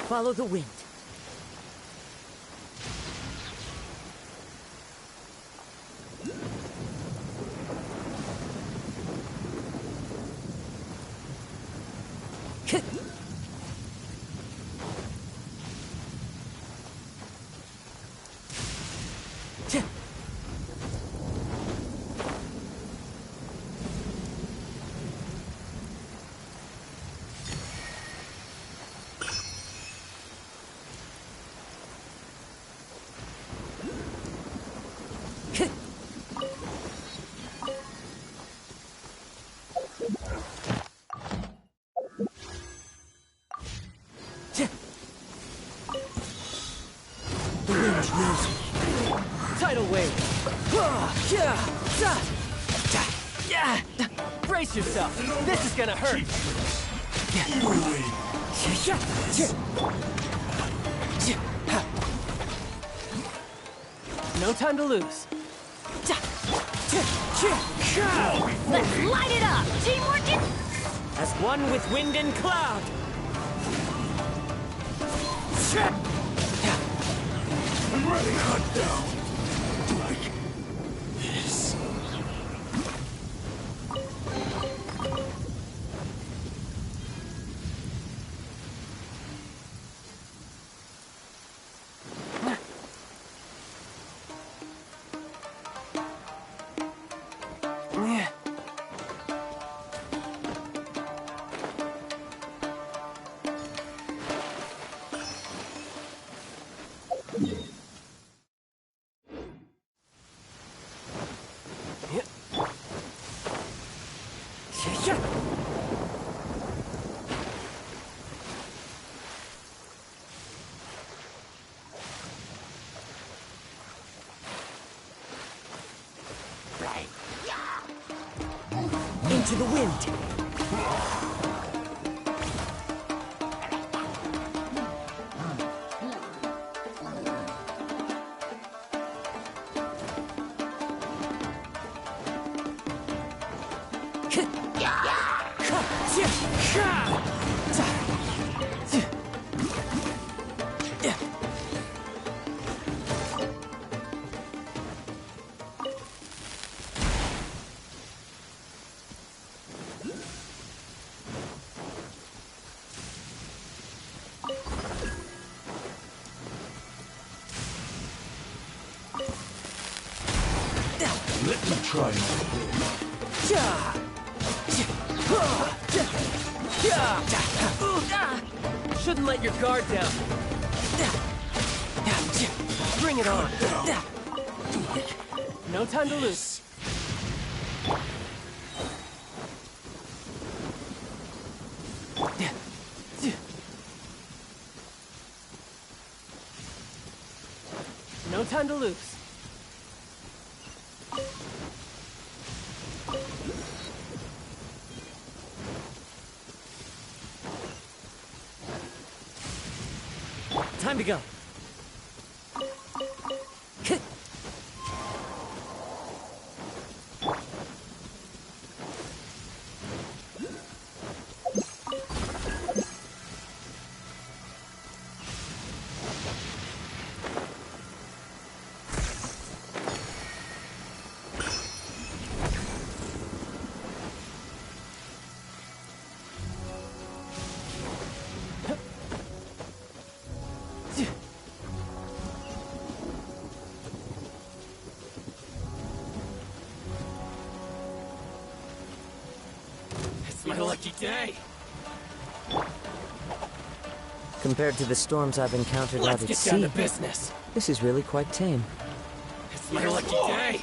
Follow the wind. Tidal wave. Brace yourself. This is gonna hurt. No time to lose. Let's light it up! Teamwork is... As one with wind and cloud. I'm ready, hunt down. Like this. Into the wind. Let me try Shouldn't let your guard down. Bring it on. No time to lose. No time to lose. Time to go. It's my lucky day. Compared to the storms I've encountered out Let's at get sea, down to business. this is really quite tame. It's my lucky day.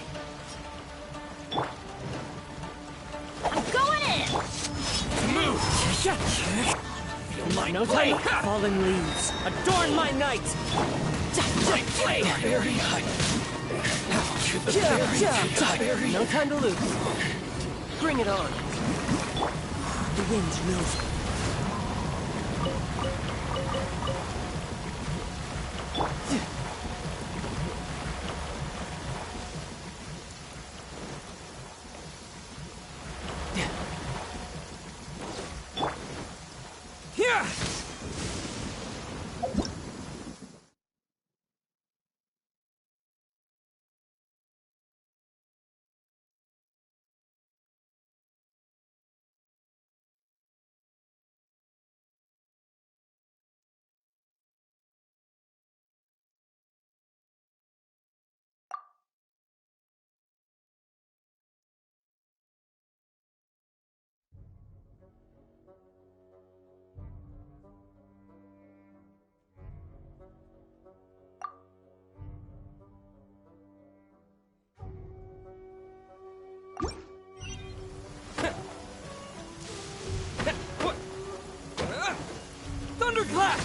I'm going in! Move! Feel my no time. Fallen leaves. Adorn my night. My blade. Very high. No time to lose. Bring it on. The wind knows me. Thunderclap!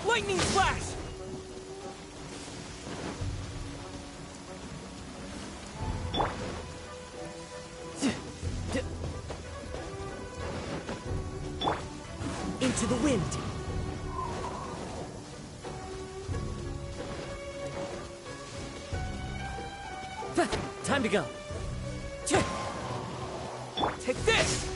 Lightning splash! Into the wind. Time to go. Take this!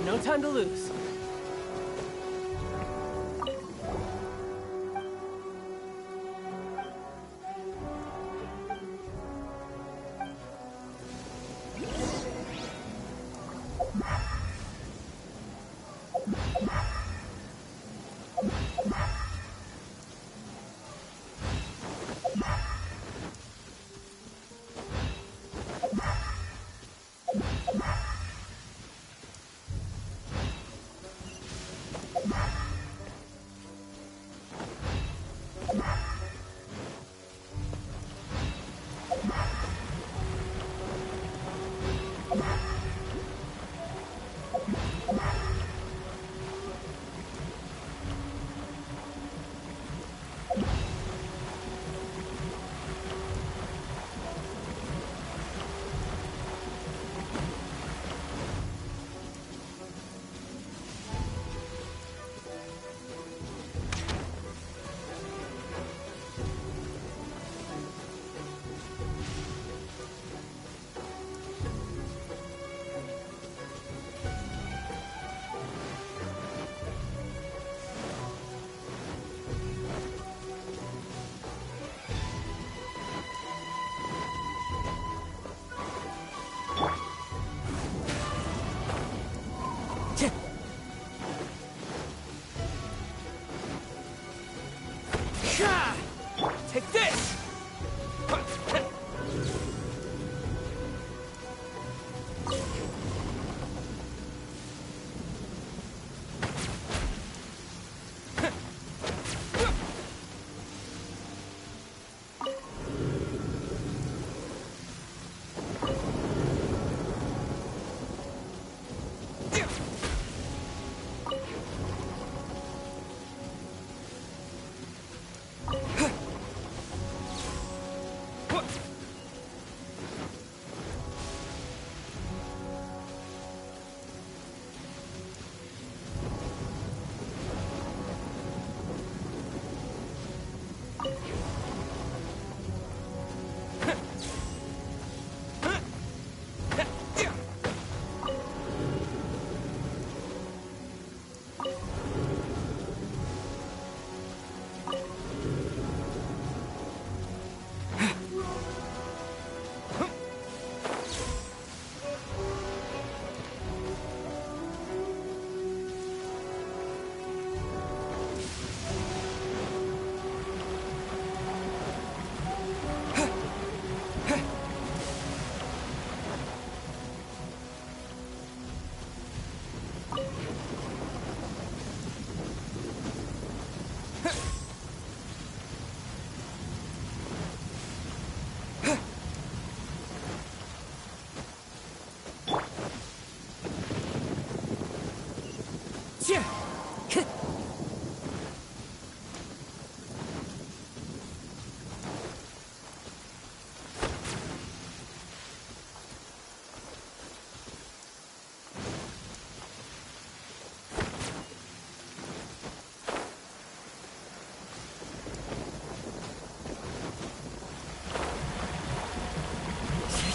No time to lose.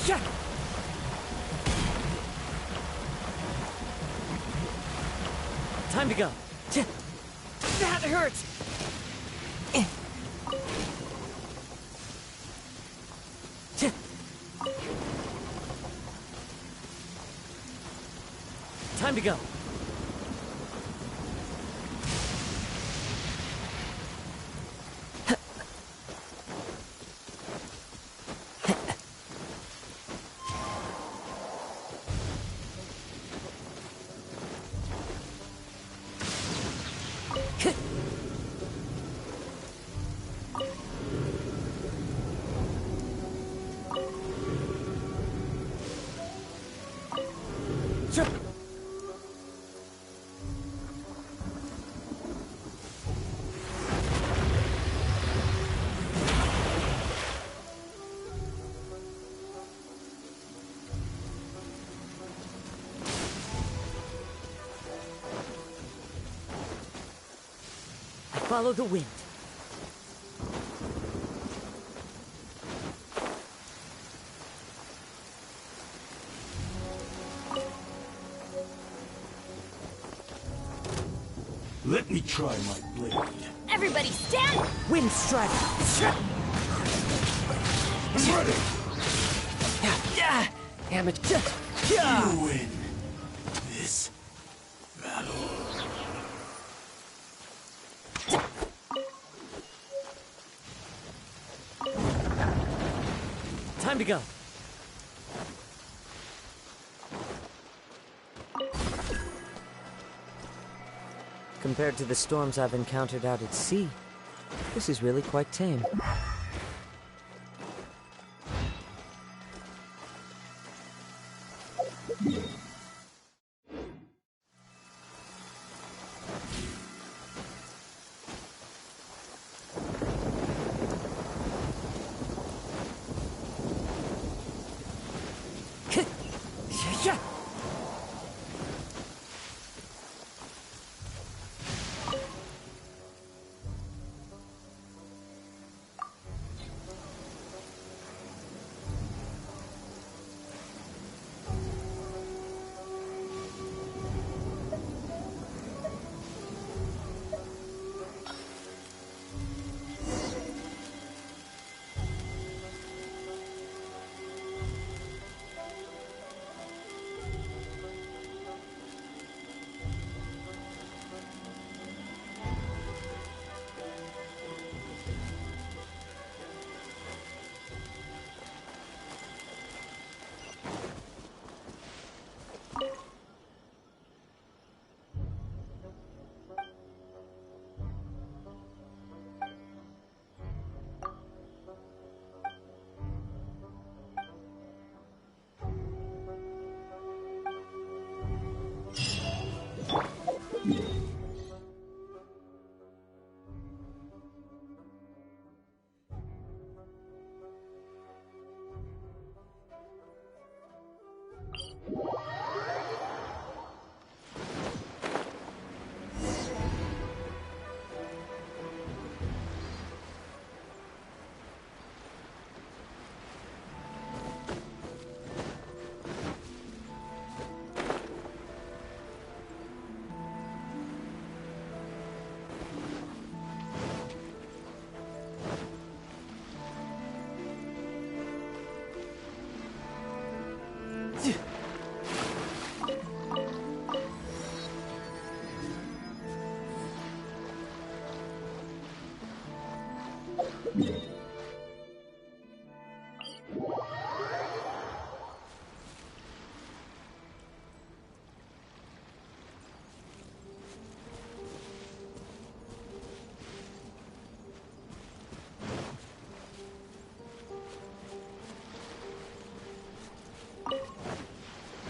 Time to go. That hurts! Time to go. Follow the wind. Let me try my blade. Everybody stand! Wind strike. I'm ready. Amateur. You win this battle. Time to go. Compared to the storms I've encountered out at sea, this is really quite tame.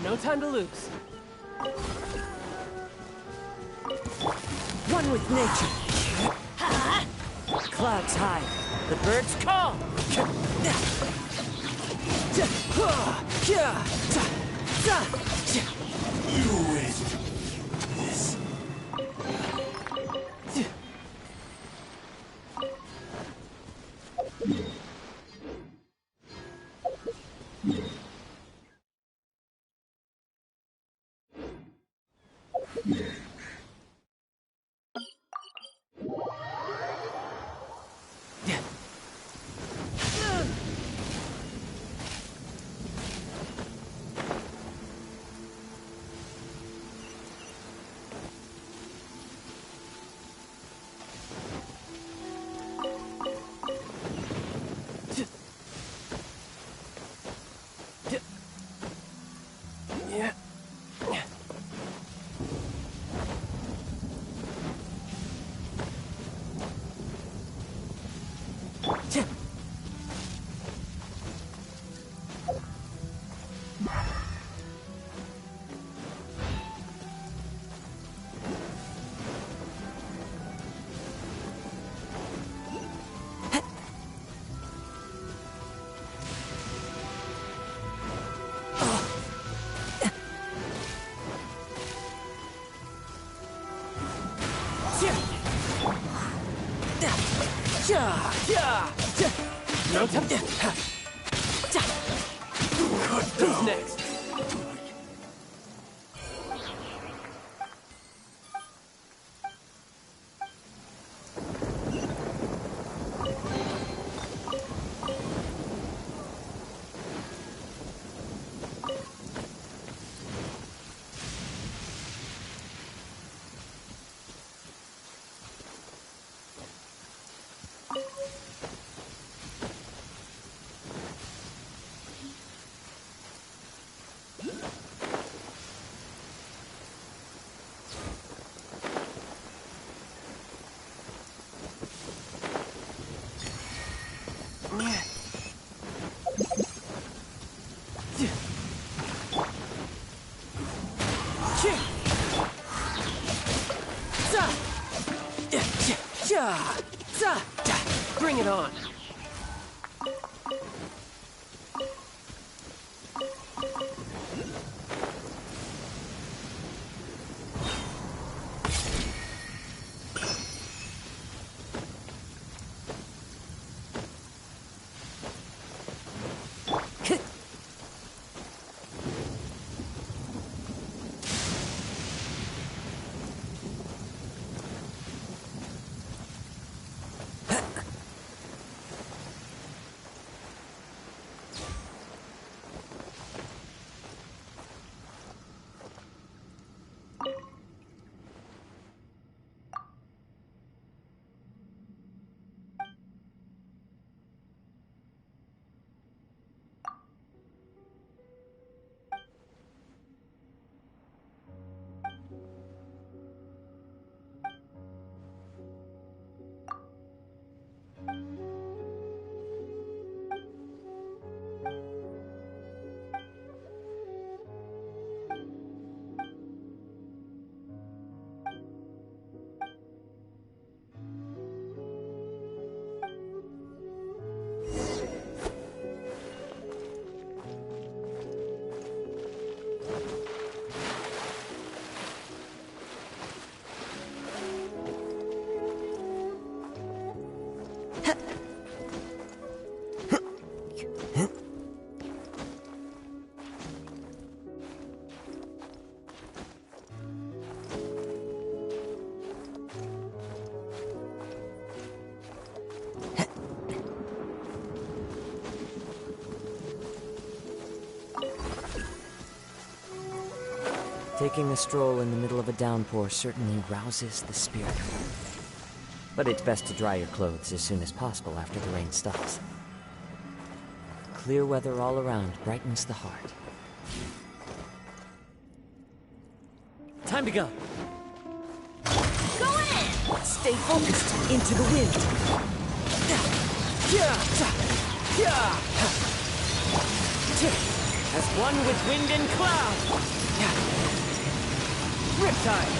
No time to lose. One with nature. Clouds high. The birds call. You win this. No time. Who's next? Bring it on. Taking a stroll in the middle of a downpour certainly rouses the spirit. But it's best to dry your clothes as soon as possible after the rain stops. Clear weather all around brightens the heart. Time to go. Going in! Stay focused. Into the wind. As one with wind and cloud. Riptide.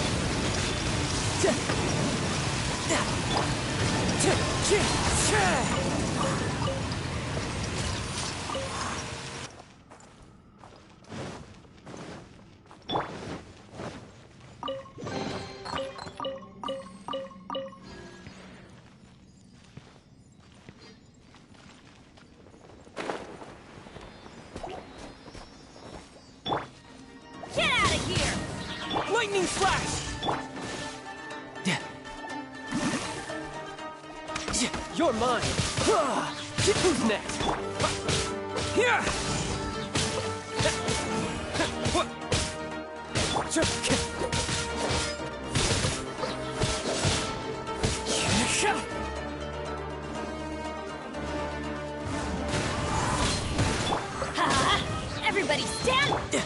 Get out of here! Lightning flash. You're mine. Who's next? Here. Everybody stand!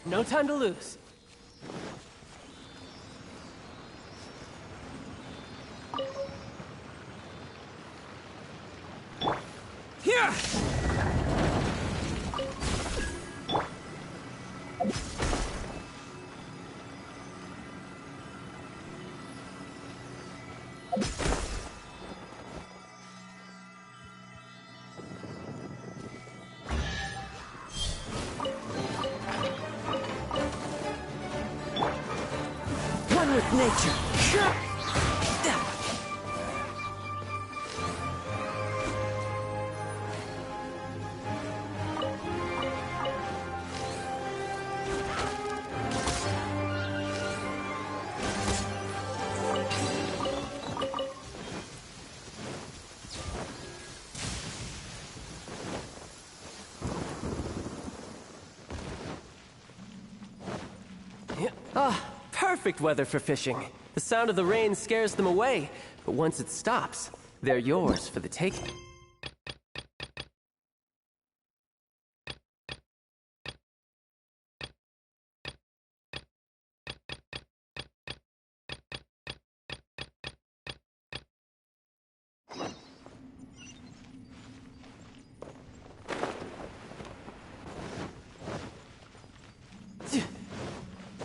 No time to lose. Here! nature. Ah, perfect weather for fishing. The sound of the rain scares them away, but once it stops, they're yours for the taking.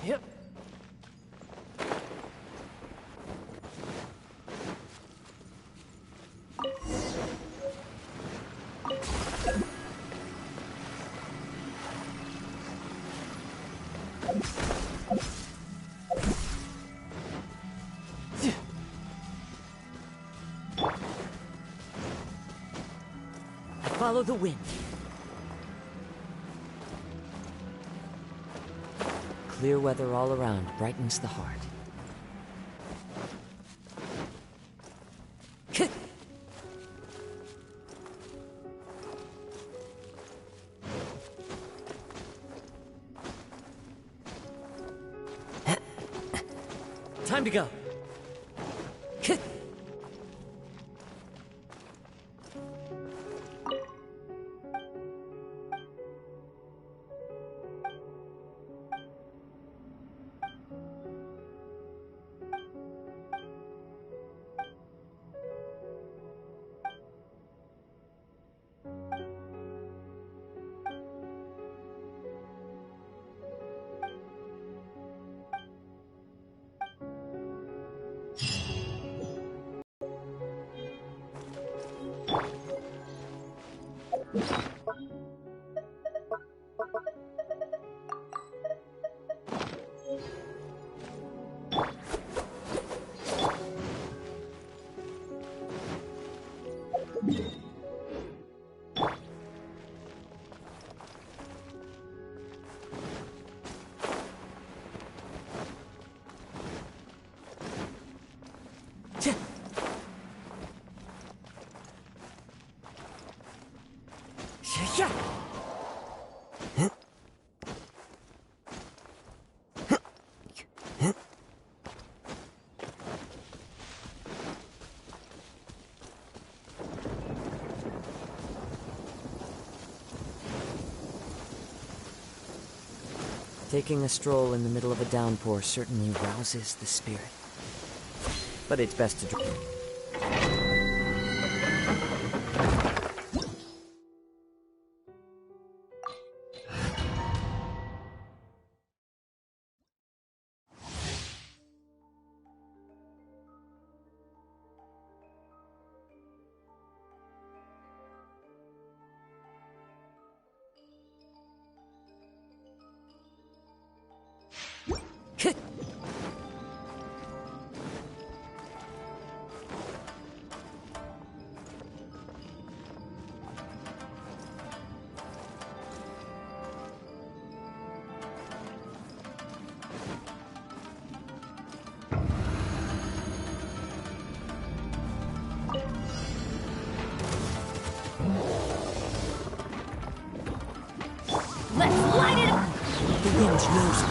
Yep. Follow the wind. Clear weather all around brightens the heart. Time to go. Taking a stroll in the middle of a downpour certainly rouses the spirit. But it's best to drink. Let's light it up! The wind knows me.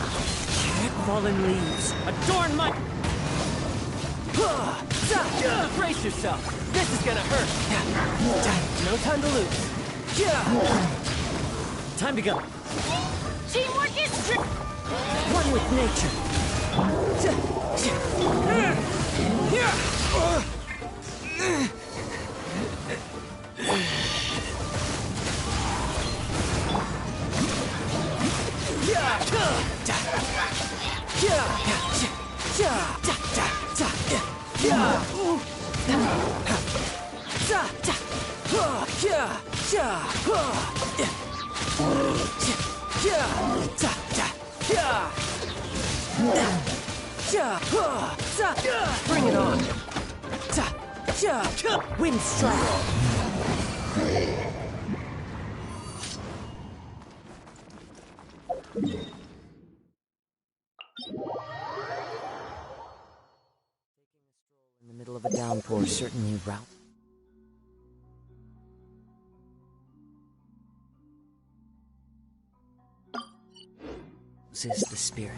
Fallen leaves adorn my... Brace yourself. This is gonna hurt. No time to lose. Time to go. Teamwork is One with nature. Bring it on. Wind strike. In the middle of a downpour certainly rouses the spirit.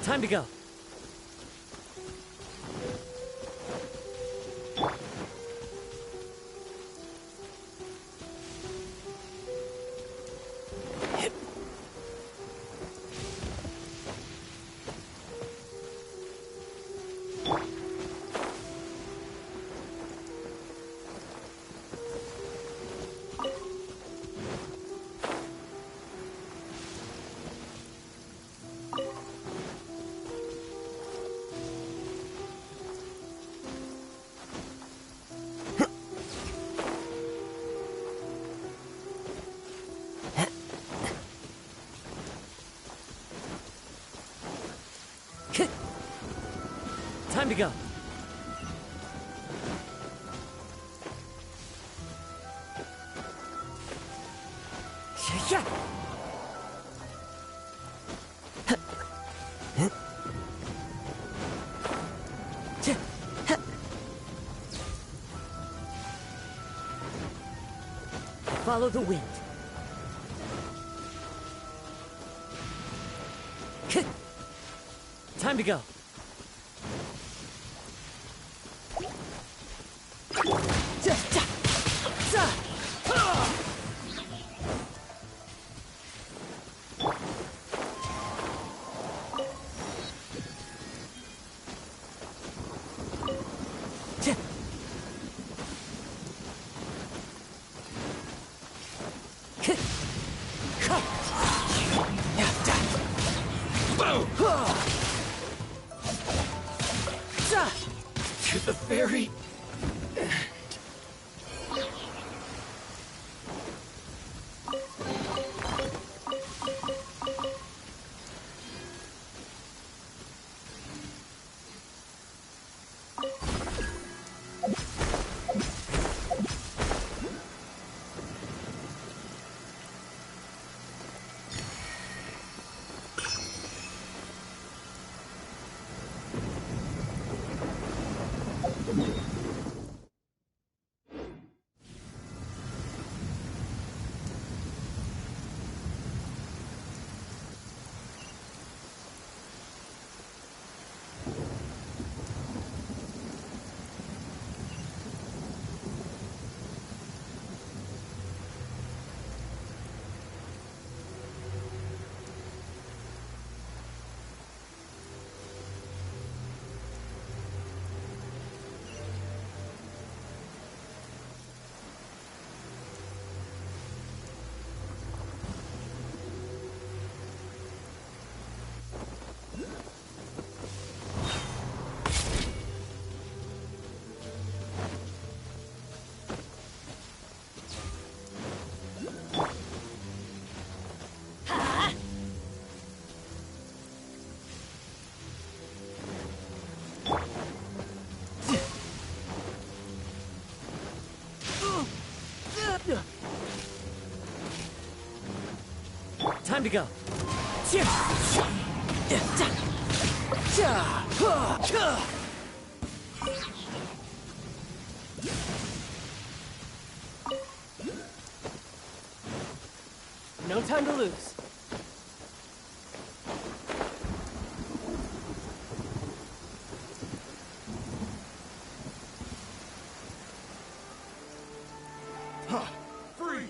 Time to go. Time to go. Follow the wind. Time to go. To the very end. Time to go. No time to lose. Freeze!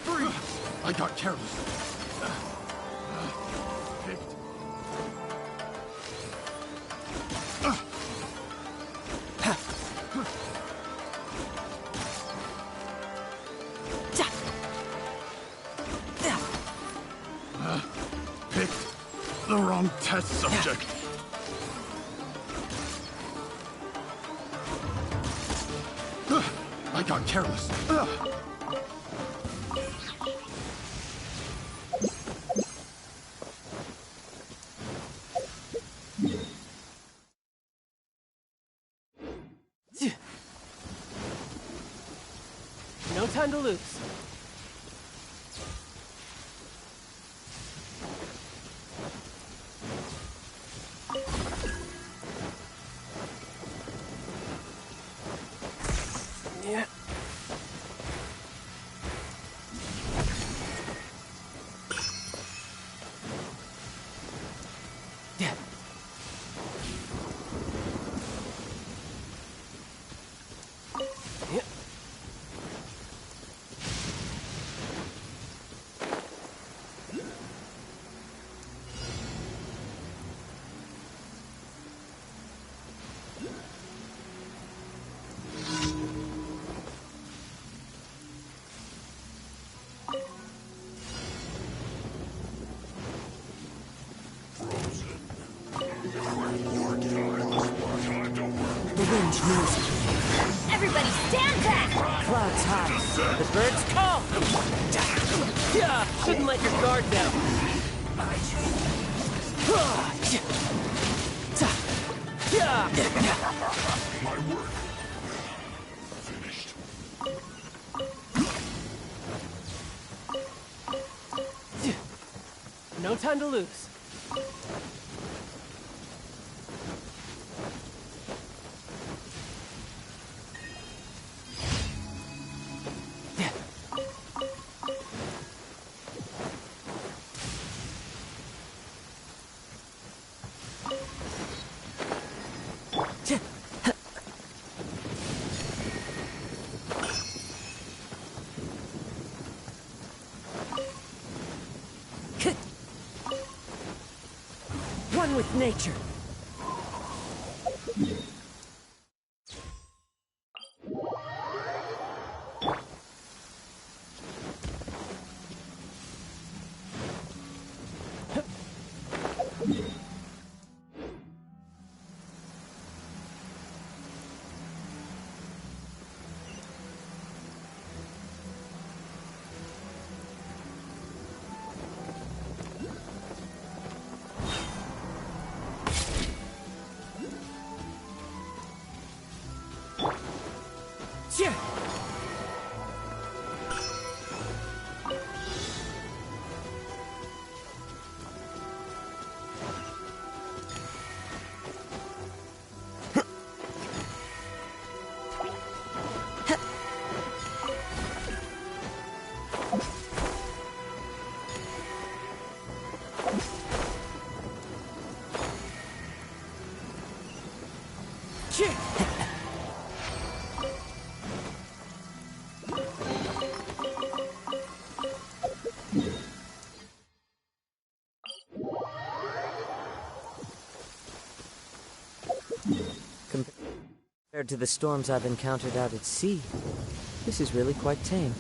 Freeze! I got careless. Picked. Picked the wrong test subject. I got careless. No time to lose. Yeah. Yeah. Yeah. The wind moves. Everybody stand back! Clouds high. The birds call. Yeah, shouldn't let your guard down. My work. Finished. No time to lose. One with nature. Compared to the storms I've encountered out at sea, this is really quite tame.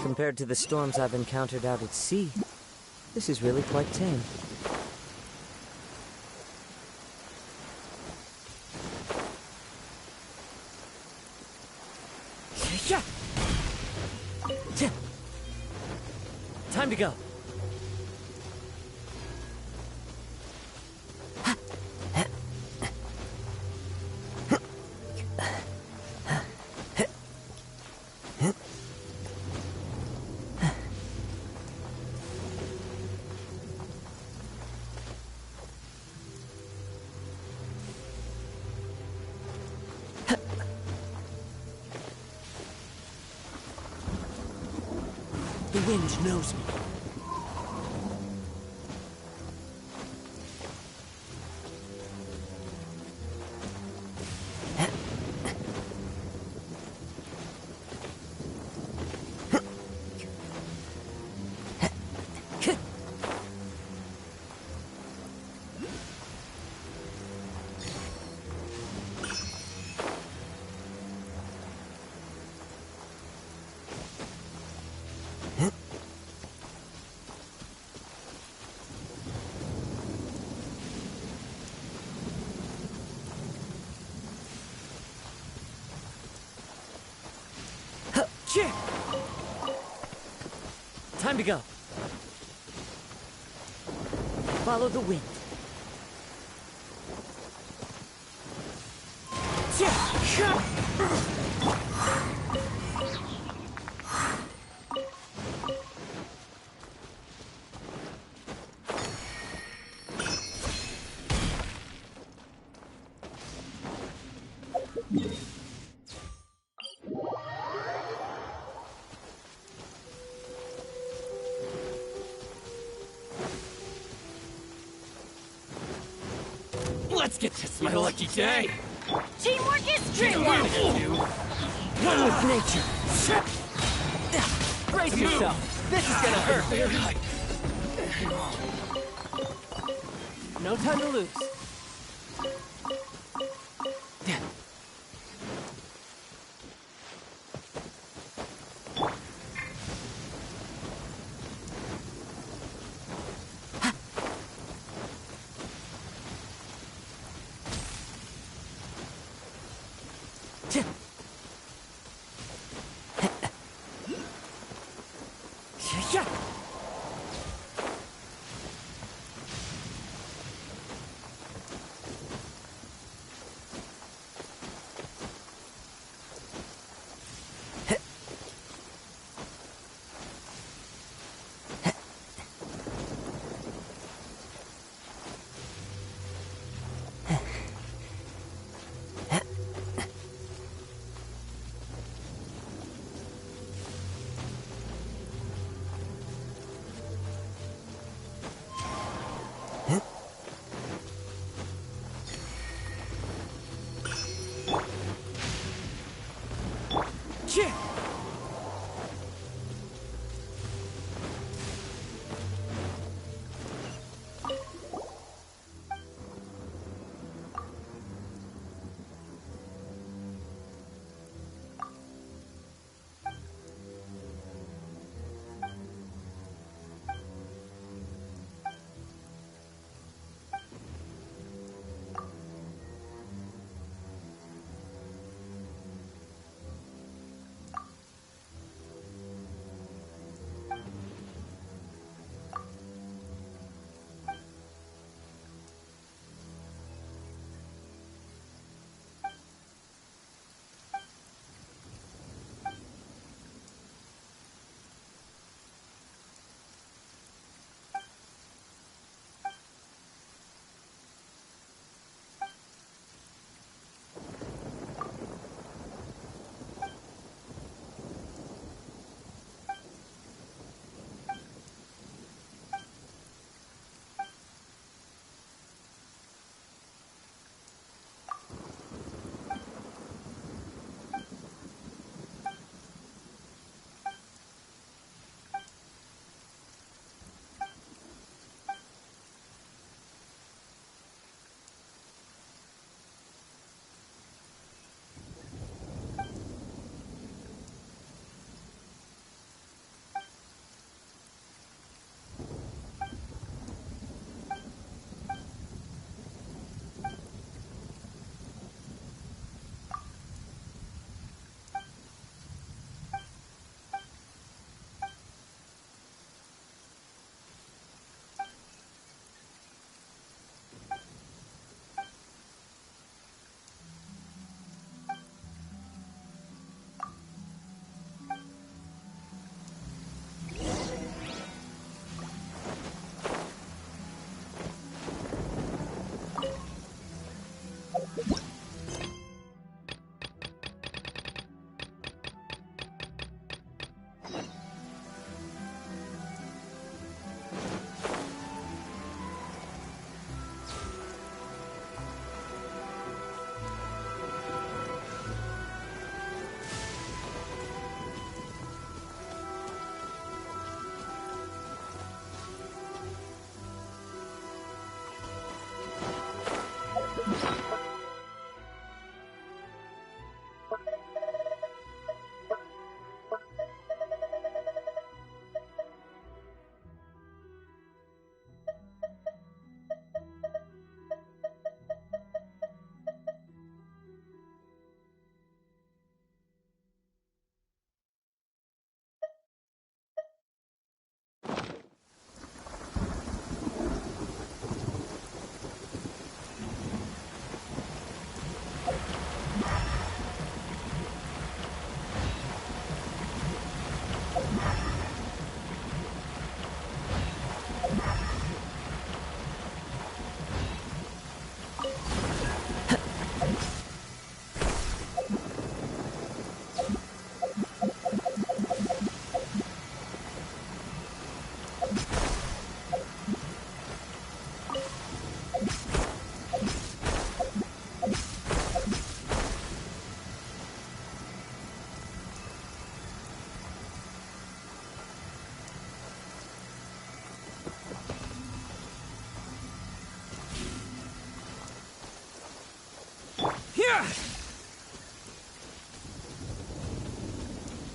Compared to the storms I've encountered out at sea, this is really quite tame. Time to go. The wind knows me. Time to go. Follow the wind. Let's get this my lucky day. Teamwork is trivial! One with nature. Brace yourself. This is gonna hurt. No time to lose.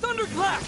Thunderclap!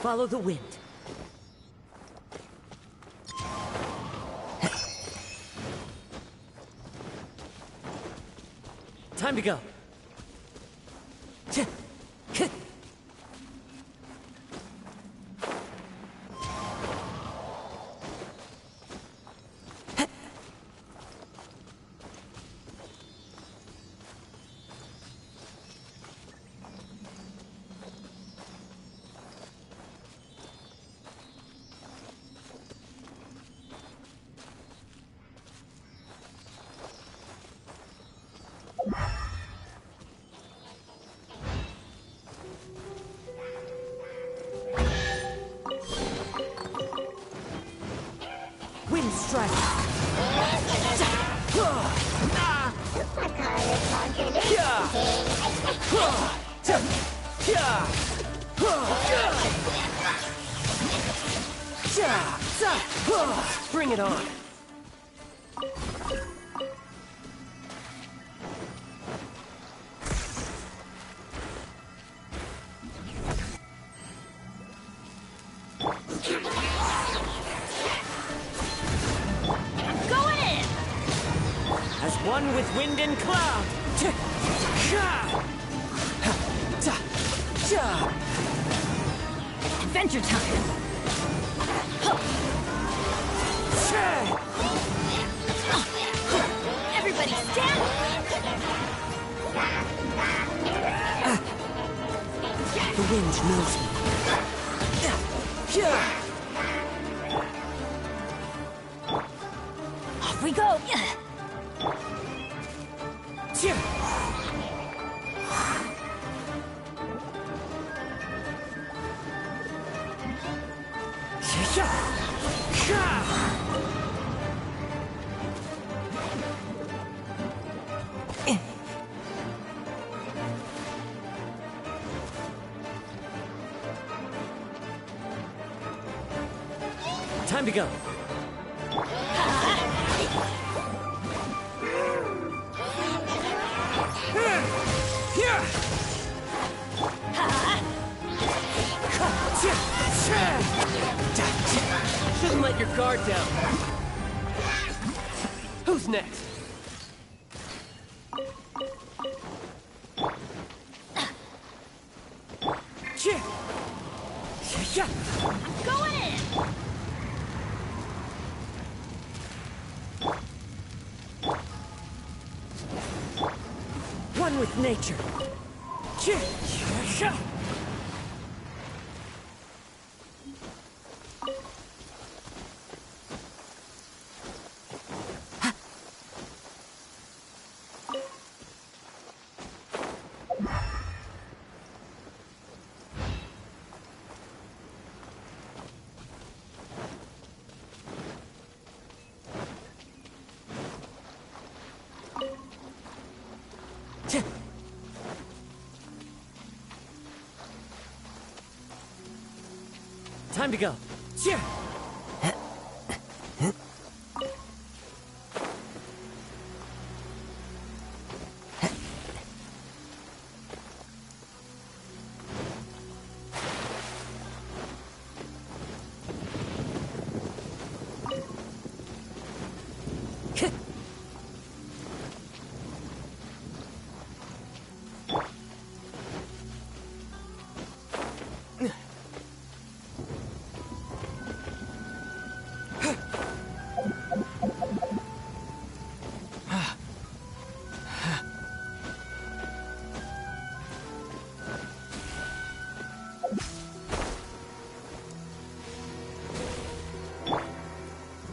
Follow the wind. Time to go. Wind strike. Bring it on. Going in! As one with wind and cloud. Adventure time! Everybody stand! The wind knows me. Off we go! Time to go. Shouldn't let your guard down. Who's next? Going in! with nature. Time to go. Cheer!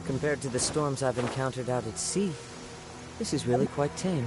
Compared to the storms I've encountered out at sea, this is really quite tame.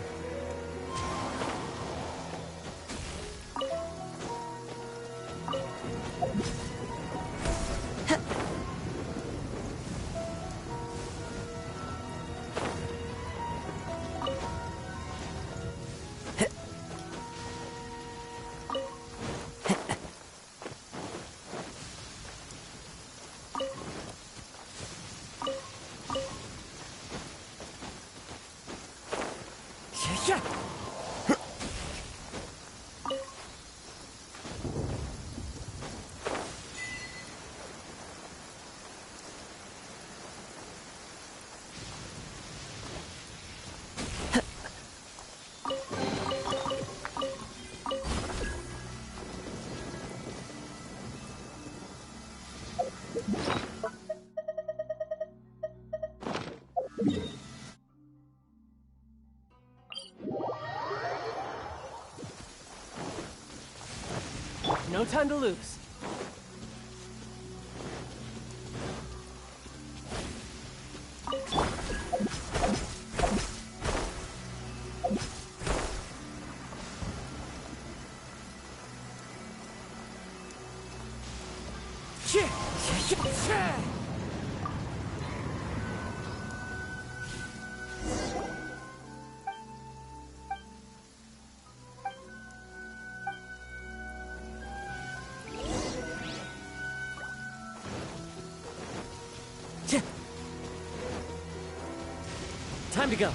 No time to lose. Time to go.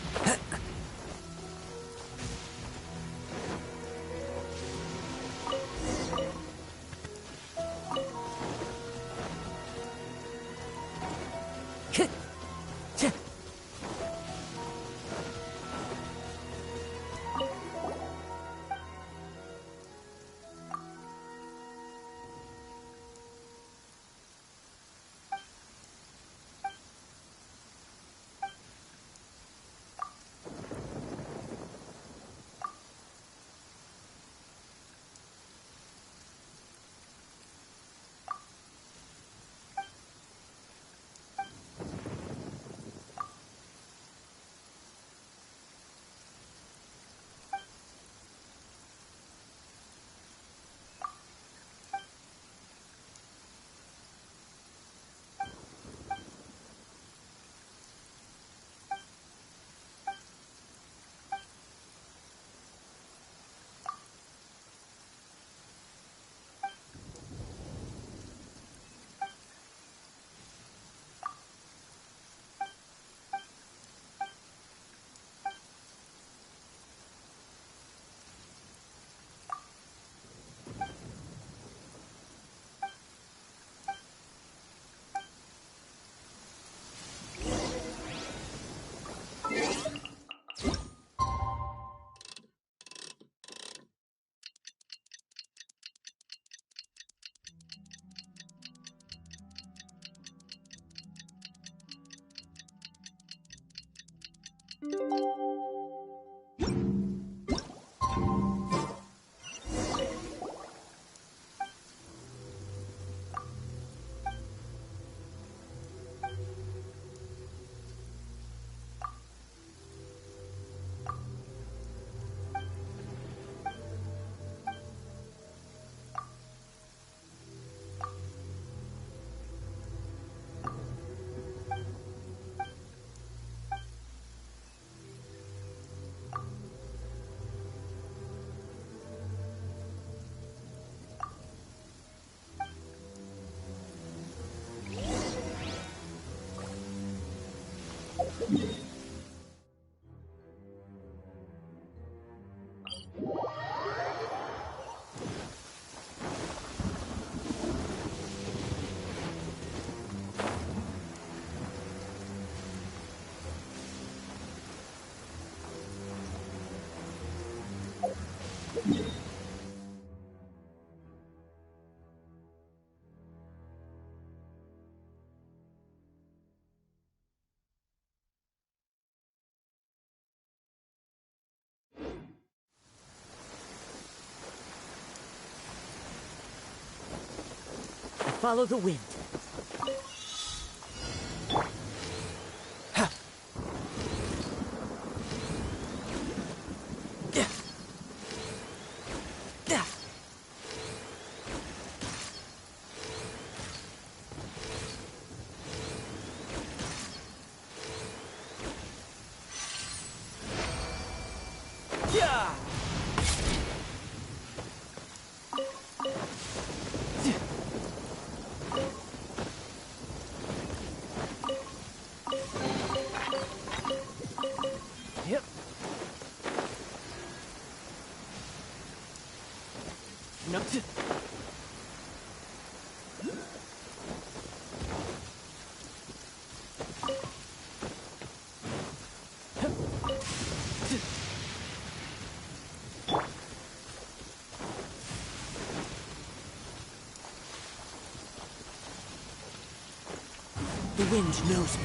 Follow the wind. Yep. No. The wind knows me.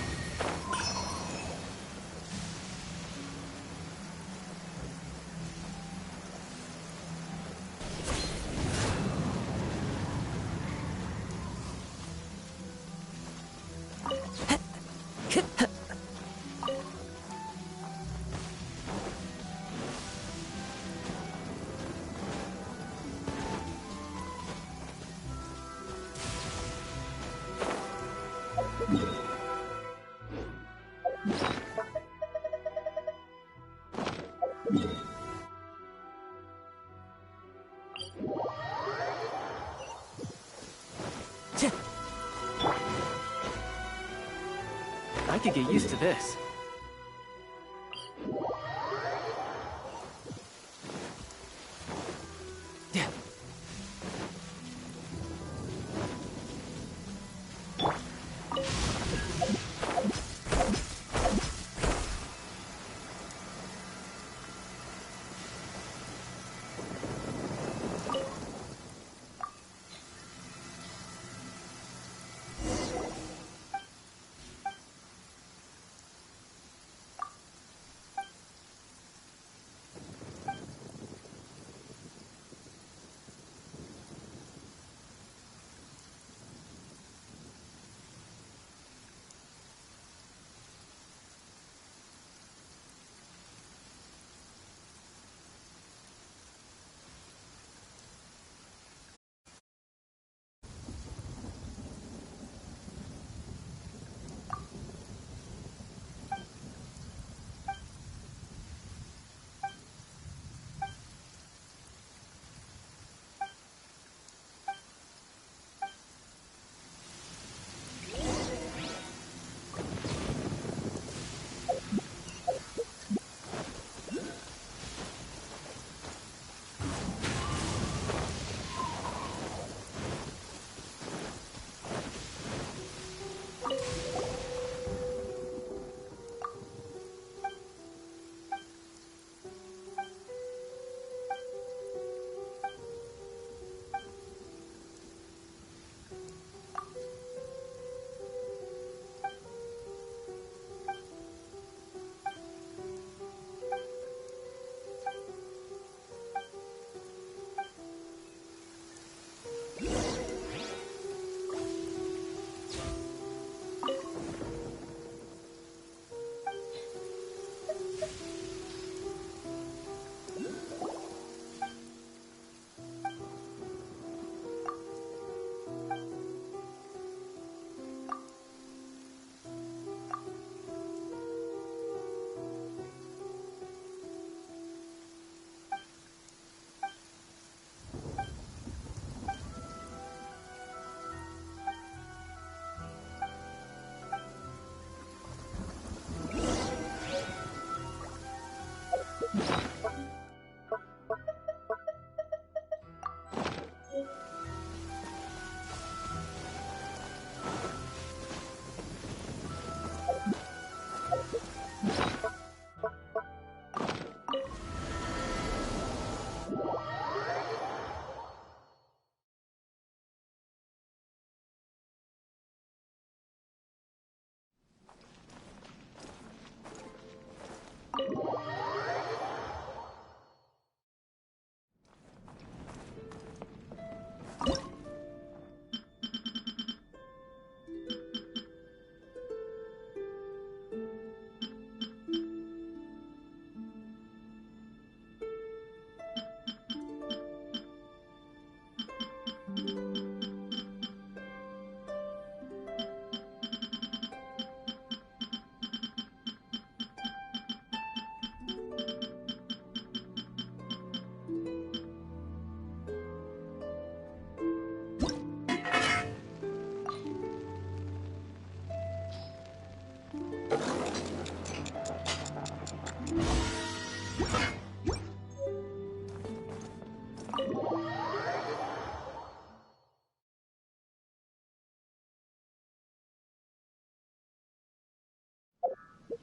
I could get used to this. Yeah.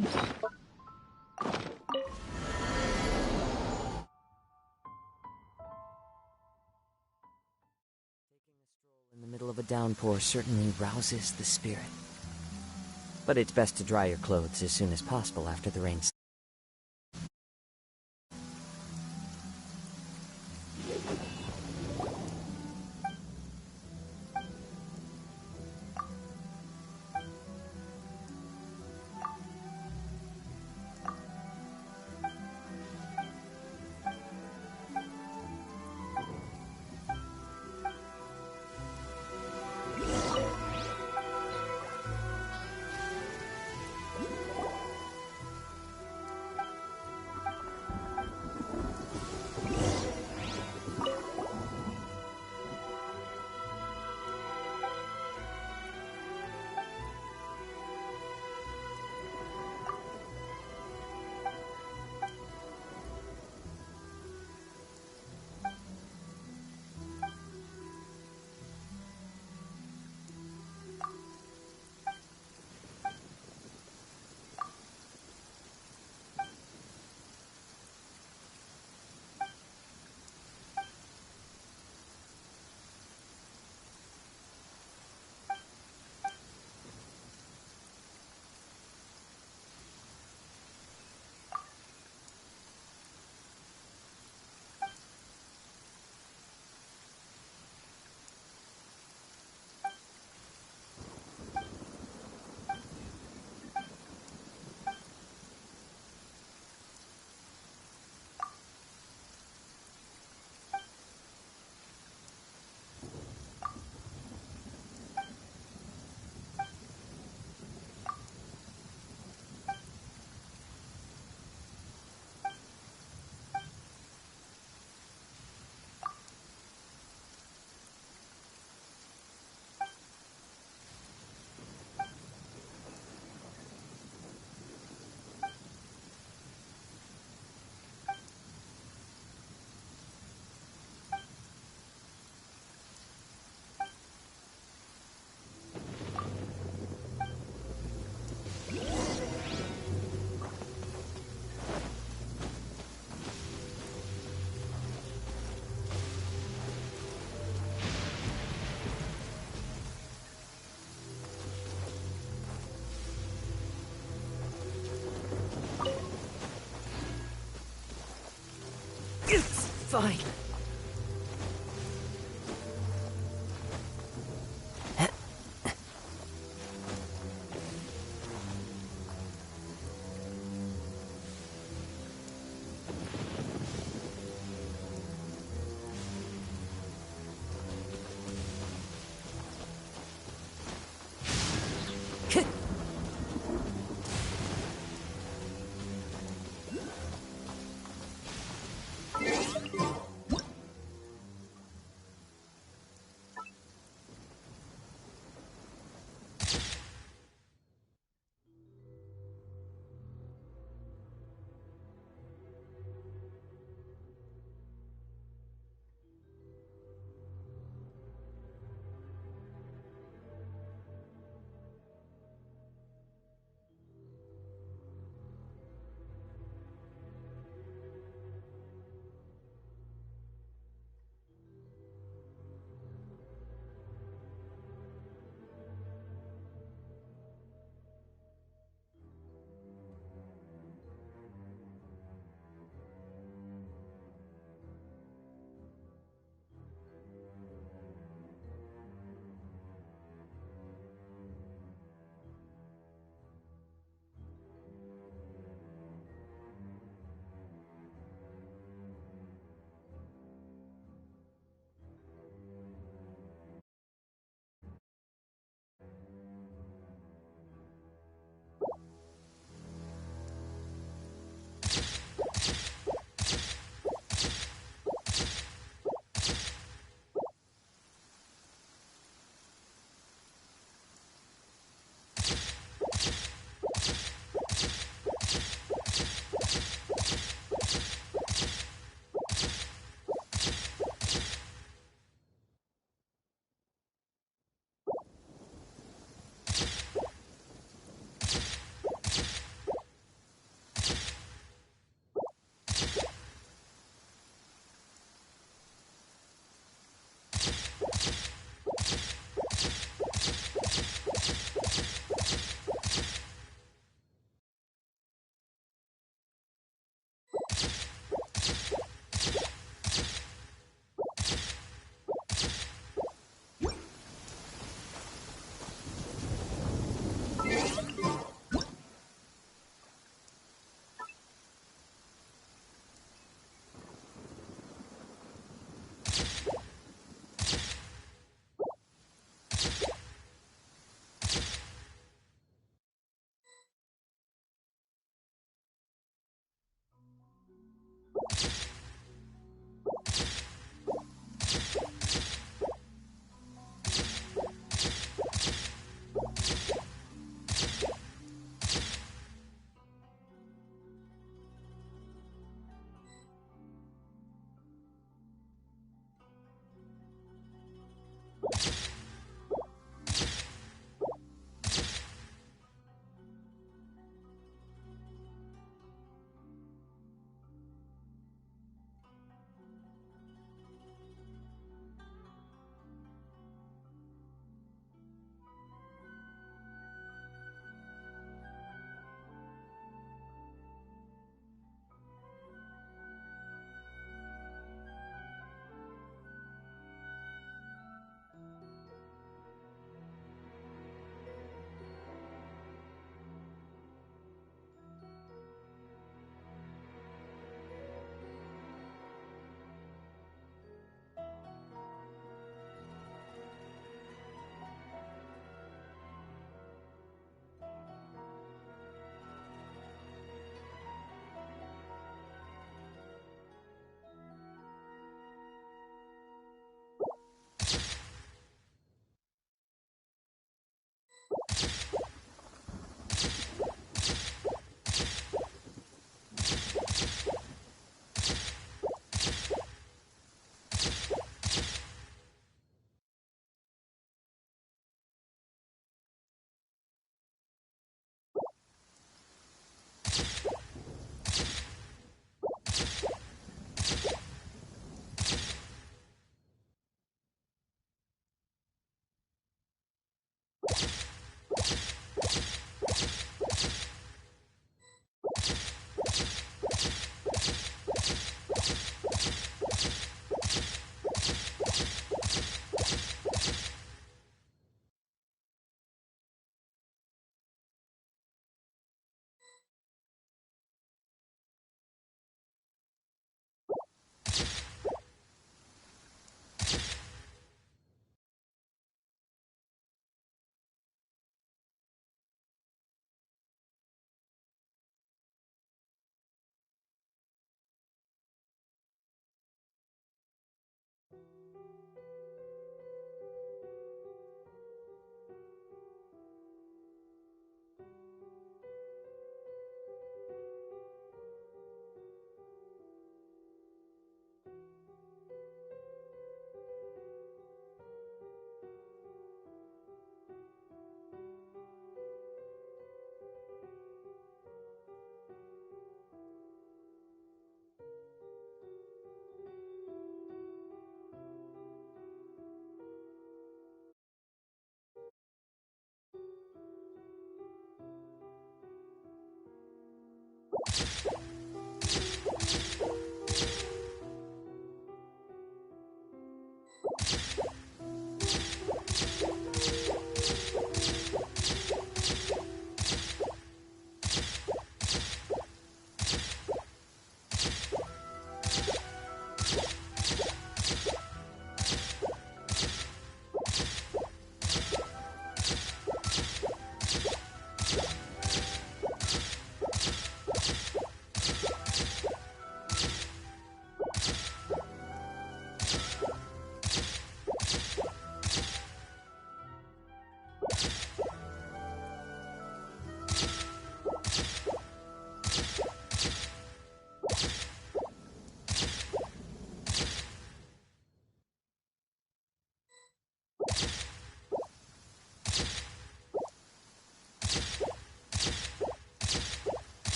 In the middle of a downpour certainly rouses the spirit. But it's best to dry your clothes as soon as possible after the rain. Fine.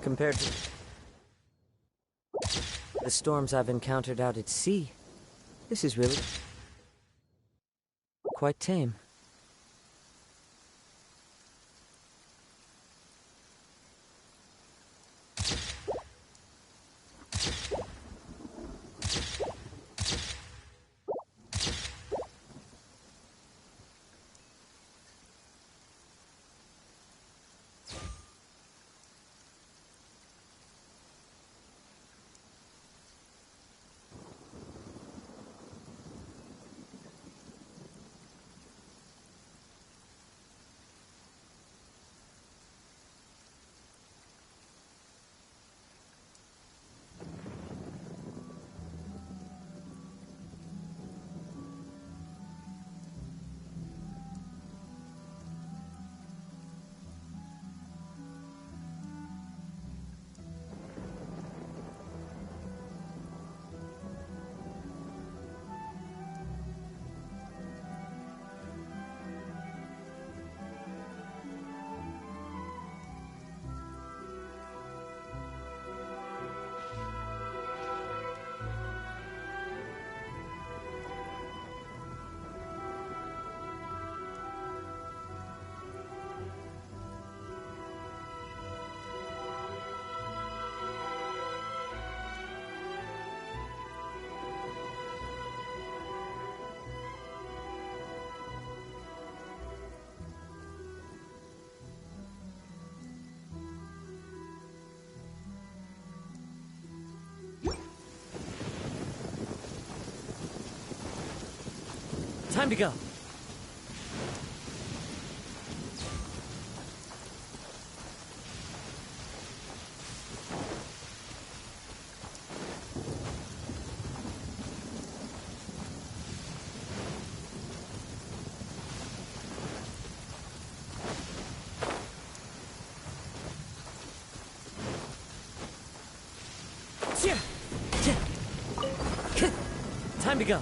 Compared to the storms I've encountered out at sea, this is really quite tame. Time to go. Time to go.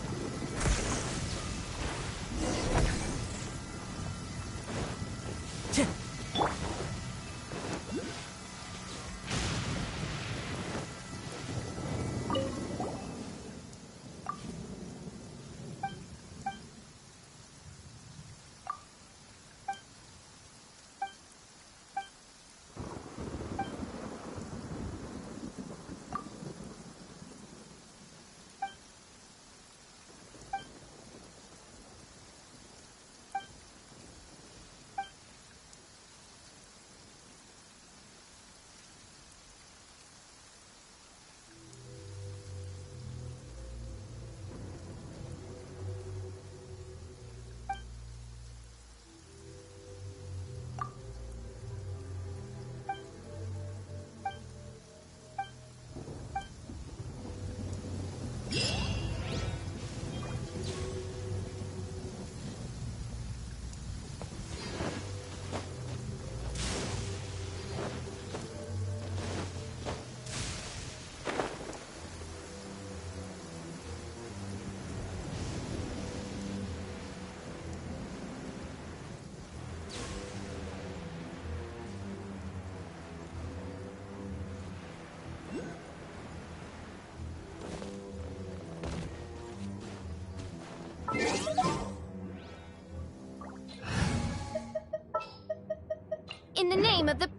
name of the...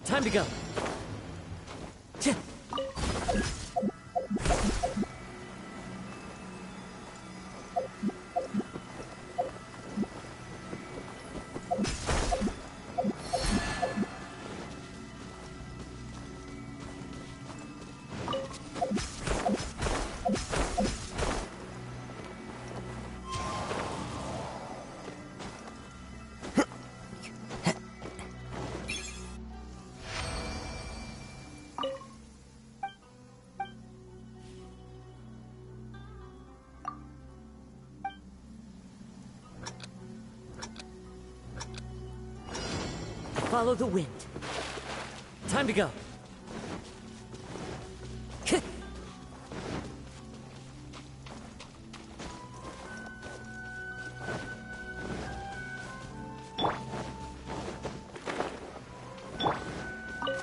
Time to go. Follow the wind. Time to go.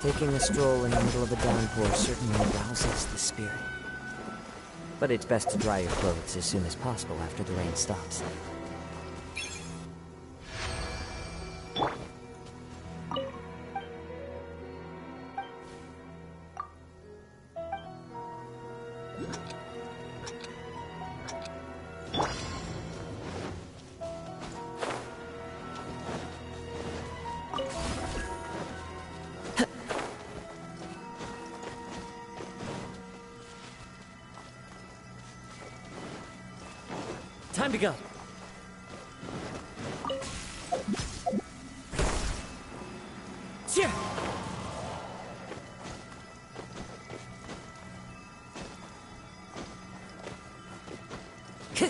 Taking a stroll in the middle of a downpour certainly rouses the spirit. But it's best to dry your clothes as soon as possible after the rain stops. Time to go. Cheer! Cheer!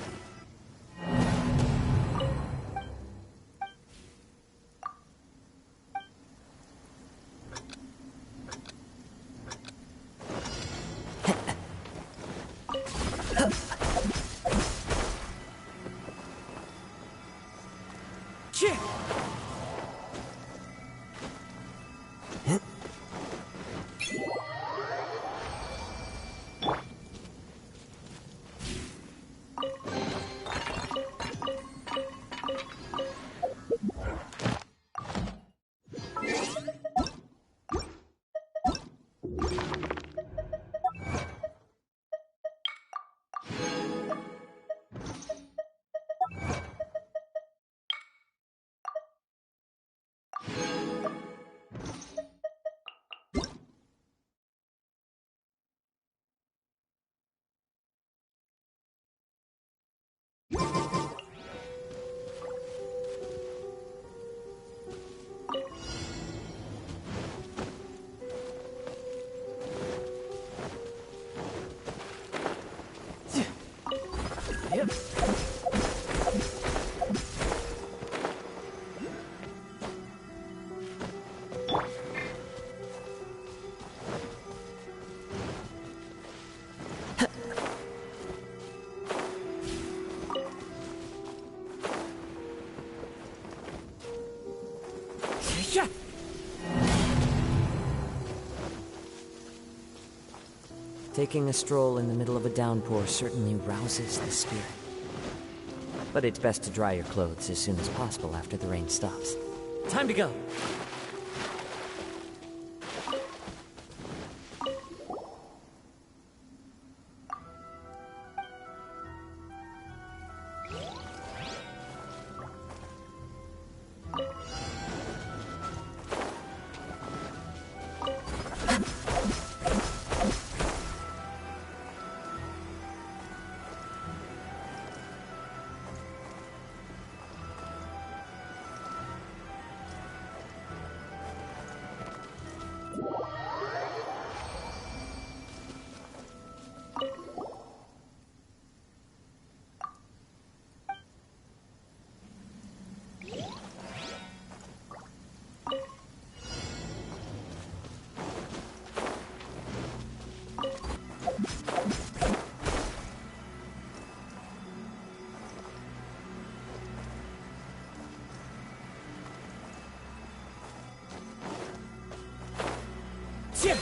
Yep. Yeah. Taking a stroll in the middle of a downpour certainly rouses the spirit. But it's best to dry your clothes as soon as possible after the rain stops. Time to go! Cheer!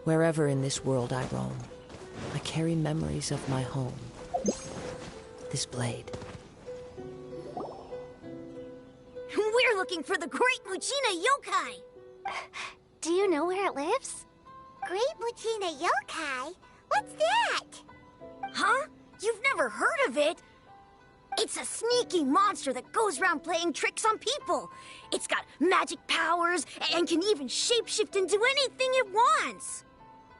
Wherever in this world I roam, I carry memories of my home. This blade. We're looking for the Great Muchina Yokai! Do you know where it lives? Great Muchina Yokai? What's that? Huh? You've never heard of it? It's a sneaky monster that goes around playing tricks on people. It's got magic powers and can even shapeshift into anything it wants.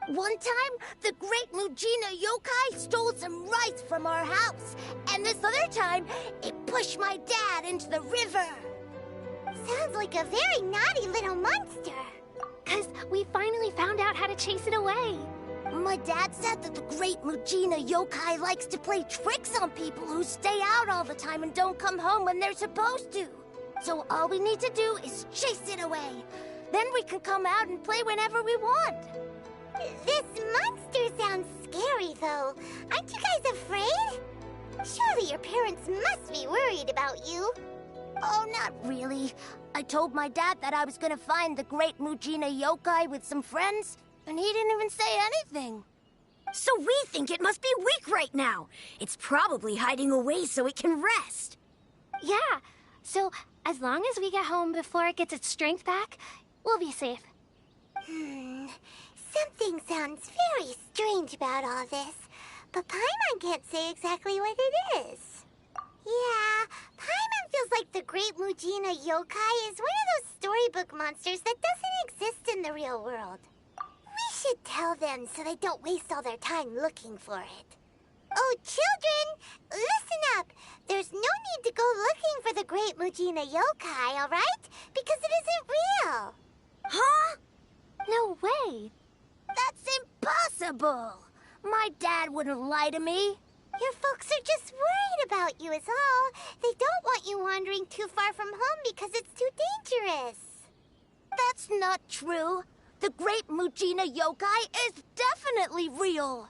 One time, the Great Muchina Yokai stole some rice from our house. And this other time, it pushed my dad into the river. Sounds like a very naughty little monster. 'Cause we finally found out how to chase it away. My dad said that the Great Muchina Yokai likes to play tricks on people who stay out all the time and don't come home when they're supposed to. So all we need to do is chase it away. Then we can come out and play whenever we want. This monster sounds scary, though. Aren't you guys afraid? Surely your parents must be worried about you. Oh, not really. I told my dad that I was gonna find the Great Muchina Yokai with some friends, and he didn't even say anything. So we think it must be weak right now. It's probably hiding away so it can rest. Yeah, so as long as we get home before it gets its strength back, we'll be safe. Something sounds very strange about all this, but Paimon can't say exactly what it is. Yeah, Paimon feels like the Great Mujina Yokai is one of those storybook monsters that doesn't exist in the real world. We should tell them so they don't waste all their time looking for it. Oh, children, listen up. There's no need to go looking for the Great Mujina Yokai, all right? Because it isn't real. Huh? No way. That's impossible. My dad wouldn't lie to me. Your folks are just worried about you is all. They don't want you wandering too far from home because it's too dangerous. That's not true. The Great Mujina Yokai is definitely real.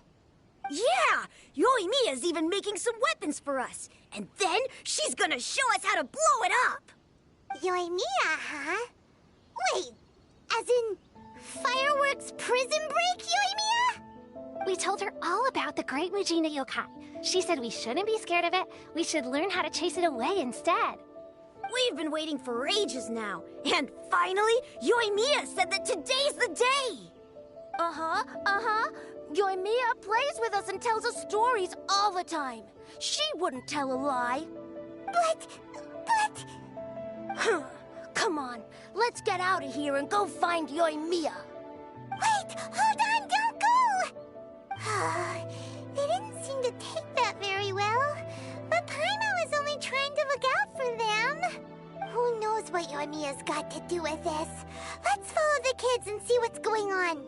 Yeah! Yoimiya's even making some weapons for us. And then she's gonna show us how to blow it up! Yoimiya, huh? Wait, as in fireworks prison break, Yoimiya? We told her all about the Great Mujina Yokai. She said we shouldn't be scared of it. We should learn how to chase it away instead. We've been waiting for ages now. And finally, Yoimiya said that today's the day! Uh-huh. Yoimiya plays with us and tells us stories all the time. She wouldn't tell a lie. But... Come on, let's get out of here and go find Yoimiya. Wait, hold on, don't go! They didn't seem to take that very well. But Paimon was only trying to look out for them. Who knows what Yoimiya's got to do with this? Let's follow the kids and see what's going on.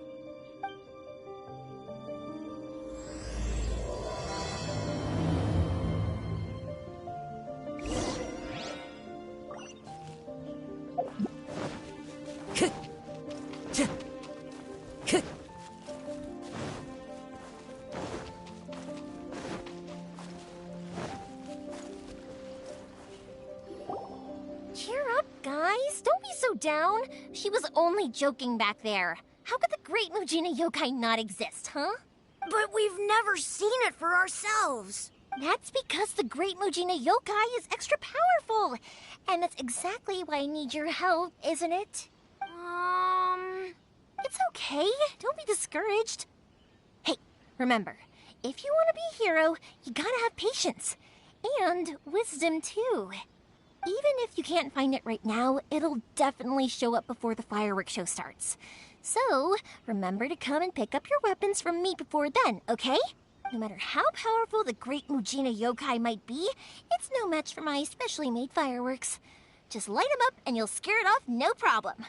Cheer up, guys. Don't be so down. She was only joking back there. How could the Great Mujina Yokai not exist, huh? But we've never seen it for ourselves. That's because the Great Mujina Yokai is extra powerful. And that's exactly why I need your help, isn't it? It's okay. Don't be discouraged. Hey, remember, if you want to be a hero, you gotta have patience. And wisdom, too. Even if you can't find it right now, it'll definitely show up before the fireworks show starts. So, remember to come and pick up your weapons from me before then, okay? No matter how powerful the Great Mujina Yokai might be, it's no match for my specially made fireworks. Just light them up and you'll scare it off no problem.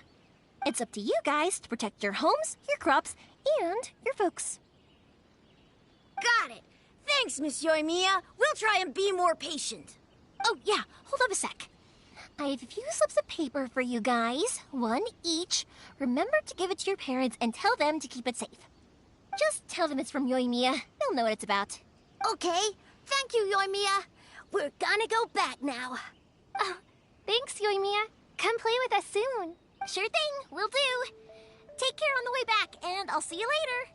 It's up to you guys to protect your homes, your crops, and your folks. Got it. Thanks, Miss Yoimiya. We'll try and be more patient. Oh, yeah, hold up a sec. I have a few slips of paper for you guys, one each. Remember to give it to your parents and tell them to keep it safe. Just tell them it's from Yoimiya. They'll know what it's about. Okay, thank you, Yoimiya. We're gonna go back now. Oh, thanks, Yoimiya. Come play with us soon. Sure thing, will do. Take care on the way back, and I'll see you later.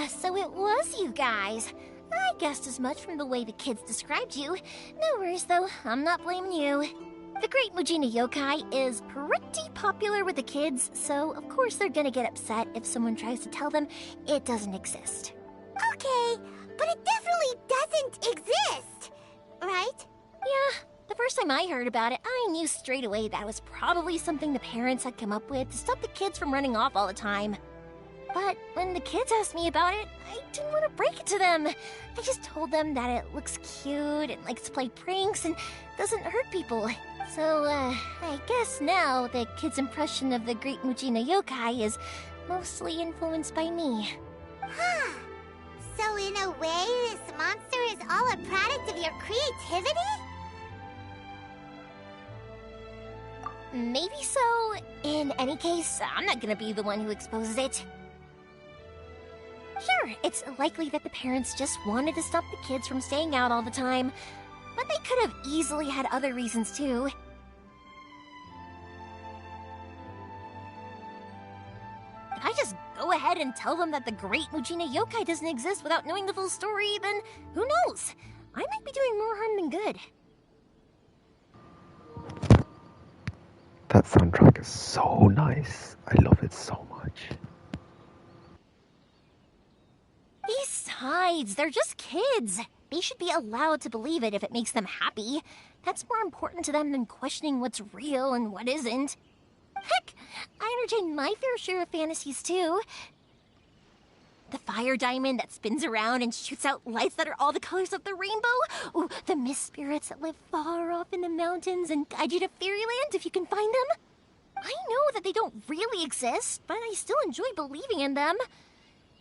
So it was you guys. I guessed as much from the way the kids described you. No worries, though. I'm not blaming you. The Great Mujina Yokai is pretty popular with the kids, so of course they're gonna get upset if someone tries to tell them it doesn't exist. Okay, but it definitely doesn't exist, right? Yeah, the first time I heard about it, I knew straight away that was probably something the parents had come up with to stop the kids from running off all the time. But when the kids asked me about it, I didn't want to break it to them. I just told them that it looks cute and likes to play pranks and doesn't hurt people. So, I guess now the kids' impression of the Great Mujina Yokai is mostly influenced by me. Huh. So in a way, this monster is all a product of your creativity? Maybe so. In any case, I'm not gonna be the one who exposes it. Sure, it's likely that the parents just wanted to stop the kids from staying out all the time, but they could have easily had other reasons too. If I just go ahead and tell them that the great Mujina yokai doesn't exist without knowing the full story, then who knows? I might be doing more harm than good. That soundtrack is so nice. I love it so much. Besides, they're just kids. They should be allowed to believe it if it makes them happy. That's more important to them than questioning what's real and what isn't. Heck, I entertain my fair share of fantasies too. The fire diamond that spins around and shoots out lights that are all the colors of the rainbow. Ooh, the mist spirits that live far off in the mountains and guide you to fairyland if you can find them. I know that they don't really exist, but I still enjoy believing in them.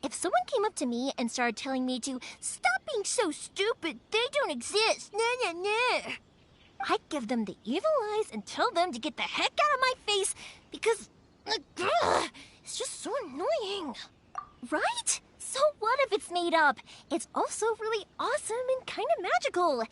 If someone came up to me and started telling me to stop being so stupid, they don't exist, nah. I'd give them the evil eyes and tell them to get the heck out of my face because it's just so annoying. Right? So what if it's made up? It's also really awesome and kind of magical.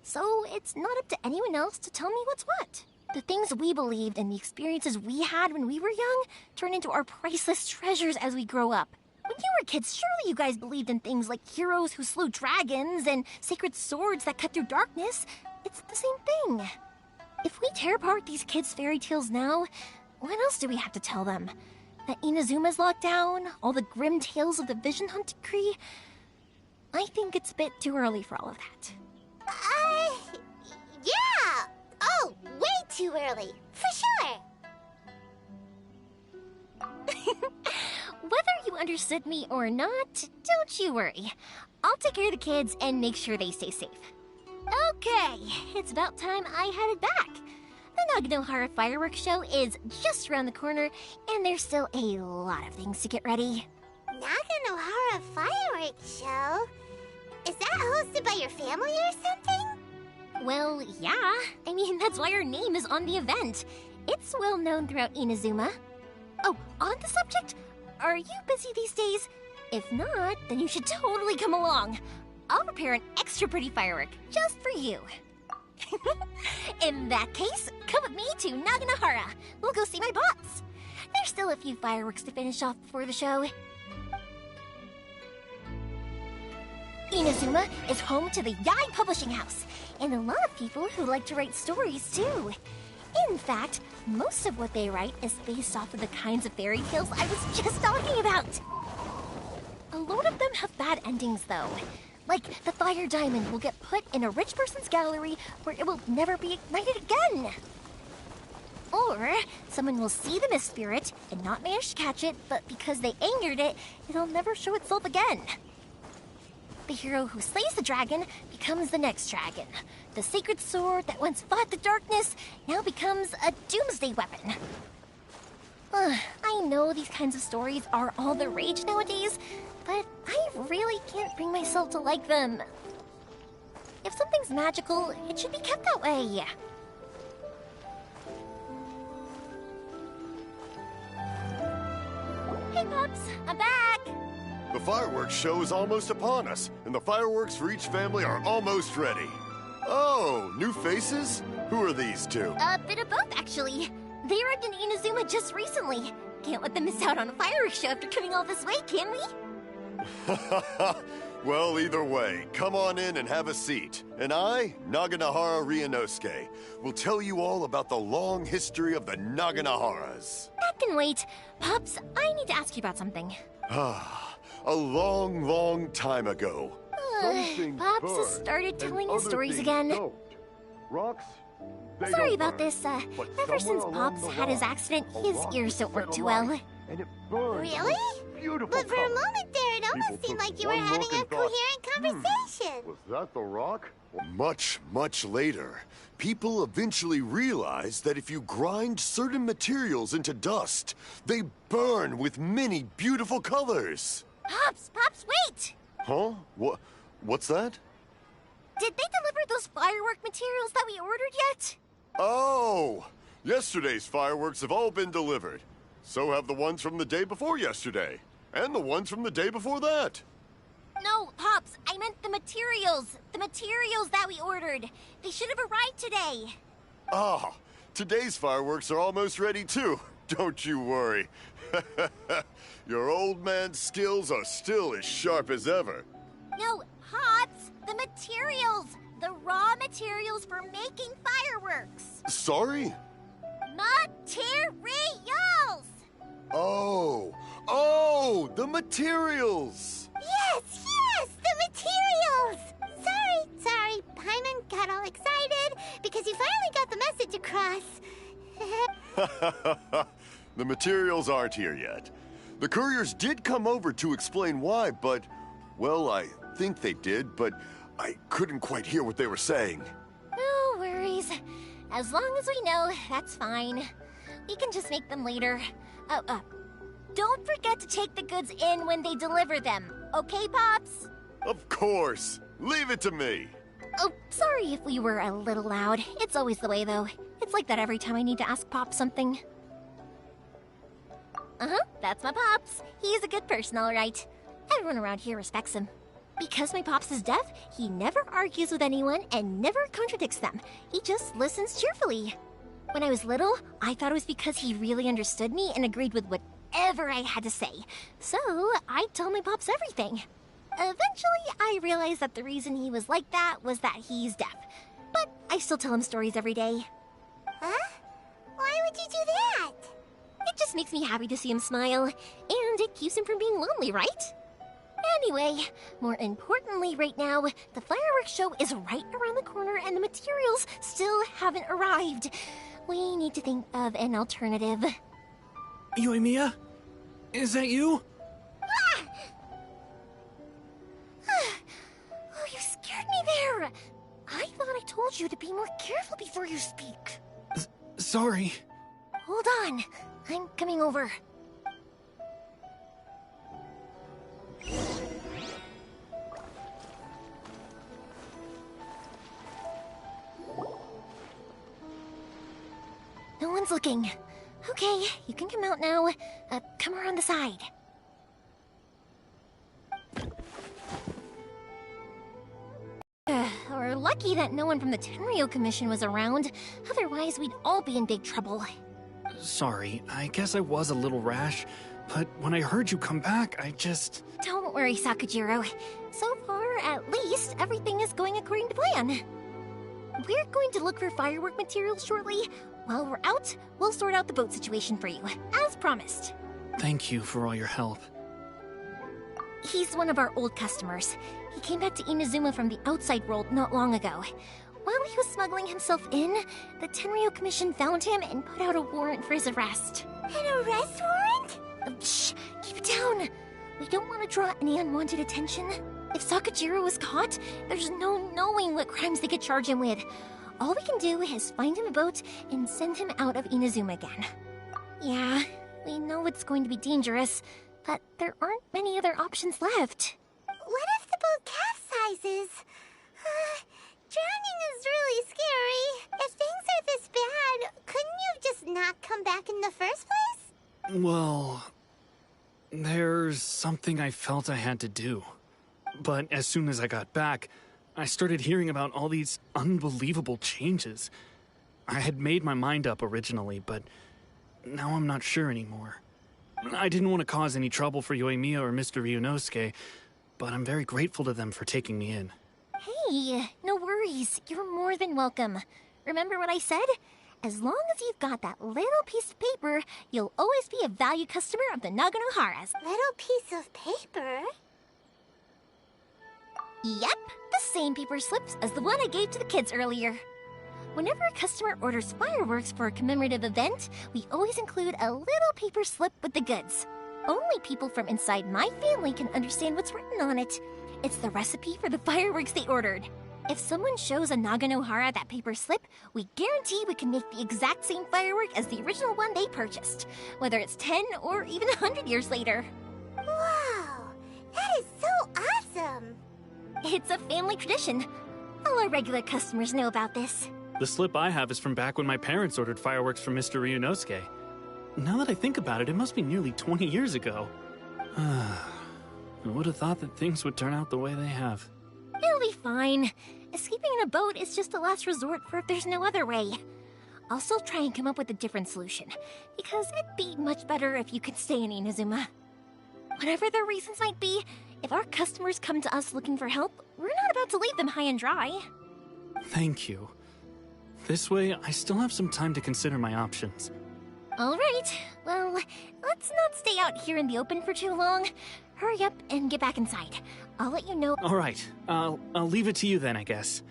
So it's not up to anyone else to tell me what's what. The things we believed and the experiences we had when we were young turn into our priceless treasures as we grow up. When you were kids, surely you guys believed in things like heroes who slew dragons and sacred swords that cut through darkness. It's the same thing. If we tear apart these kids' fairy tales now, what else do we have to tell them? That Inazuma's locked down? All the grim tales of the Vision Hunt decree? I think it's a bit too early for all of that. Yeah! Oh, way too early. For sure. Whether you understood me or not, don't you worry. I'll take care of the kids and make sure they stay safe. Okay, it's about time I headed back. The Naganohara fireworks show is just around the corner, and there's still a lot of things to get ready. Naganohara fireworks show? Is that hosted by your family or something? Well, yeah. I mean, that's why our name is on the event. It's well known throughout Inazuma. Oh, on the subject, are you busy these days? If not, then you should totally come along. I'll prepare an extra pretty firework just for you. In that case, come with me to Naganohara. We'll go see my boss. There's still a few fireworks to finish off before the show. Inazuma is home to the Yai Publishing House, and a lot of people who like to write stories too. In fact, most of what they write is based off of the kinds of fairy tales I was just talking about. A lot of them have bad endings though. Like, the fire diamond will get put in a rich person's gallery where it will never be ignited again. Or, someone will see the mist spirit and not manage to catch it, but because they angered it, it'll never show itself again. The hero who slays the dragon becomes the next dragon. The sacred sword that once fought the darkness now becomes a doomsday weapon. I know these kinds of stories are all the rage nowadays, but I really can't bring myself to like them. If something's magical, it should be kept that way. Hey, Pops, I'm back! The fireworks show is almost upon us, and the fireworks for each family are almost ready. Oh, new faces? Who are these two? A bit of both, actually. They arrived in Inazuma just recently. Can't let them miss out on a fireworks show after coming all this way, can we? Well, either way, come on in and have a seat. And I, Naganohara Ryunosuke, will tell you all about the long history of the Naganoharas. That can wait. Pops, I need to ask you about something. A long, long time ago. Pops has started telling his stories again. Rocks? They Sorry don't about burn. this, But ever since somewhere along Pops the had his rock, accident, a his rock ears is don't work set too alight, well. And it burns. Really? Beautiful But for a color. moment there, it almost People seemed took like you were one having look a and thought, coherent conversation. Was that the rock? Much, much later, people eventually realized that if you grind certain materials into dust, they burn with many beautiful colors. Pops, wait! Huh? What's that? Did they deliver those firework materials that we ordered yet? Oh! Yesterday's fireworks have all been delivered. So have the ones from the day before yesterday. And the ones from the day before that. No, Pops, I meant the materials. The materials that we ordered. They should have arrived today. Ah, today's fireworks are almost ready too. Don't you worry. Your old man's skills are still as sharp as ever. No, Pops! The materials! The raw materials for making fireworks! Sorry? Materials! Oh, the materials! Yes, the materials! Sorry, Paimon got all excited because he finally got the message across. The materials aren't here yet. The couriers did come over to explain why, but, well, I think they did, but I couldn't quite hear what they were saying. No worries. As long as we know, that's fine. We can just make them later. Don't forget to take the goods in when they deliver them, okay, Pops? Of course. Leave it to me. Oh, sorry if we were a little loud. It's always the way, though. It's like that every time I need to ask Pop something. That's my Pops. He's a good person, all right. Everyone around here respects him. Because my Pops is deaf, he never argues with anyone and never contradicts them. He just listens cheerfully. When I was little, I thought it was because he really understood me and agreed with whatever I had to say. So, I told my Pops everything. Eventually, I realized that the reason he was like that was that he's deaf. But I still tell him stories every day. Huh? Why would you do that? It just makes me happy to see him smile, and it keeps him from being lonely, right? Anyway, more importantly right now, the fireworks show is right around the corner and the materials still haven't arrived. We need to think of an alternative. Yoimiya? Is that you? Oh, you scared me there! I thought I told you to be more careful before you speak. Sorry. Hold on, I'm coming over. No one's looking. Okay, you can come out now. Come around the side. We're lucky that no one from the Tenryo Commission was around. Otherwise, we'd all be in big trouble. Sorry, I guess I was a little rash, but when I heard you come back, I just... Don't worry, Sakajiro. So far, at least, everything is going according to plan. We're going to look for firework materials shortly. While we're out, we'll sort out the boat situation for you, as promised. Thank you for all your help. He's one of our old customers. He came back to Inazuma from the outside world not long ago. While he was smuggling himself in, the Tenryo Commission found him and put out a warrant for his arrest. An arrest warrant? Shh! Keep it down! We don't want to draw any unwanted attention. If Sakajiro was caught, there's no knowing what crimes they could charge him with. All we can do is find him a boat and send him out of Inazuma again. Yeah, we know it's going to be dangerous, but there aren't many other options left. What if the boat capsizes? Drowning is really scary. If things are this bad, couldn't you just not come back in the first place? Well, there's something I felt I had to do. But as soon as I got back, I started hearing about all these unbelievable changes. I had made my mind up originally, but now I'm not sure anymore. I didn't want to cause any trouble for Yoimiya or Mr. Ryunosuke, but I'm very grateful to them for taking me in. Hey, no worries. You're more than welcome. Remember what I said? As long as you've got that little piece of paper, you'll always be a valued customer of the Naganohara's. Little piece of paper? Yep, the same paper slips as the one I gave to the kids earlier. Whenever a customer orders fireworks for a commemorative event, we always include a little paper slip with the goods. Only people from inside my family can understand what's written on it. It's the recipe for the fireworks they ordered. If someone shows a Naganohara that paper slip, we guarantee we can make the exact same firework as the original one they purchased, whether it's 10 or even 100 years later. Wow, that is so awesome! It's a family tradition. All our regular customers know about this. The slip I have is from back when my parents ordered fireworks from Mr. Ryunosuke. Now that I think about it, it must be nearly 20 years ago. I would have thought that things would turn out the way they have. It'll be fine. Escaping in a boat is just a last resort for if there's no other way. I'll still try and come up with a different solution, because it'd be much better if you could stay in Inazuma. Whatever their reasons might be, if our customers come to us looking for help, we're not about to leave them high and dry. Thank you. This way, I still have some time to consider my options. All right, well, let's not stay out here in the open for too long. Hurry up and get back inside. I'll let you know. All right, I'll leave it to you then, I guess.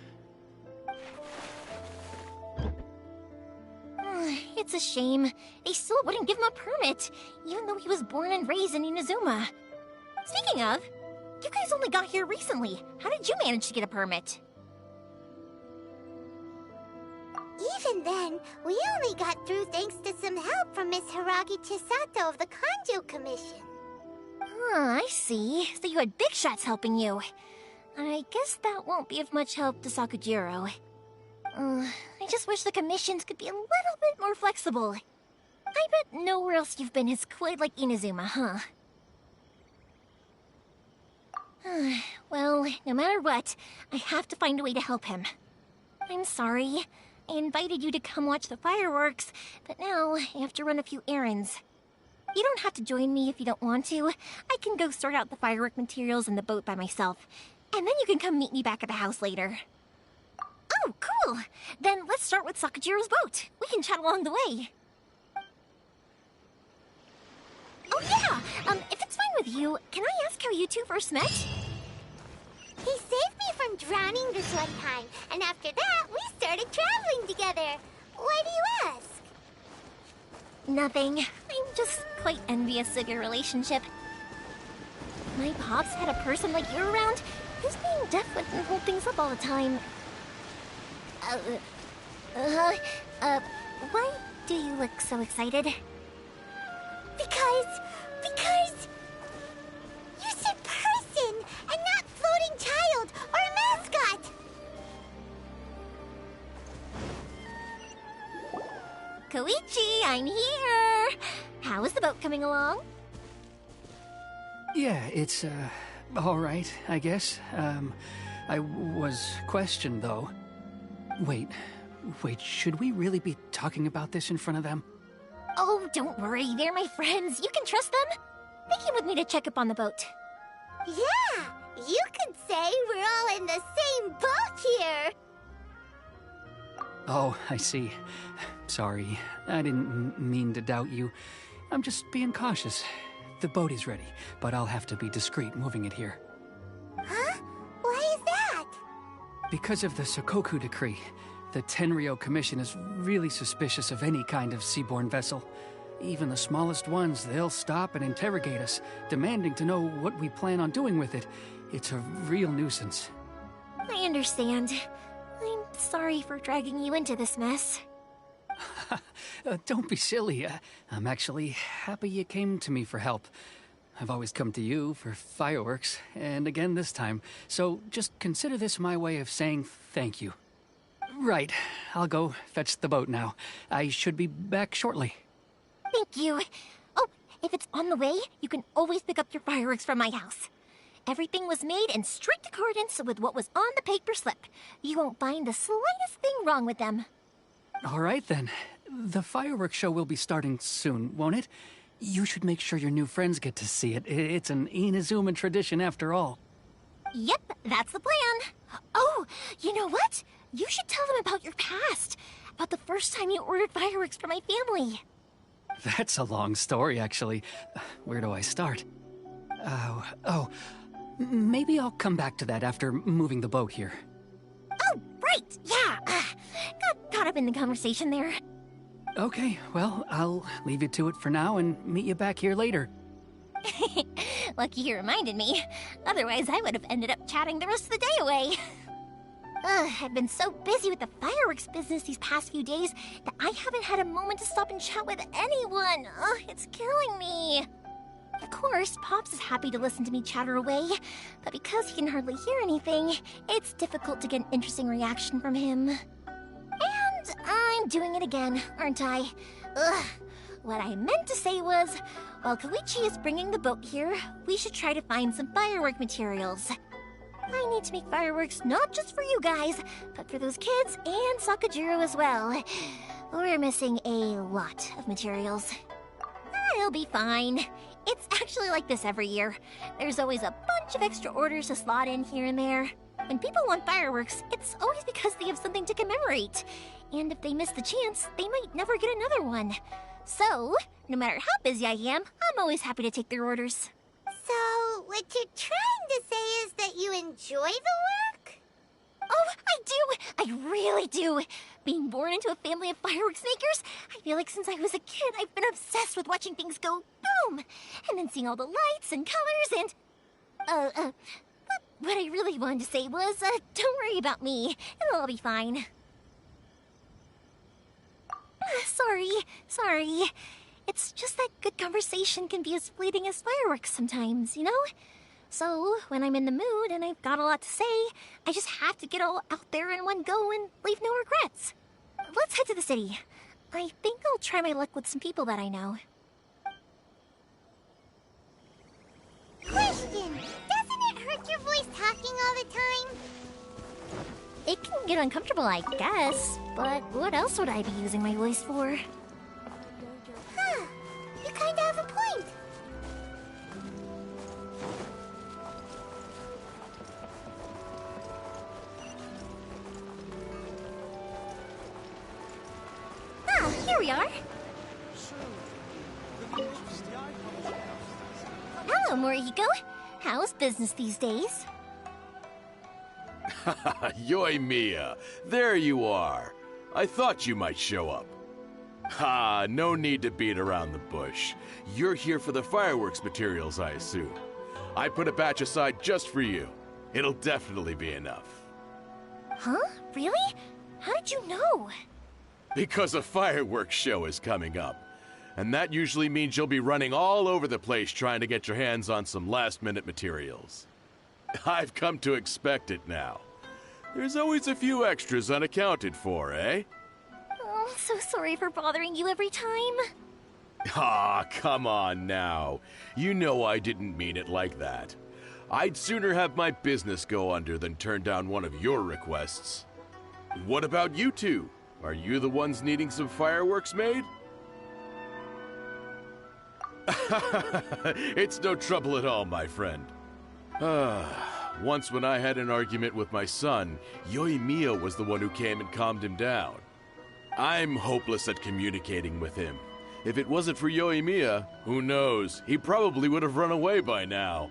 It's a shame. They still wouldn't give him a permit, even though he was born and raised in Inazuma. Speaking of, you guys only got here recently. How did you manage to get a permit? Even then, we only got through thanks to some help from Miss Hiragi Chisato of the Kanjo Commission. I see. So you had big shots helping you. I guess that won't be of much help to Sakujiro. I just wish the commissions could be a little bit more flexible. I bet nowhere else you've been is quite like Inazuma, huh? Well, no matter what, I have to find a way to help him. I'm sorry. I invited you to come watch the fireworks, but now I have to run a few errands. You don't have to join me if you don't want to. I can go sort out the firework materials in the boat by myself, and then you can come meet me back at the house later. Oh, cool! Then let's start with Sakujiro's boat. We can chat along the way. Oh yeah! If it's fine with you, can I ask how you two first met? He saved me from drowning this one time, and after that, we started traveling together. Why do you ask? Nothing. I'm just quite envious of your relationship. My pops had a person like you around. His being deaf wouldn't hold things up all the time. Why do you look so excited? Because you said person and not floating child or a mascot. Koichi, I'm here! How is the boat coming along? Yeah, it's, all right, I guess. I was questioned, though. Wait, should we really be talking about this in front of them? Oh, don't worry, they're my friends. You can trust them. They came with me to check up on the boat. Yeah, you could say we're all in the same boat here. Oh, I see. Sorry, I didn't mean to doubt you. I'm just being cautious. The boat is ready, but I'll have to be discreet moving it here. Huh? Why is that? Because of the Sokoku decree, the Tenryo Commission is really suspicious of any kind of seaborne vessel. Even the smallest ones, they'll stop and interrogate us, demanding to know what we plan on doing with it. It's a real nuisance. I understand. I'm sorry for dragging you into this mess. Don't be silly. I'm actually happy you came to me for help. I've always come to you for fireworks, and again this time, so just consider this my way of saying thank you. Right, I'll go fetch the boat now. I should be back shortly. Thank you. Oh, if it's on the way, you can always pick up your fireworks from my house. Everything was made in strict accordance with what was on the paper slip. You won't find the slightest thing wrong with them. All right then. The fireworks show will be starting soon, won't it? You should make sure your new friends get to see it. It's an Inazuma tradition after all. Yep, that's the plan. Oh, you know what? You should tell them about your past. About the first time you ordered fireworks for my family. That's a long story, actually. Where do I start? Maybe I'll come back to that after moving the boat here. Oh, right, yeah. Got caught up in the conversation there. Okay, well, I'll leave you to it for now and meet you back here later. Lucky you reminded me. Otherwise, I would have ended up chatting the rest of the day away. I've been so busy with the fireworks business these past few days that I haven't had a moment to stop and chat with anyone. It's killing me. Of course, Pops is happy to listen to me chatter away, but because he can hardly hear anything, it's difficult to get an interesting reaction from him. And I'm doing it again, aren't I? What I meant to say was, while Koichi is bringing the boat here, we should try to find some firework materials. I need to make fireworks not just for you guys, but for those kids and Sakujiro as well. We're missing a lot of materials. It'll be fine. It's actually like this every year. There's always a bunch of extra orders to slot in here and there. When people want fireworks, it's always because they have something to commemorate. And if they miss the chance, they might never get another one. So, no matter how busy I am, I'm always happy to take their orders. So, what you're trying to say is that you enjoy the work? Oh, I do! I really do! Being born into a family of fireworks makers, I feel like since I was a kid, I've been obsessed with watching things go boom! And then seeing all the lights and colors and... What I really wanted to say was, don't worry about me. It'll all be fine. Sorry. It's just that good conversation can be as fleeting as fireworks sometimes, you know? So, when I'm in the mood and I've got a lot to say, I just have to get all out there in one go and leave no regrets. Let's head to the city. I think I'll try my luck with some people that I know. Question! Doesn't it hurt your voice talking all the time? It can get uncomfortable, I guess, but what else would I be using my voice for? Huh. You kinda have a point. Ah, here we are. Hello, Morihiko. How's business these days? Yoimiya, there you are. I thought you might show up. Ha, no need to beat around the bush. You're here for the fireworks materials, I assume. I put a batch aside just for you. It'll definitely be enough. Huh? Really? How did you know? Because a fireworks show is coming up. And that usually means you'll be running all over the place trying to get your hands on some last-minute materials. I've come to expect it now. There's always a few extras unaccounted for, eh? Oh, I'm so sorry for bothering you every time. Ah, come on now. You know I didn't mean it like that. I'd sooner have my business go under than turn down one of your requests. What about you two? Are you the ones needing some fireworks made? It's no trouble at all, my friend. Once when I had an argument with my son, Yoimiya was the one who came and calmed him down. I'm hopeless at communicating with him. If it wasn't for Yoimiya, who knows, he probably would have run away by now.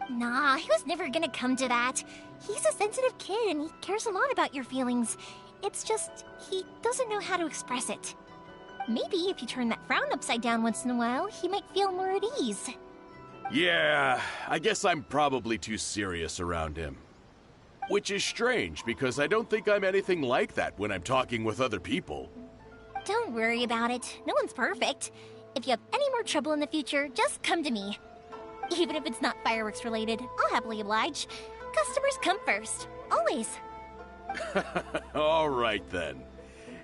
Nah, he was never gonna come to that. He's a sensitive kid and he cares a lot about your feelings. It's just, he doesn't know how to express it. Maybe if you turn that frown upside down once in a while, he might feel more at ease. Yeah, I guess I'm probably too serious around him. Which is strange, because I don't think I'm anything like that when I'm talking with other people. Don't worry about it. No one's perfect. If you have any more trouble in the future, just come to me. Even if it's not fireworks related, I'll happily oblige. Customers come first. Always. All right, then.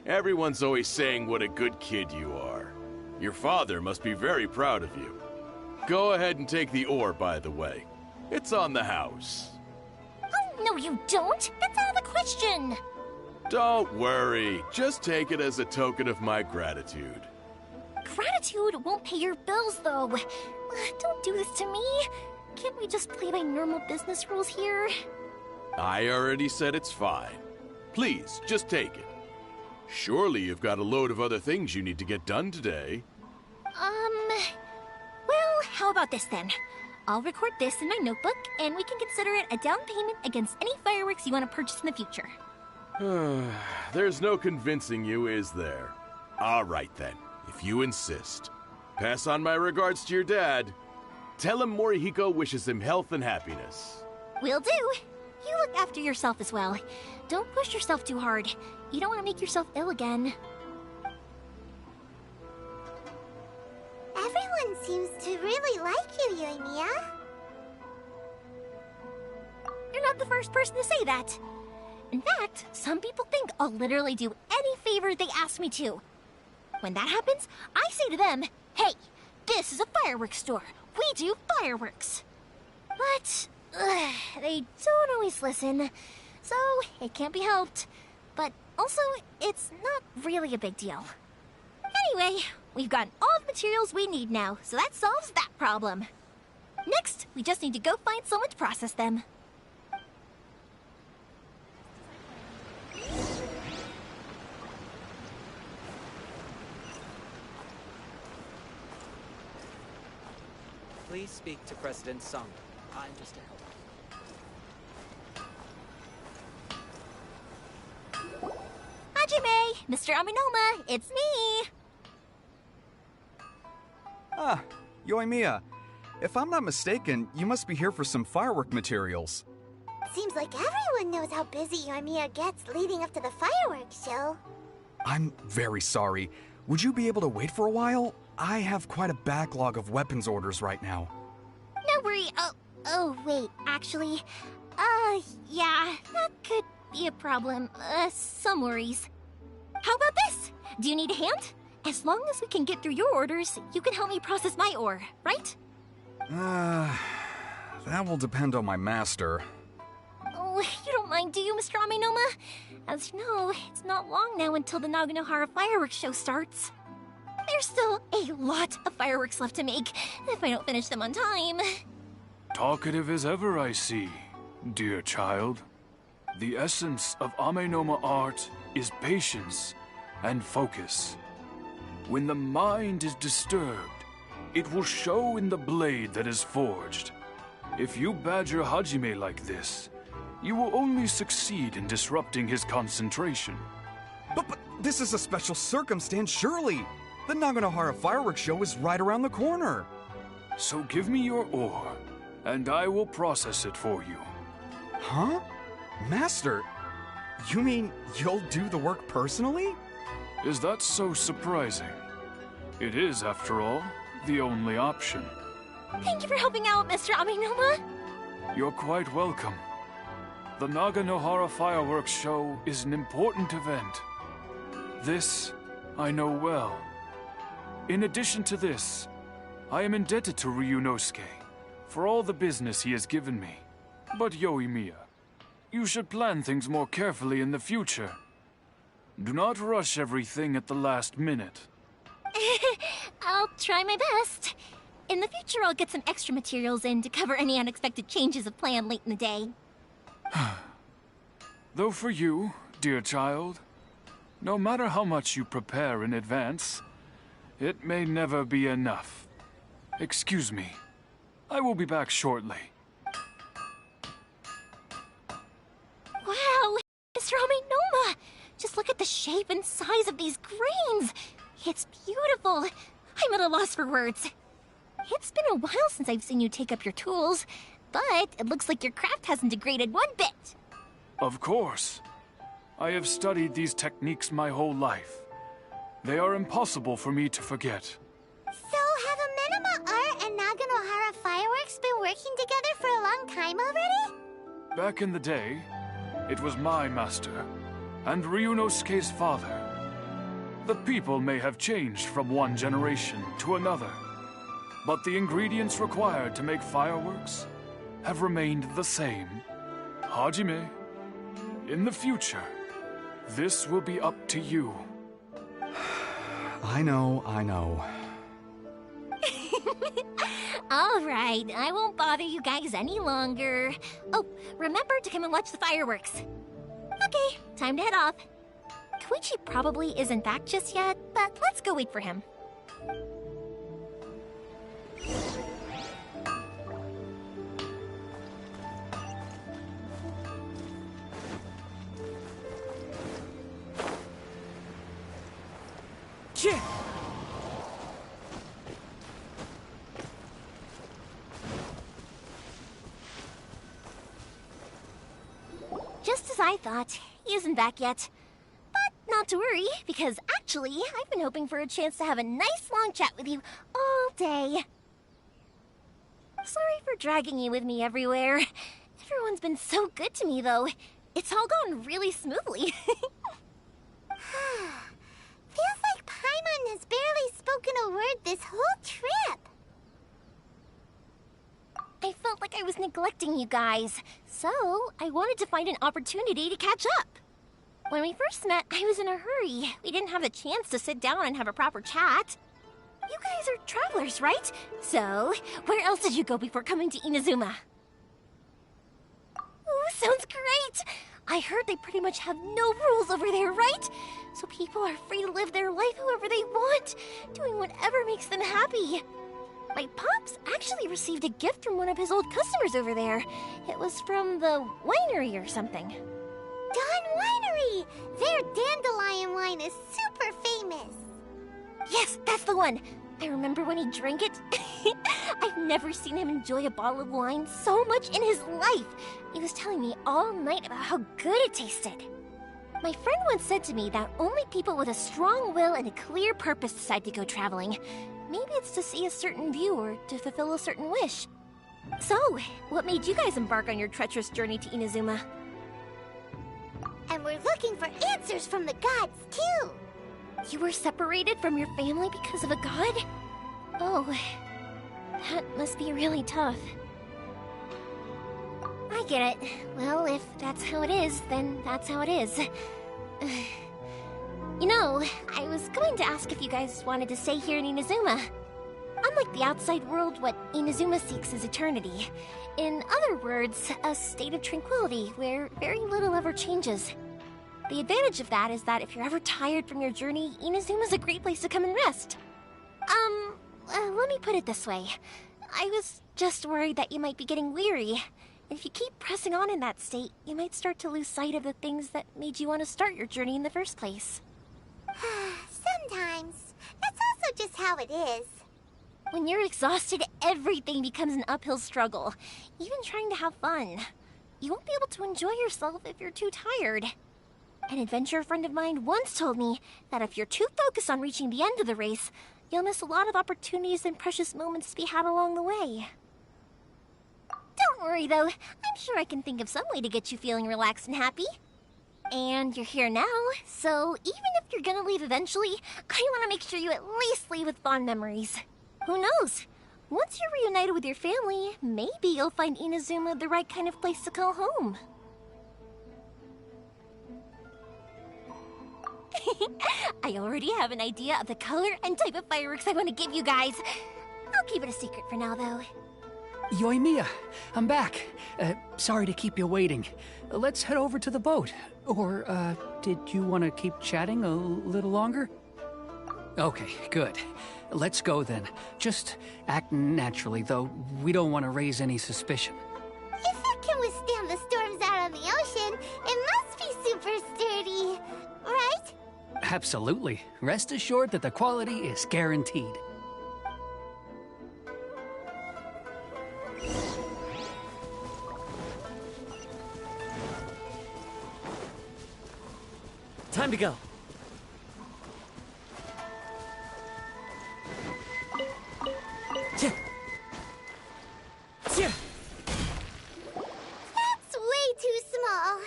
Everyone's always saying what a good kid you are. Your father must be very proud of you. Go ahead and take the ore, by the way. It's on the house. Oh, no you don't! That's out of the question! Don't worry. Just take it as a token of my gratitude. Gratitude won't pay your bills, though. Don't do this to me. Can't we just play by normal business rules here? I already said it's fine. Please, just take it. Surely you've got a load of other things you need to get done today. Well, how about this then? I'll record this in my notebook, and we can consider it a down payment against any fireworks you want to purchase in the future. There's no convincing you, is there? All right then, if you insist. Pass on my regards to your dad. Tell him Morihiko wishes him health and happiness. Will do. You look after yourself as well. Don't push yourself too hard. You don't want to make yourself ill again. Everyone seems to really like you, Yoimiya. You're not the first person to say that. In fact, some people think I'll literally do any favor they ask me to. When that happens, I say to them, hey, this is a fireworks store. We do fireworks. But they don't always listen, so it can't be helped. But Also, it's not really a big deal. Anyway, we've gotten all the materials we need now, so that solves that problem. Next, we just need to go find someone to process them. Please speak to President Sung. I'm just a helper. Hajime! Mr. Aminoma, it's me! Ah, Yoimiya. If I'm not mistaken, you must be here for some firework materials. Seems like everyone knows how busy Yoimiya gets leading up to the fireworks show. I'm very sorry. Would you be able to wait for a while? I have quite a backlog of weapons orders right now. No worry. Oh, wait, actually. Yeah, that could be a problem. Some worries. How about this? Do you need a hand? As long as we can get through your orders, you can help me process my ore, right? That will depend on my master. Oh, you don't mind, do you, Mr. Aminoma? As you know, it's not long now until the Naganohara fireworks show starts. There's still a lot of fireworks left to make, if I don't finish them on time. Talkative as ever, I see, dear child. The essence of Amenoma art is patience and focus. When the mind is disturbed, it will show in the blade that is forged. If you badger Hajime like this, you will only succeed in disrupting his concentration. But this is a special circumstance, surely. The Naganohara fireworks show is right around the corner. So give me your ore, and I will process it for you. Huh? Master, you mean you'll do the work personally? Is that so surprising? It is, after all, the only option. Thank you for helping out, Mr. Aminoma. You're quite welcome. The Naganohara fireworks show is an important event. This I know well. In addition to this, I am indebted to Ryunosuke for all the business he has given me. But Yoimiya, you should plan things more carefully in the future. Do not rush everything at the last minute. I'll try my best. In the future, I'll get some extra materials in to cover any unexpected changes of plan late in the day. Though for you, dear child, no matter how much you prepare in advance, it may never be enough. Excuse me. I will be back shortly. Wow, Mr. Aminoma! Just look at the shape and size of these grains! It's beautiful! I'm at a loss for words. It's been a while since I've seen you take up your tools, but it looks like your craft hasn't degraded one bit. Of course. I have studied these techniques my whole life. They are impossible for me to forget. So, have Amenoma Art and Naganohara Fireworks been working together for a long time already? Back in the day, it was my master, and Ryunosuke's father. The people may have changed from one generation to another, but the ingredients required to make fireworks have remained the same. Hajime, in the future, this will be up to you. I know. All right, I won't bother you guys any longer. Oh, remember to come and watch the fireworks. Okay, time to head off. Koichi probably isn't back just yet, but let's go wait for him. Just as I thought, he isn't back yet. But not to worry, because actually, I've been hoping for a chance to have a nice long chat with you all day. Sorry for dragging you with me everywhere. Everyone's been so good to me, though. It's all gone really smoothly. Feels like Paimon has barely spoken a word this whole trip. I felt like I was neglecting you guys, so I wanted to find an opportunity to catch up. When we first met, I was in a hurry. We didn't have the chance to sit down and have a proper chat. You guys are travelers, right? So, where else did you go before coming to Inazuma? Ooh, sounds great! I heard they pretty much have no rules over there, right? So people are free to live their life however they want, doing whatever makes them happy. My pops actually received a gift from one of his old customers over there. It was from the winery or something. Dawn Winery! Their dandelion wine is super famous. Yes, that's the one. I remember when he drank it. I've never seen him enjoy a bottle of wine so much in his life. He was telling me all night about how good it tasted. My friend once said to me that only people with a strong will and a clear purpose decide to go traveling. Maybe it's to see a certain view or to fulfill a certain wish. So, what made you guys embark on your treacherous journey to Inazuma? And we're looking for answers from the gods, too. You were separated from your family because of a god? Oh, that must be really tough. I get it. Well, if that's how it is, then that's how it is. You know, I was going to ask if you guys wanted to stay here in Inazuma. Unlike the outside world, what Inazuma seeks is eternity. In other words, a state of tranquility where very little ever changes. The advantage of that is that if you're ever tired from your journey, Inazuma's a great place to come and rest. Let me put it this way. I was just worried that you might be getting weary. If you keep pressing on in that state, you might start to lose sight of the things that made you want to start your journey in the first place. Sometimes. That's also just how it is. When you're exhausted, everything becomes an uphill struggle. Even trying to have fun. You won't be able to enjoy yourself if you're too tired. An adventurer friend of mine once told me that if you're too focused on reaching the end of the race, you'll miss a lot of opportunities and precious moments to be had along the way. Don't worry, though. I'm sure I can think of some way to get you feeling relaxed and happy. And you're here now, so even if you're gonna leave eventually, I want to make sure you at least leave with fond memories. Who knows? Once you're reunited with your family, maybe you'll find Inazuma the right kind of place to call home. I already have an idea of the color and type of fireworks I want to give you guys. I'll keep it a secret for now, though. Yoimiya, I'm back. Sorry to keep you waiting. Let's head over to the boat. Or, did you want to keep chatting a little longer? Okay, good. Let's go then. Just act naturally, though we don't want to raise any suspicion. If it can withstand the storms out on the ocean, it must be super sturdy, right? Absolutely. Rest assured that the quality is guaranteed. Time to go. That's way too small.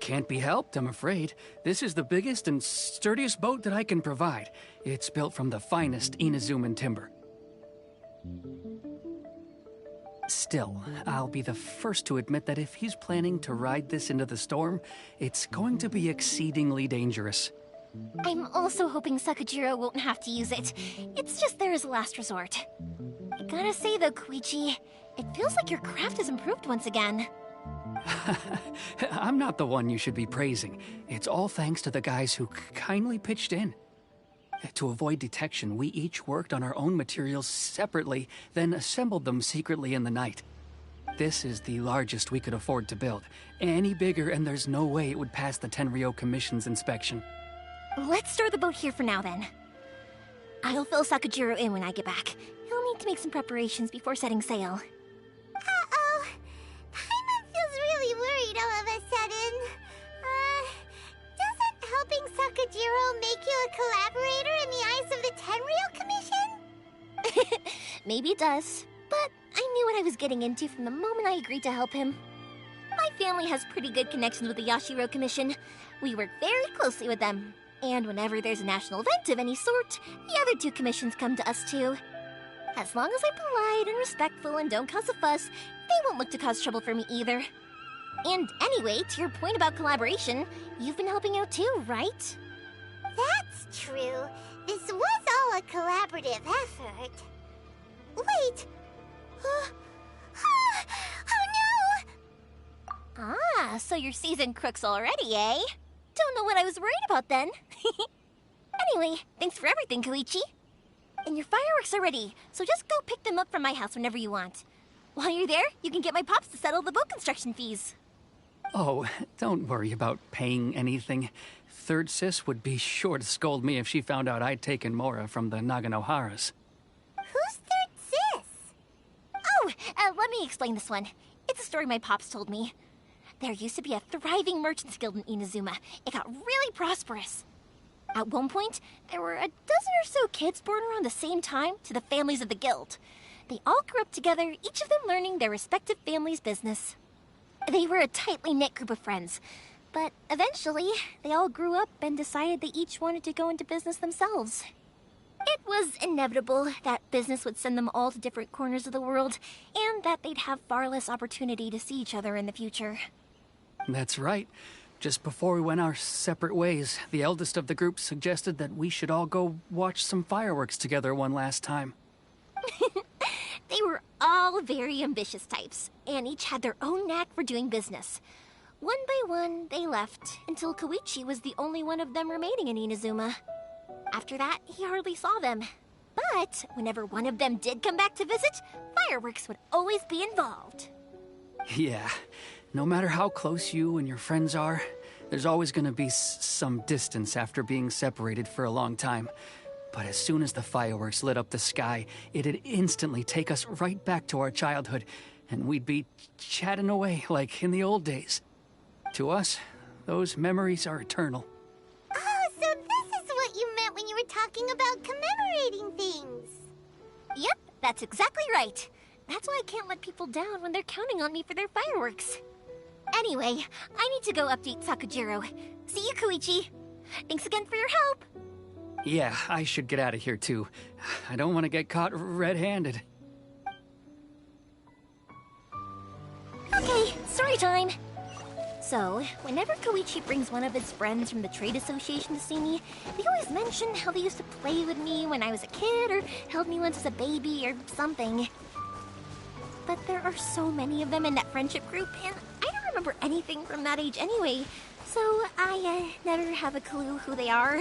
Can't be helped, I'm afraid. This is the biggest and sturdiest boat that I can provide. It's built from the finest Inazuman timber. Still, I'll be the first to admit that if he's planning to ride this into the storm, it's going to be exceedingly dangerous. I'm also hoping Sakajiro won't have to use it. It's just there as a last resort. I gotta say though, Koichi, it feels like your craft has improved once again. I'm not the one you should be praising. It's all thanks to the guys who kindly pitched in. To avoid detection, we each worked on our own materials separately, then assembled them secretly in the night. This is the largest we could afford to build. Any bigger, and there's no way it would pass the Tenryou Commission's inspection. Let's store the boat here for now, then. I'll fill Sakajiro in when I get back. He'll need to make some preparations before setting sail. Uh-oh. Paimon feels really worried all of a sudden. Doesn't helping Sakajiro make you a collaborator in the eyes of the Tenryou Commission? Maybe it does, but I knew what I was getting into from the moment I agreed to help him. My family has pretty good connections with the Yashiro Commission. We work very closely with them. And whenever there's a national event of any sort, the other two commissions come to us too. As long as I'm polite and respectful and don't cause a fuss, they won't look to cause trouble for me either. And anyway, to your point about collaboration, you've been helping out too, right? That's true. This was all a collaborative effort. Wait! Oh no! Ah, so you're seasoned crooks already, eh? Don't know what I was worried about then. Anyway, thanks for everything, Koichi. And your fireworks are ready, so just go pick them up from my house whenever you want. While you're there, you can get my pops to settle the boat construction fees. Oh, don't worry about paying anything. Third Sis would be sure to scold me if she found out I'd taken Mora from the Naganoharas. Who's Third Sis? Oh, let me explain this one. It's a story my pops told me. There used to be a thriving merchants guild in Inazuma. It got really prosperous. At one point, there were a dozen or so kids born around the same time to the families of the guild. They all grew up together, each of them learning their respective family's business. They were a tightly knit group of friends, but eventually, they all grew up and decided they each wanted to go into business themselves. It was inevitable that business would send them all to different corners of the world, and that they'd have far less opportunity to see each other in the future. That's right. Just before we went our separate ways, the eldest of the group suggested that we should all go watch some fireworks together one last time. They were all very ambitious types, and each had their own knack for doing business. One by one, they left, until Koichi was the only one of them remaining in Inazuma. After that, he hardly saw them. But whenever one of them did come back to visit, fireworks would always be involved. Yeah, no matter how close you and your friends are, there's always gonna be some distance after being separated for a long time. But as soon as the fireworks lit up the sky, it'd instantly take us right back to our childhood, and we'd be chatting away like in the old days. To us, those memories are eternal. Oh, so this is what you meant when you were talking about commemorating things. Yep, that's exactly right. That's why I can't let people down when they're counting on me for their fireworks. Anyway, I need to go update Sakujiro. See you, Koichi. Thanks again for your help. Yeah, I should get out of here too. I don't want to get caught red-handed. Okay, story time. So, whenever Koichi brings one of his friends from the trade association to see me, they always mention how they used to play with me when I was a kid, or held me once as a baby, or something. But there are so many of them in that friendship group, and I don't remember anything from that age anyway, so I never have a clue who they are.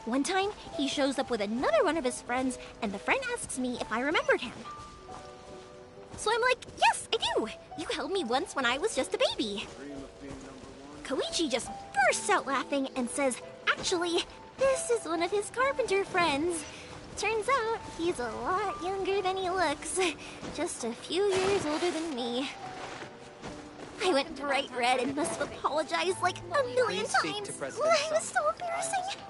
One time, he shows up with another one of his friends, and the friend asks me if I remembered him. So I'm like, yes, I do! You held me once when I was just a baby. Koichi just bursts out laughing and says, actually, this is one of his carpenter friends. Turns out, he's a lot younger than he looks. Just a few years older than me. I went bright red and must have apologized like a million times. It was so embarrassing.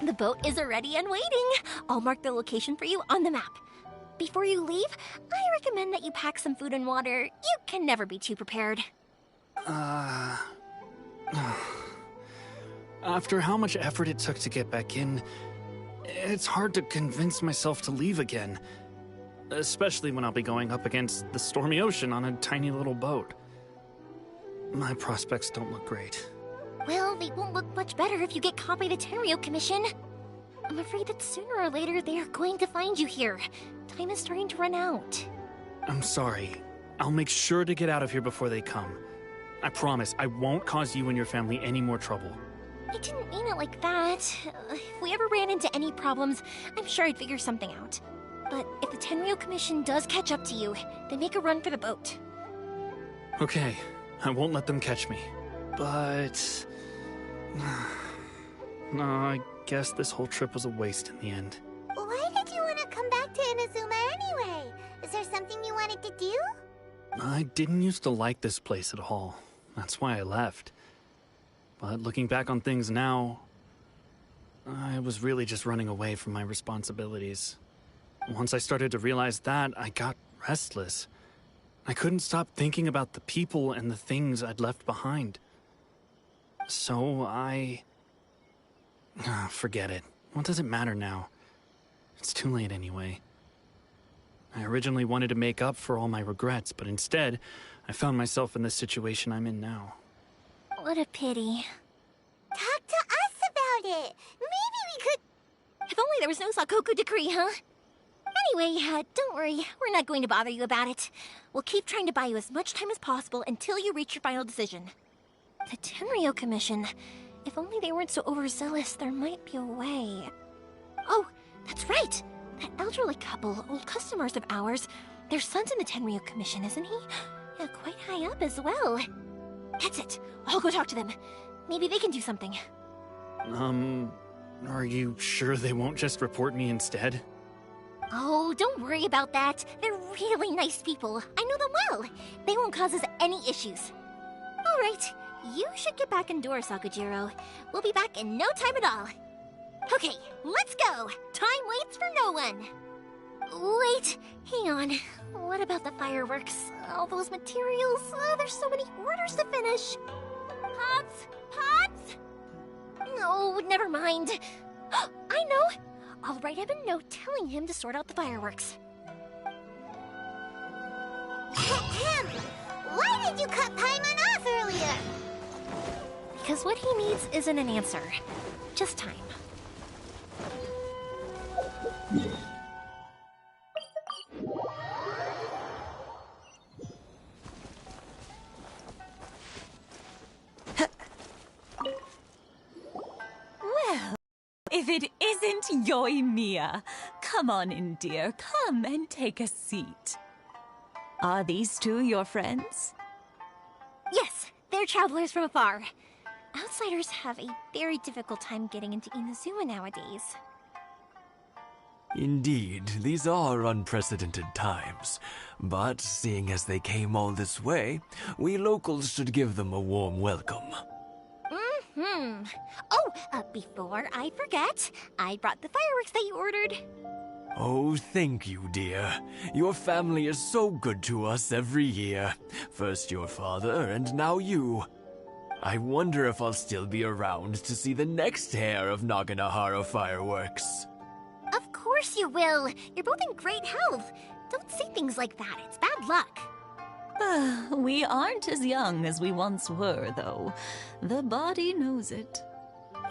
The boat is ready and waiting. I'll mark the location for you on the map. Before you leave, I recommend that you pack some food and water. You can never be too prepared. After how much effort it took to get back in, it's hard to convince myself to leave again. Especially when I'll be going up against the stormy ocean on a tiny little boat. My prospects don't look great. Well, they won't look much better if you get caught by the Tenryo Commission. I'm afraid that sooner or later they are going to find you here. Time is starting to run out. I'm sorry. I'll make sure to get out of here before they come. I promise I won't cause you and your family any more trouble. I didn't mean it like that. If we ever ran into any problems, I'm sure I'd figure something out. But if the Tenryo Commission does catch up to you, then make a run for the boat. Okay, I won't let them catch me. But... no, I guess this whole trip was a waste in the end. Why did you want to come back to Inazuma anyway? Is there something you wanted to do? I didn't used to like this place at all. That's why I left. But looking back on things now, I was really just running away from my responsibilities. Once I started to realize that, I got restless. I couldn't stop thinking about the people and the things I'd left behind. So forget it. What does it matter now? It's too late anyway. I originally wanted to make up for all my regrets, but instead, I found myself in the situation I'm in now. What a pity. Talk to us about it. Maybe we could... If only there was no Sakoku decree, huh? Anyway, don't worry. We're not going to bother you about it. We'll keep trying to buy you as much time as possible until you reach your final decision. The Tenryo Commission. If only they weren't so overzealous, there might be a way. Oh, that's right! That elderly couple, old customers of ours, their son's in the Tenryo Commission, isn't he? Yeah, quite high up as well. That's it. I'll go talk to them. Maybe they can do something. Are you sure they won't just report me instead? Oh, don't worry about that. They're really nice people. I know them well. They won't cause us any issues. All right. You should get back indoors, Sakujiro. We'll be back in no time at all. Okay, let's go. Time waits for no one. Wait, hang on. What about the fireworks? All those materials? There's so many orders to finish. Pops? Pops? No, never mind. I know. I'll write him a note telling him to sort out the fireworks. Ahem! Why did you cut Paimon off earlier? Because what he needs isn't an answer, just time. Well, if it isn't Yoimiya, come on in, dear. Come and take a seat. Are these two your friends? Yes, they're travelers from afar. Outsiders have a very difficult time getting into Inazuma nowadays. Indeed, these are unprecedented times. But seeing as they came all this way, we locals should give them a warm welcome. Oh, before I forget, I brought the fireworks that you ordered. Oh, thank you, dear. Your family is so good to us every year. First your father, and now you. I wonder if I'll still be around to see the next hair of Naganohara fireworks. Of course you will. You're both in great health. Don't say things like that. It's bad luck. We aren't as young as we once were, though. The body knows it.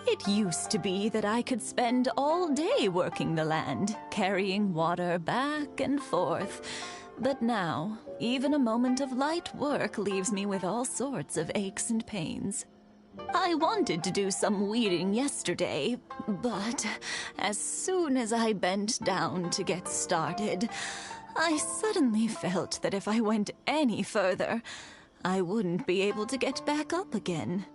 It used to be that I could spend all day working the land, carrying water back and forth. But now, even a moment of light work leaves me with all sorts of aches and pains. I wanted to do some weeding yesterday, but as soon as I bent down to get started, I suddenly felt that if I went any further, I wouldn't be able to get back up again.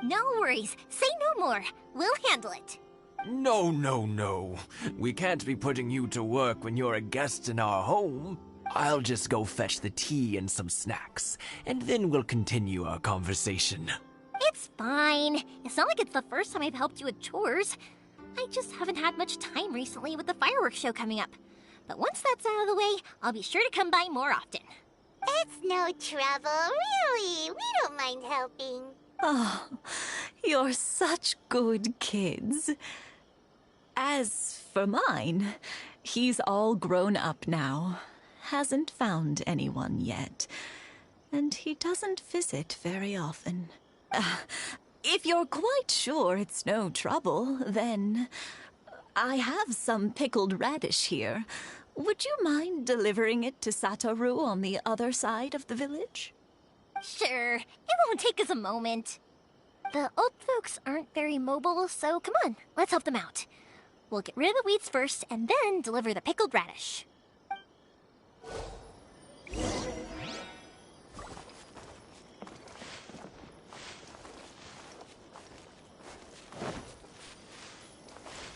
No worries. Say no more. We'll handle it. No, no, no. We can't be putting you to work when you're a guest in our home. I'll just go fetch the tea and some snacks, and then we'll continue our conversation. It's fine. It's not like it's the first time I've helped you with chores. I just haven't had much time recently with the fireworks show coming up. But once that's out of the way, I'll be sure to come by more often. It's no trouble, really. We don't mind helping. Oh, you're such good kids. As for mine, he's all grown up now. Hasn't found anyone yet. And he doesn't visit very often. If you're quite sure it's no trouble, then I have some pickled radish here. Would you mind delivering it to Satoru on the other side of the village? Sure. It won't take us a moment. The old folks aren't very mobile, so come on, let's help them out. We'll get rid of the weeds first, and then deliver the pickled radish.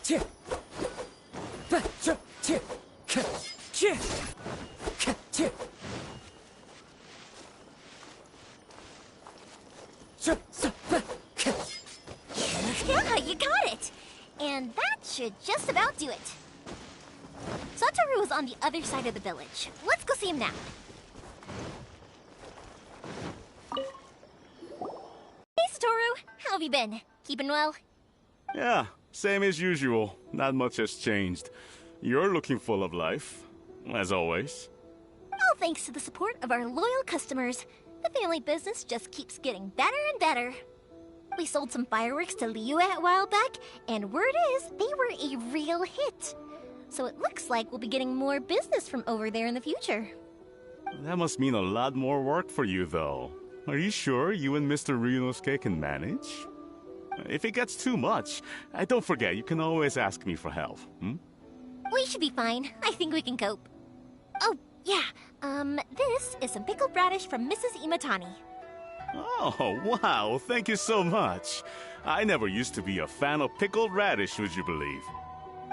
Yeah, you got it! And that should just about do it. Satoru is on the other side of the village. Let's go see him now. Hey, Satoru! How have have you been? Keeping well? Yeah, same as usual. Not much has changed. You're looking full of life, as always. All thanks to the support of our loyal customers. The family business just keeps getting better and better. We sold some fireworks to Liu a while back, and word is they were a real hit. So it looks like we'll be getting more business from over there in the future. That must mean a lot more work for you, though. Are you sure you and Mr. Ryunosuke can manage? If it gets too much, don't forget, you can always ask me for help, We should be fine. I think we can cope. Oh, yeah. This is some pickled radish from Mrs. Imatani. Oh, wow, thank you so much. I never used to be a fan of pickled radish, would you believe?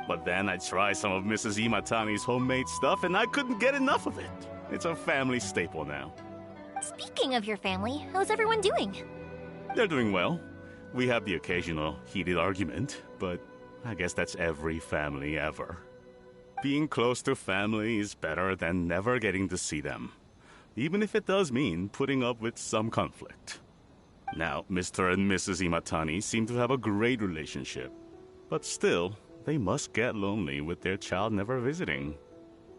But then I tried some of Mrs. Imatani's homemade stuff and I couldn't get enough of it. It's a family staple now. Speaking of your family, how's everyone doing? They're doing well. We have the occasional heated argument, but I guess that's every family ever. Being close to family is better than never getting to see them, even if it does mean putting up with some conflict. Now, Mr. and Mrs. Imatani seem to have a great relationship, but still, they must get lonely with their child never visiting.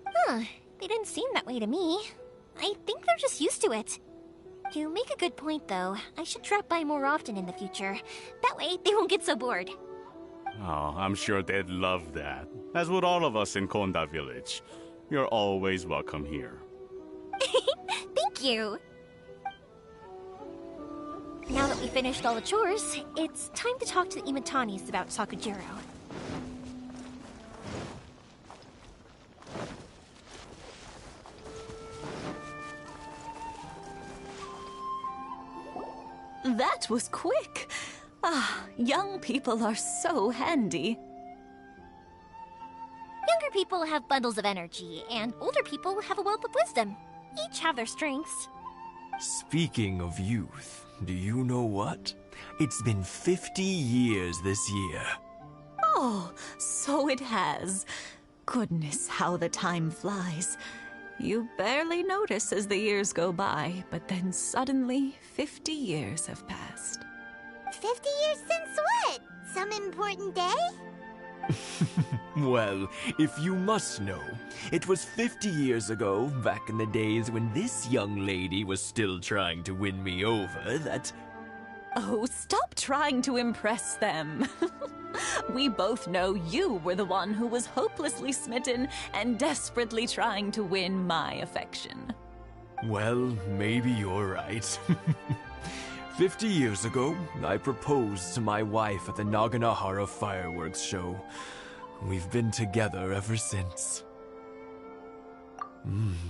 Huh, they didn't seem that way to me. I think they're just used to it. You make a good point, though. I should drop by more often in the future. That way, they won't get so bored. Oh, I'm sure they'd love that, as would all of us in Konda Village. You're always welcome here. Thank you! Now that we finished all the chores, it's time to talk to the Imatanis about Sakujiro. That was quick. Ah, young people are so handy. Younger people have bundles of energy, and older people have a wealth of wisdom. Each have their strengths. Speaking of youth, do you know what? It's been 50 years this year. Oh, so it has. Goodness, how the time flies. You barely notice as the years go by, but then suddenly 50 years have passed. 50 years since what? Some important day? Well, if you must know, it was 50 years ago, back in the days when this young lady was still trying to win me over, that... Oh, stop trying to impress them. We both know you were the one who was hopelessly smitten and desperately trying to win my affection. Well, maybe you're right. 50 years ago, I proposed to my wife at the Naganahara fireworks show. We've been together ever since.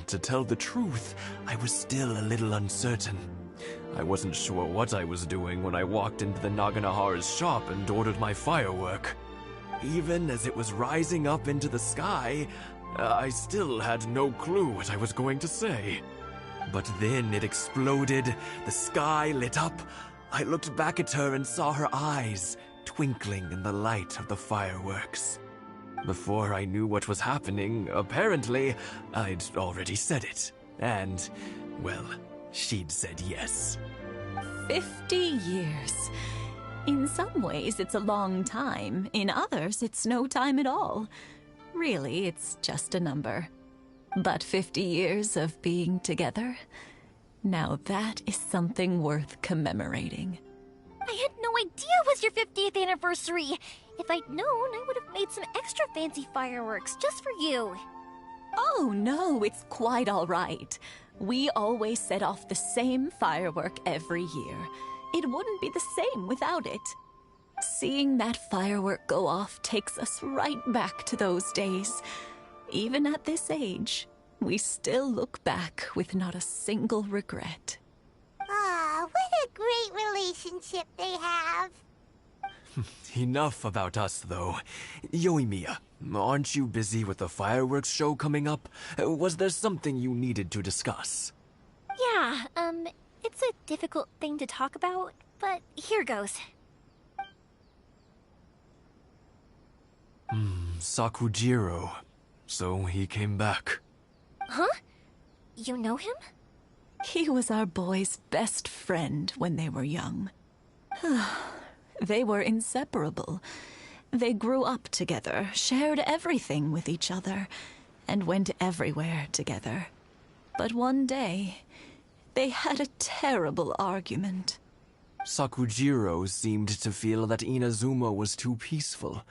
To tell the truth, I was still a little uncertain. I wasn't sure what I was doing when I walked into the Naganahara's shop and ordered my firework. Even as it was rising up into the sky, I still had no clue what I was going to say. But then it exploded, the sky lit up. I looked back at her and saw her eyes twinkling in the light of the fireworks. Before I knew what was happening, apparently, I'd already said it. And, well, she'd said yes. 50 years. In some ways, it's a long time. In others, it's no time at all. Really, it's just a number. But 50 years of being together? Now that is something worth commemorating. I had no idea it was your 50th anniversary. If I'd known, I would have made some extra fancy fireworks just for you. Oh no, it's quite all right. We always set off the same firework every year. It wouldn't be the same without it. Seeing that firework go off takes us right back to those days. Even at this age, we still look back with not a single regret. Ah, what a great relationship they have. Enough about us, though. Yoimiya, aren't you busy with the fireworks show coming up? Was there something you needed to discuss? Yeah, it's a difficult thing to talk about, but here goes. Sakujiro. So he came back. Huh? You know him? He was our boy's best friend when they were young. They were inseparable. They grew up together, shared everything with each other, and went everywhere together. But one day, they had a terrible argument. Sakujiro seemed to feel that Inazuma was too peaceful,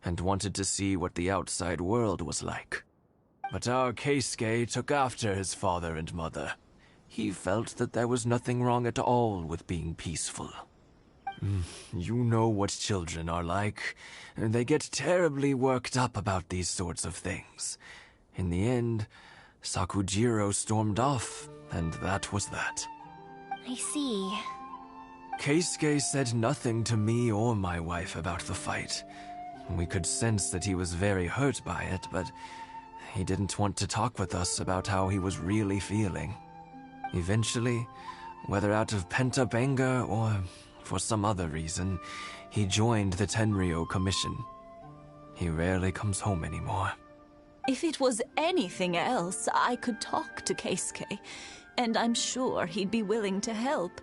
and wanted to see what the outside world was like. But our Keisuke took after his father and mother. He felt that there was nothing wrong at all with being peaceful. You know what children are like. They get terribly worked up about these sorts of things. In the end, Sakujiro stormed off, and that was that. I see. Keisuke said nothing to me or my wife about the fight. We could sense that he was very hurt by it, but he didn't want to talk with us about how he was really feeling. Eventually, whether out of pent-up anger or for some other reason, he joined the Tenryou Commission. He rarely comes home anymore. If it was anything else, I could talk to Keisuke, and I'm sure he'd be willing to help.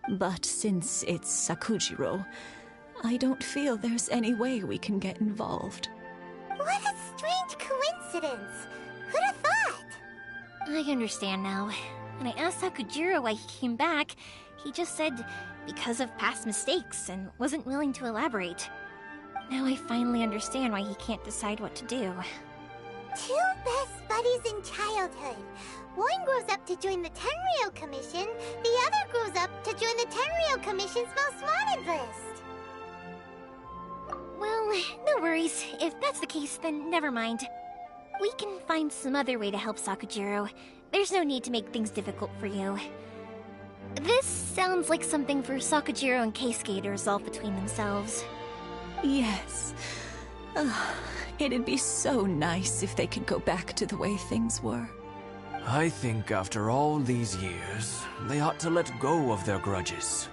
But since it's Sakujiro, I don't feel there's any way we can get involved. What a strange coincidence. Who'd have thought? I understand now. When I asked Sakujiro why he came back, he just said because of past mistakes and wasn't willing to elaborate. Now I finally understand why he can't decide what to do. Two best buddies in childhood. One grows up to join the Tenryou Commission, the other grows up to join the Tenryou Commission's most wanted list. Well, no worries. If that's the case, then never mind. We can find some other way to help Sakujiro. There's no need to make things difficult for you. This sounds like something for Sakujiro and Keisuke to resolve between themselves. Yes. It'd be so nice if they could go back to the way things were. I think after all these years, they ought to let go of their grudges.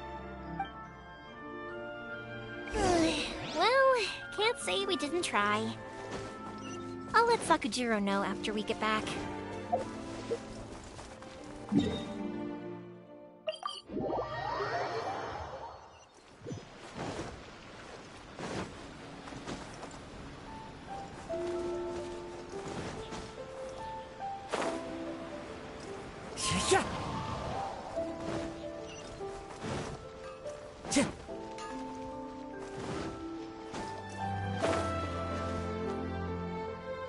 Well, can't say we didn't try. I'll let Sakujiro know after we get back.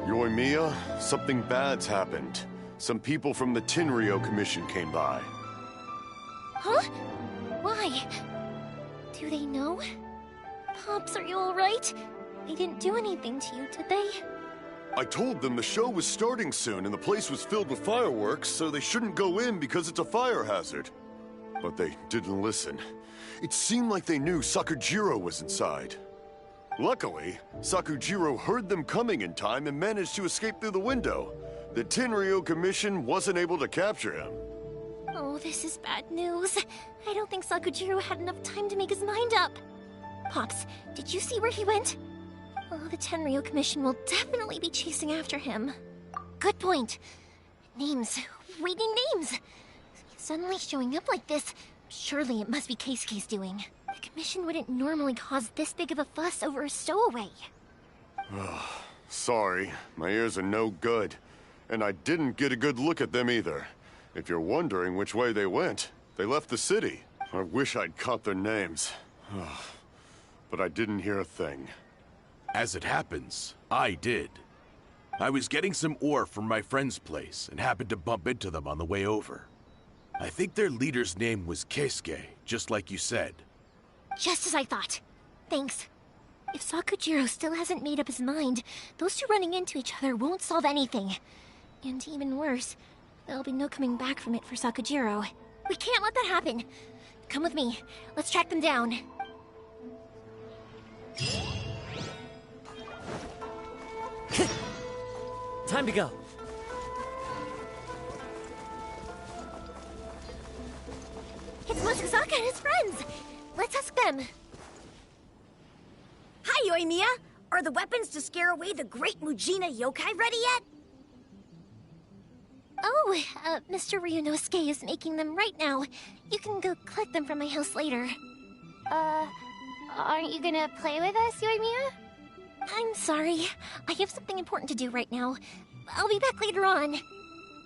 Yoimiya, something bad's happened. Some people from the Tenryou Commission came by. Huh? Why? Do they know? Pops, are you alright? They didn't do anything to you, did they? I told them the show was starting soon and the place was filled with fireworks, so they shouldn't go in because it's a fire hazard. But they didn't listen. It seemed like they knew Sakujiro was inside. Luckily, Sakujiro heard them coming in time and managed to escape through the window. The Tenryou Commission wasn't able to capture him. Oh, this is bad news. I don't think Sakujiro had enough time to make his mind up. Pops, did you see where he went? Oh, the Tenryou Commission will definitely be chasing after him. Good point. Names. Reading names. Suddenly showing up like this, surely it must be Keisuke's doing. The Commission wouldn't normally cause this big of a fuss over a stowaway. Sorry, my ears are no good. And I didn't get a good look at them either. If you're wondering which way they went, they left the city. I wish I'd caught their names. But I didn't hear a thing. As it happens, I did. I was getting some ore from my friend's place and happened to bump into them on the way over. I think their leader's name was Keisuke, just like you said. Just as I thought. Thanks. If Sakujiro still hasn't made up his mind, those two running into each other won't solve anything. And even worse, there'll be no coming back from it for Sakujiro. We can't let that happen. Come with me. Let's track them down. Time to go. It's Mochizaka and his friends. Let's ask them. Hi, Yoimiya. Are the weapons to scare away the great Mujina yokai ready yet? Oh, Mr. Ryunosuke is making them right now. You can go collect them from my house later. Aren't you gonna play with us, Yoimiya? I'm sorry. I have something important to do right now. I'll be back later on.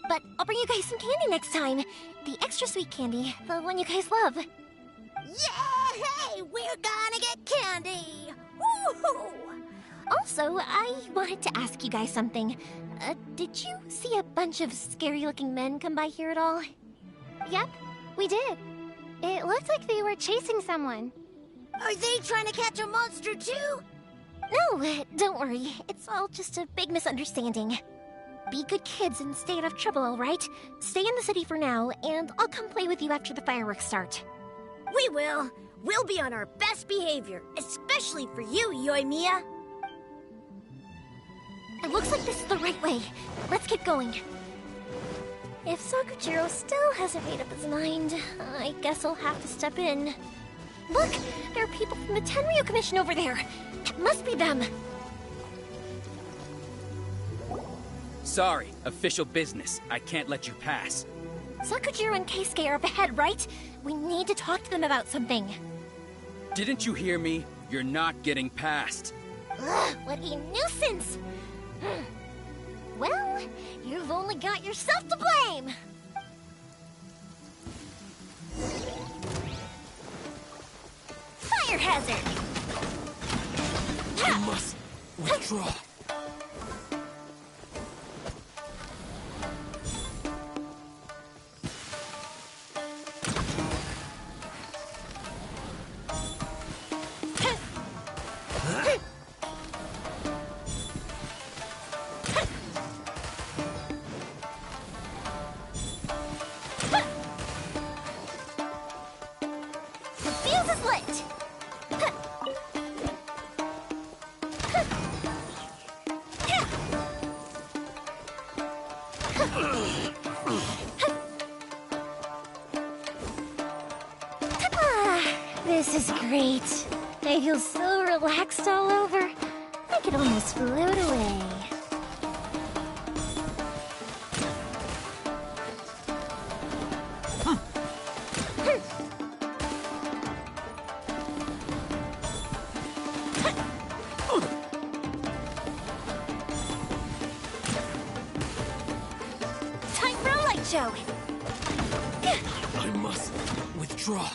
But I'll bring you guys some candy next time. The extra sweet candy, the one you guys love. Yay! We're gonna get candy! Woohoo! Also, I wanted to ask you guys something. Did you see a bunch of scary-looking men come by here at all? Yep, we did. It looked like they were chasing someone. Are they trying to catch a monster too? No, don't worry. It's all just a big misunderstanding. Be good kids and stay out of trouble, all right? Stay in the city for now, and I'll come play with you after the fireworks start. We will. We'll be on our best behavior, especially for you, Yoimiya. It looks like this is the right way. Let's get going. If Sakujiro still hasn't made up his mind, I guess I'll have to step in. Look! There are people from the Tenryu Commission over there! It must be them! Sorry, official business. I can't let you pass. Sakujiro and Keisuke are up ahead, right? We need to talk to them about something. Didn't you hear me? You're not getting past. Ugh, what a nuisance! Well, you've only got yourself to blame! Fire hazard! You must withdraw. The fuse is lit! This is great. I feel so relaxed all over. I could almost float away. Time for a light show. I must withdraw.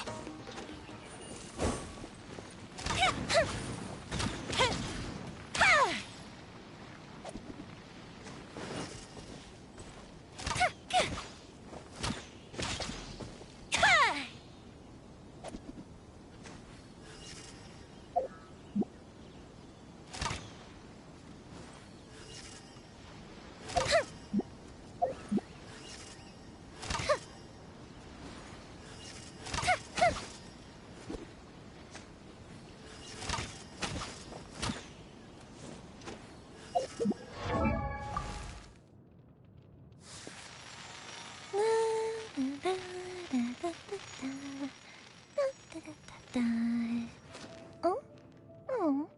Oh? Oh.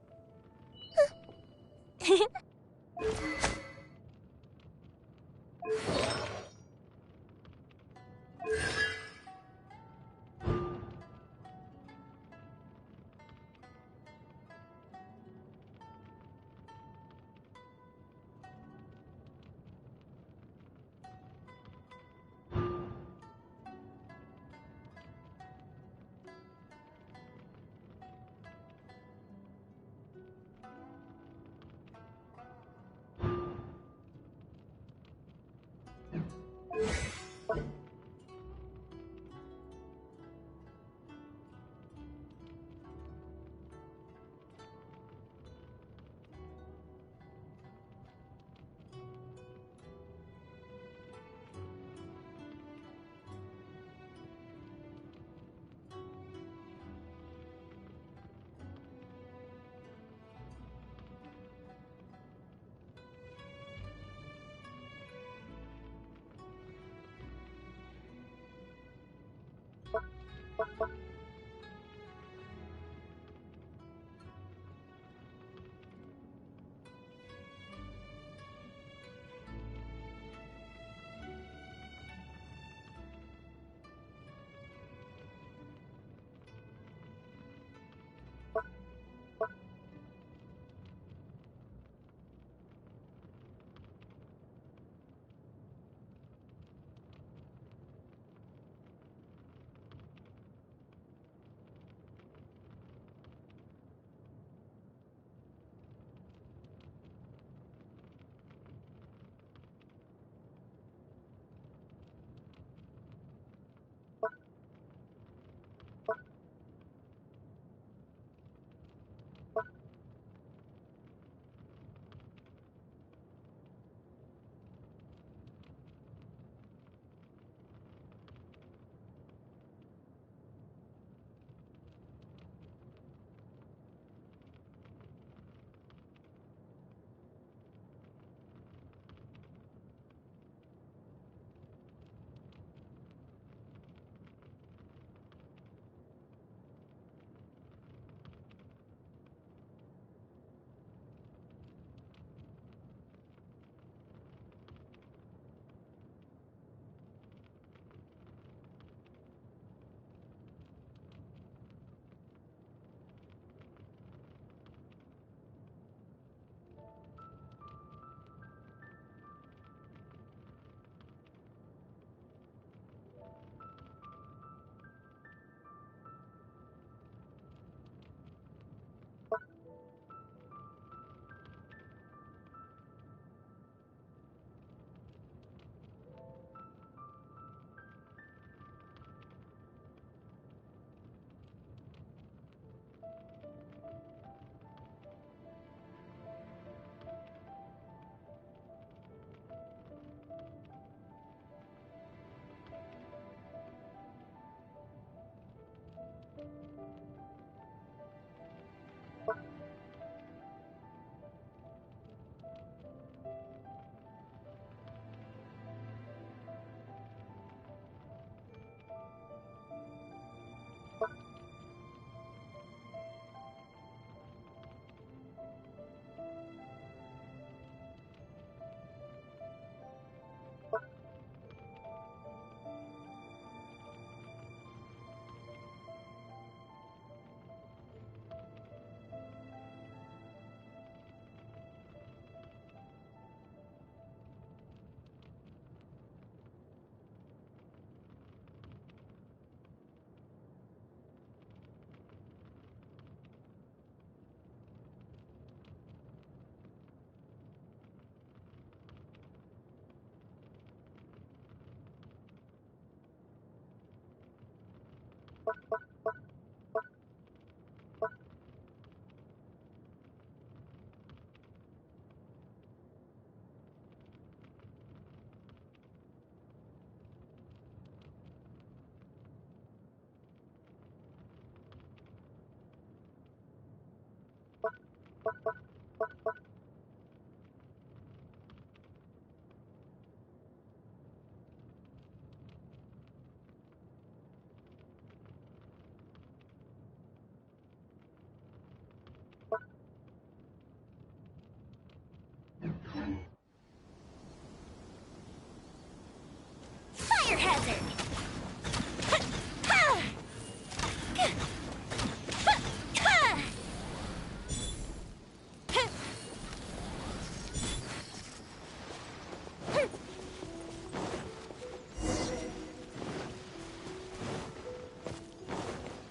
Fire hazard!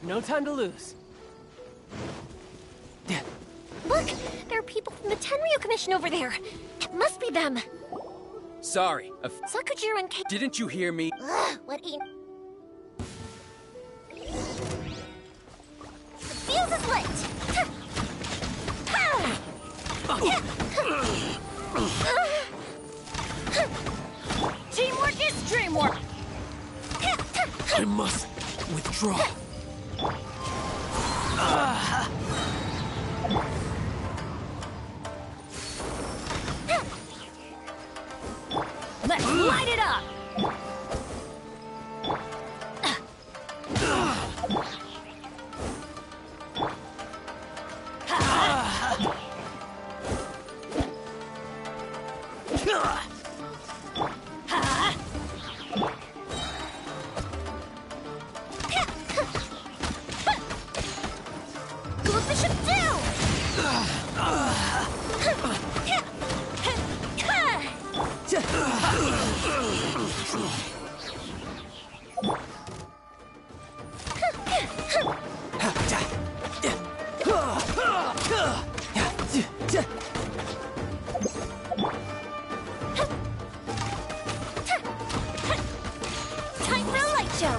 No time to lose. Look! There are people from the Tenryu Commission over there! It must be them! Sorry. Sakujiro and Kate. Didn't you hear me? Ugh, what in... The fuse is lit! Teamwork is dreamwork! I must withdraw. Let's light it up! Go the ship down! Time for a light show!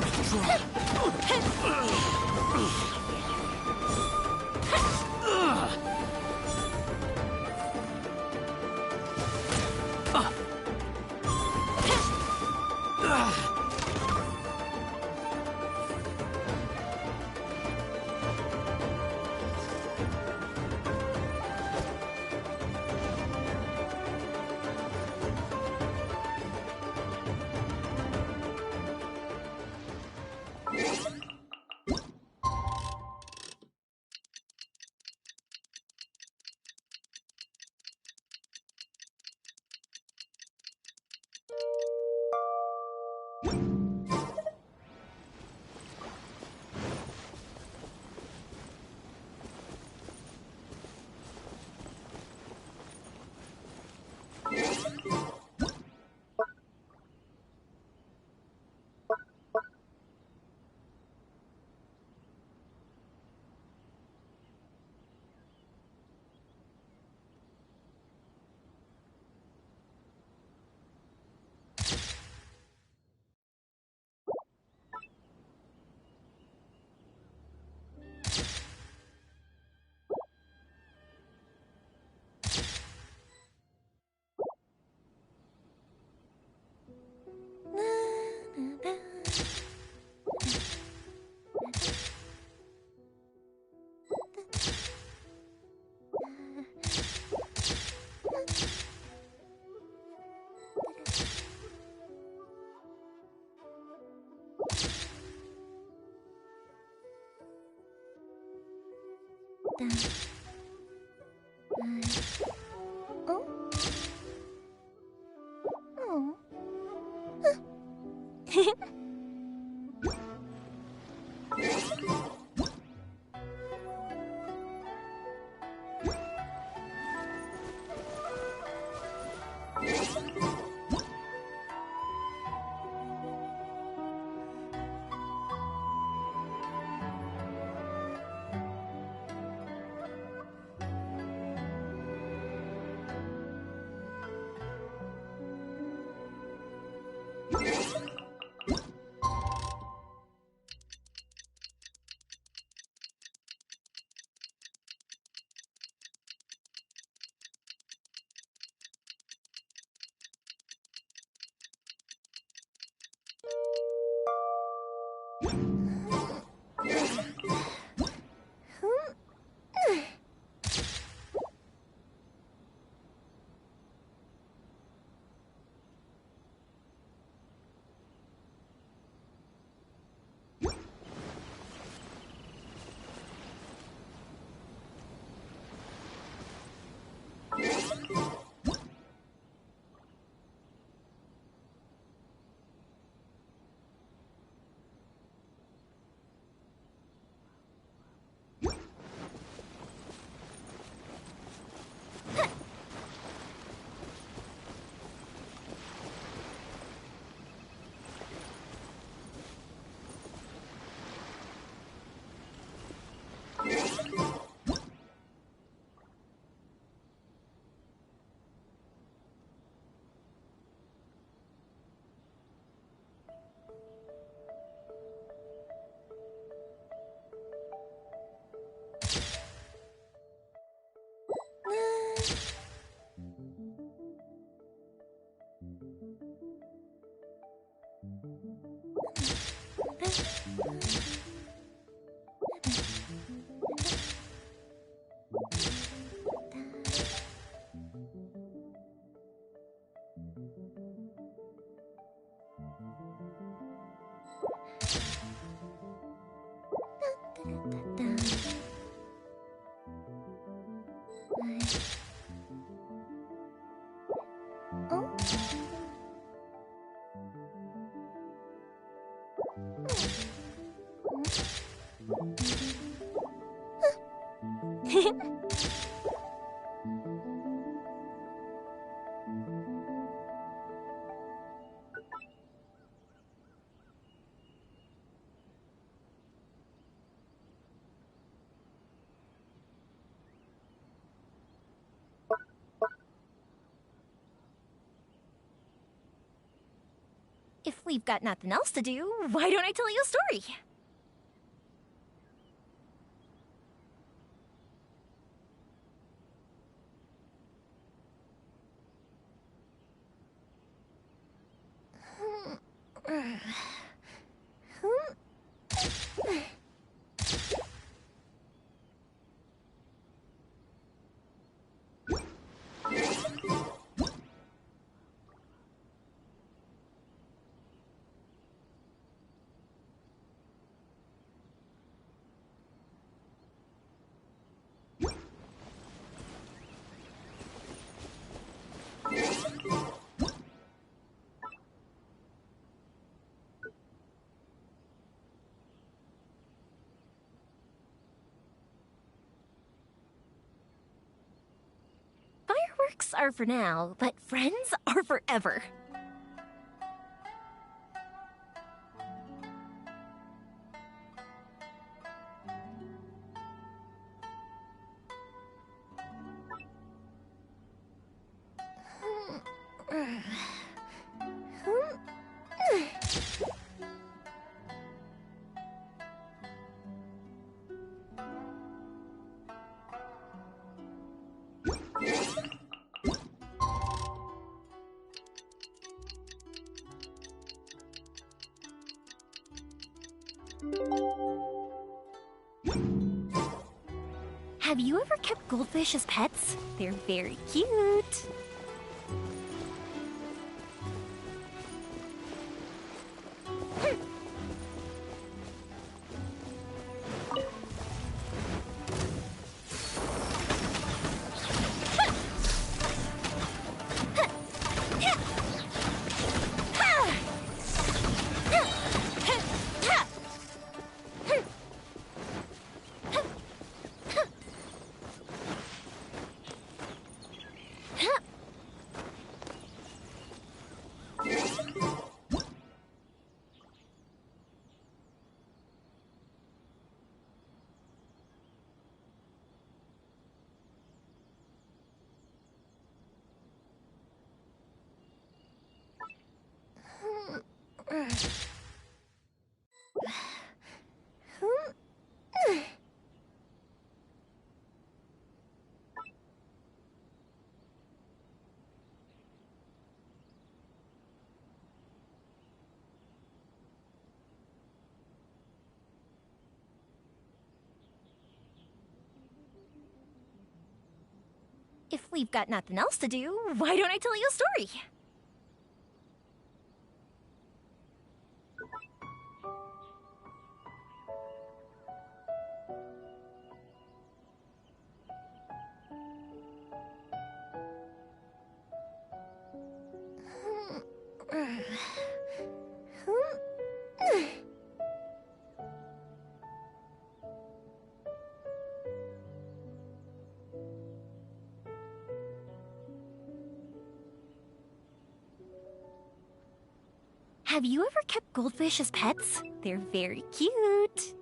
If we've got nothing else to do, why don't I tell you a story? Fireworks are for now, but friends are forever. Have you ever kept goldfish as pets? They're very cute. If we've got nothing else to do, why don't I tell you a story? Have you ever kept goldfish as pets? They're very cute.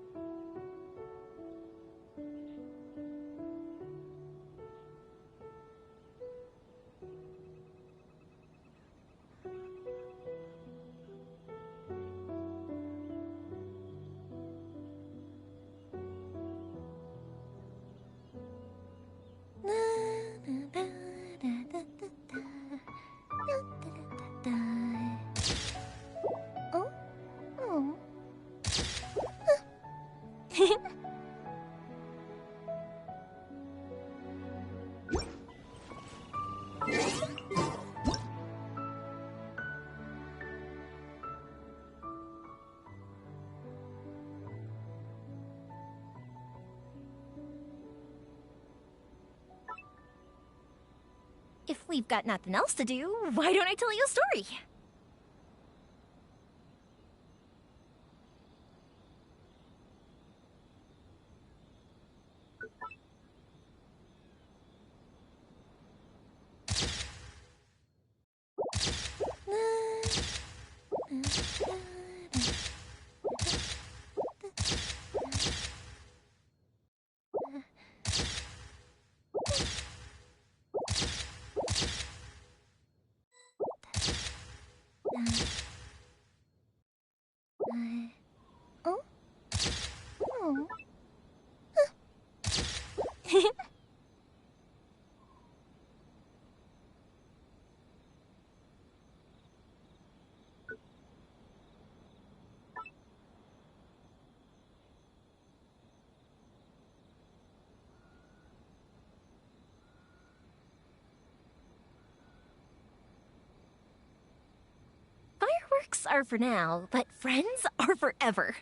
If we've got nothing else to do, why don't I tell you a story? Fireworks are for now, but friends are forever.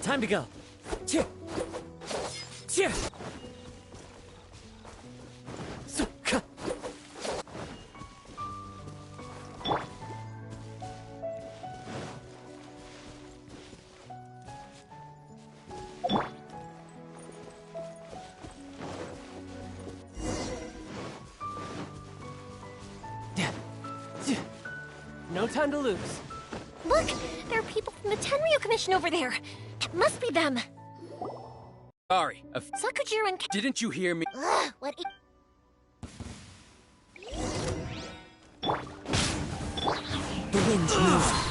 Time to go. Cheer. Cheer. No time to lose. Look! There are people from the Tenryu Commission over there! It must be them! Sorry, Sakujiro and... didn't you hear me? Ugh, what The wind's moving.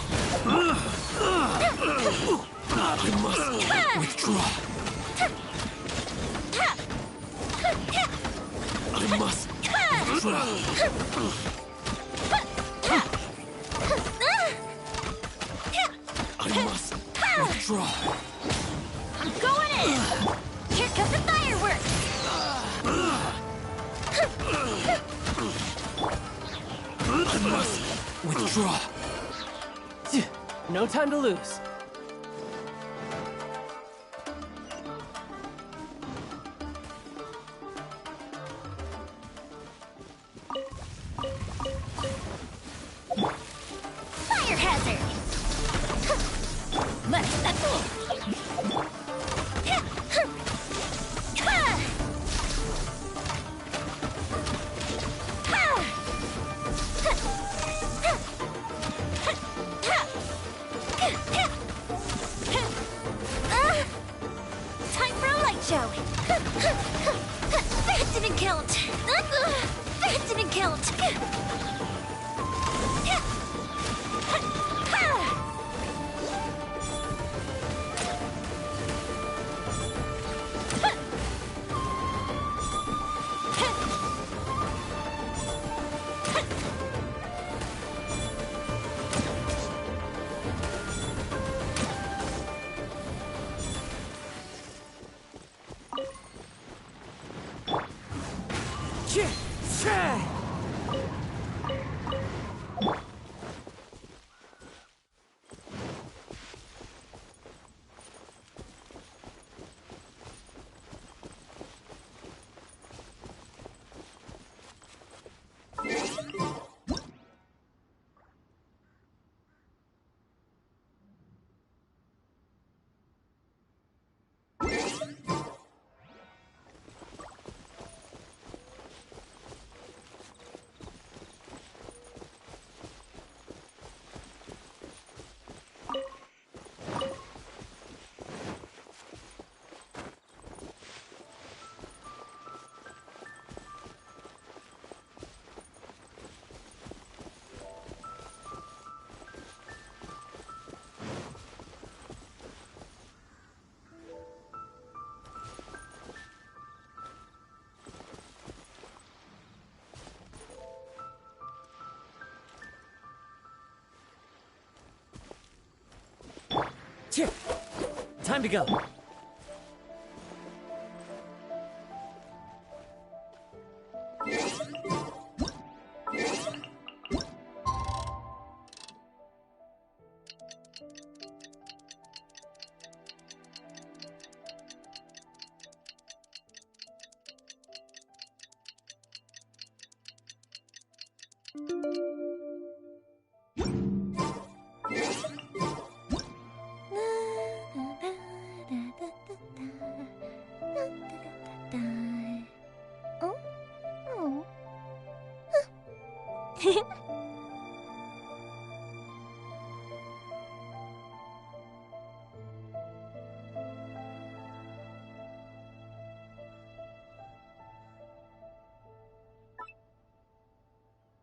I must withdraw. I must withdraw. I must withdraw. I'm going in! Here comes the fireworks! I must withdraw. No time to lose. Fire hazard! Time for a light show! That didn't count! That didn't count! Cheer. Time to go.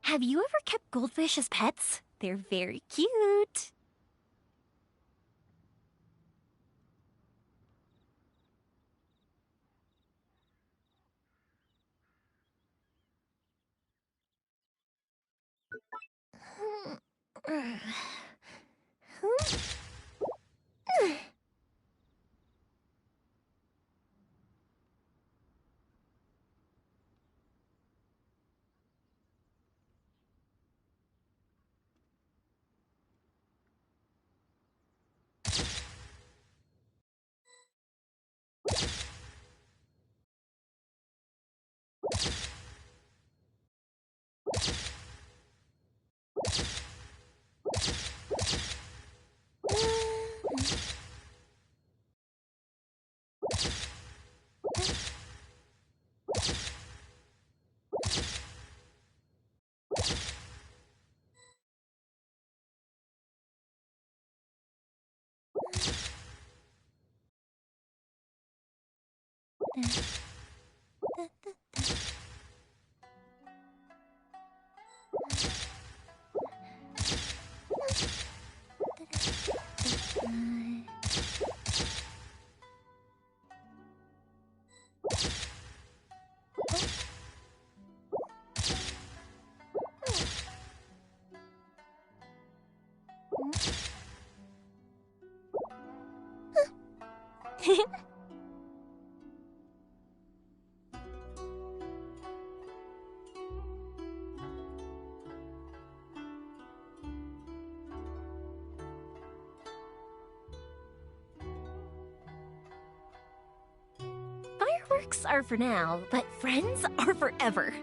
Have you ever kept goldfish as pets? They're very cute. Fireworks are for now, but friends are forever.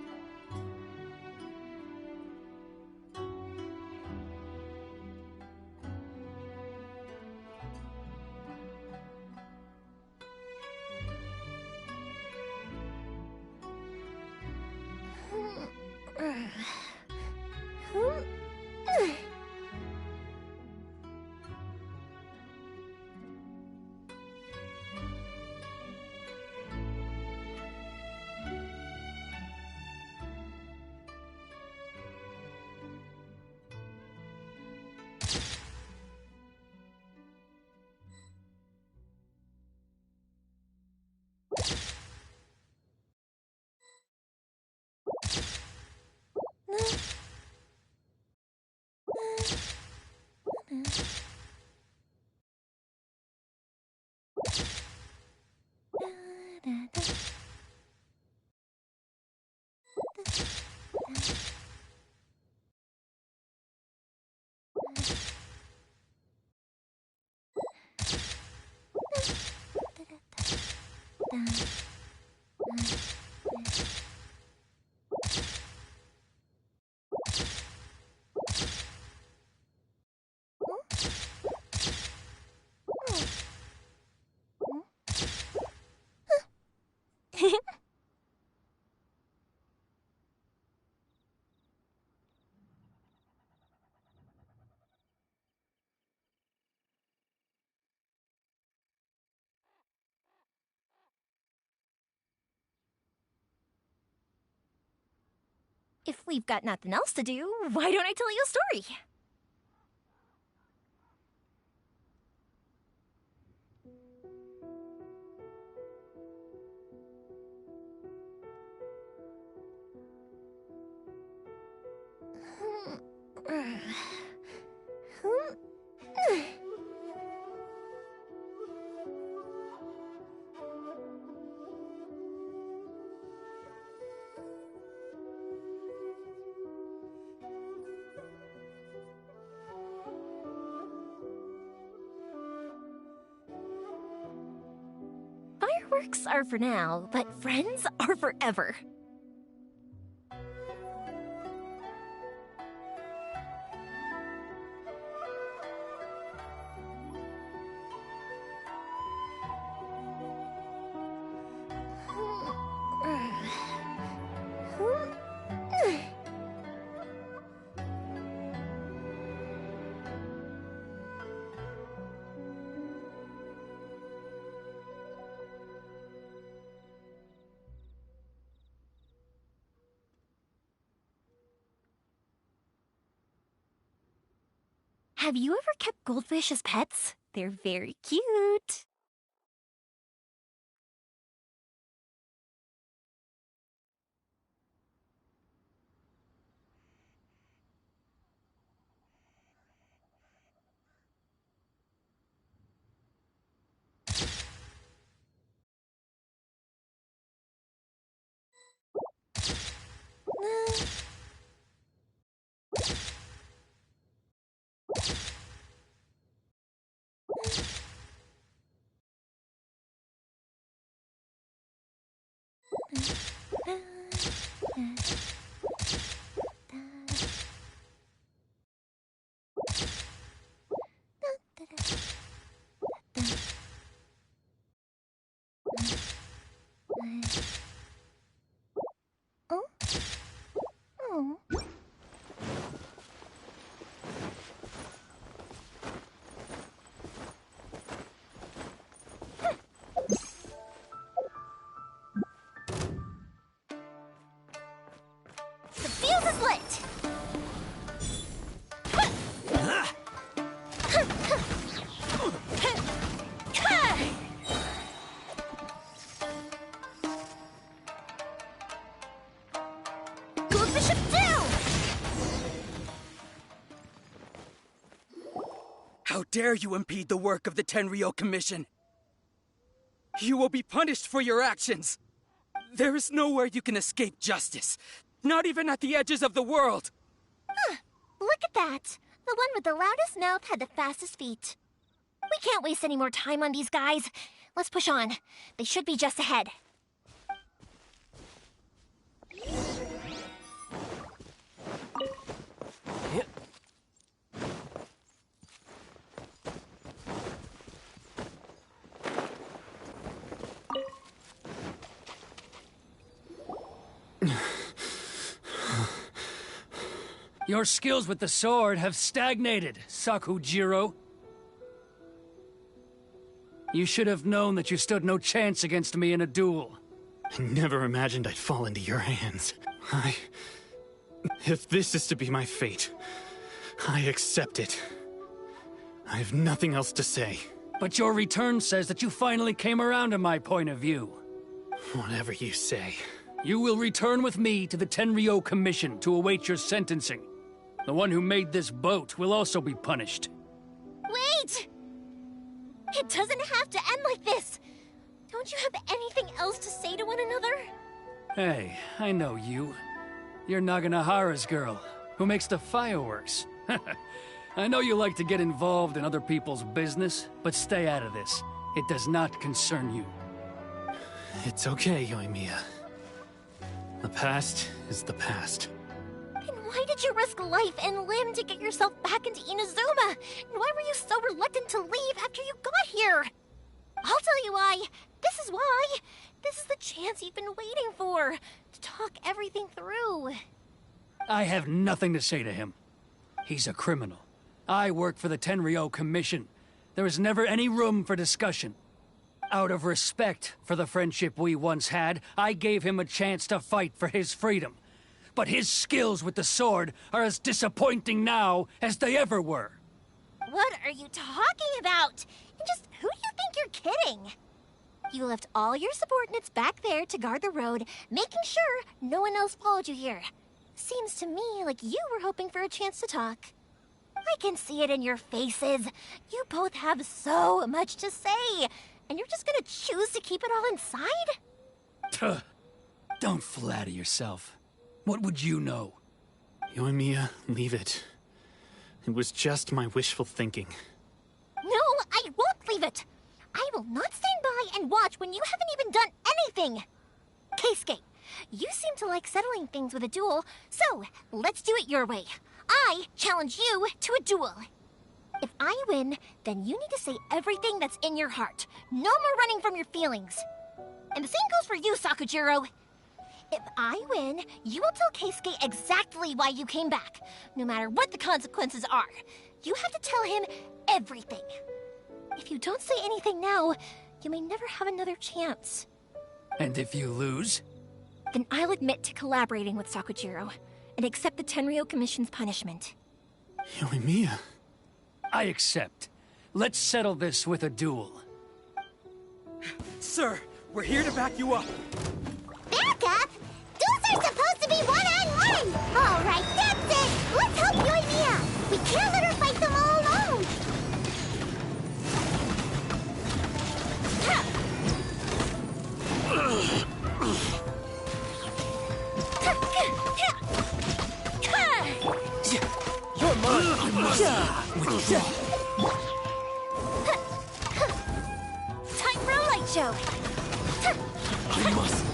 If we've got nothing else to do, why don't I tell you a story? Fireworks are for now, but friends are forever. Have you ever kept goldfish as pets? They're very cute. dare you impede the work of the Tenryou Commission? You will be punished for your actions. There is nowhere you can escape justice. Not even at the edges of the world. Huh. Look at that. The one with the loudest mouth had the fastest feet. We can't waste any more time on these guys. Let's push on. They should be just ahead. Your skills with the sword have stagnated, Sakujiro. You should have known that you stood no chance against me in a duel. I never imagined I'd fall into your hands. If this is to be my fate, I accept it. I have nothing else to say. But your return says that you finally came around to my point of view. Whatever you say. You will return with me to the Tenryou Commission to await your sentencing. The one who made this boat will also be punished. Wait! It doesn't have to end like this! Don't you have anything else to say to one another? Hey, I know you. You're Naganohara's girl, who makes the fireworks. I know you like to get involved in other people's business, but stay out of this. It does not concern you. It's okay, Yoimiya. The past is the past. And why did you risk life and limb to get yourself back into Inazuma? And why were you so reluctant to leave after you got here? I'll tell you why. This is why. This is the chance you've been waiting for. To talk everything through. I have nothing to say to him. He's a criminal. I work for the Tenryou Commission. There is never any room for discussion. Out of respect for the friendship we once had, I gave him a chance to fight for his freedom. But his skills with the sword are as disappointing now as they ever were. What are you talking about? And just who do you think you're kidding? You left all your subordinates back there to guard the road, making sure no one else followed you here. Seems to me like you were hoping for a chance to talk. I can see it in your faces. You both have so much to say. And you're just gonna choose to keep it all inside? Tuh. Don't flatter yourself. What would you know? Yoimiya, leave it. It was just my wishful thinking. No, I won't leave it. I will not stand by and watch when you haven't even done anything. Keisuke, you seem to like settling things with a duel, so let's do it your way. I challenge you to a duel. If I win, then you need to say everything that's in your heart. No more running from your feelings. And the same goes for you, Sakujiro. If I win, you will tell Keisuke exactly why you came back, no matter what the consequences are. You have to tell him everything. If you don't say anything now, you may never have another chance. And if you lose? Then I'll admit to collaborating with Sakujiro and accept the Tenryou Commission's punishment. Yoimiya. I accept. Let's settle this with a duel. Sir, we're here to back you up. Back up? Duels are supposed to be one-on-one! All right, that's it! Let's help Yoimiya! We can't let her fight them all alone! You're mine! I must withdraw! Time for a light show! I must!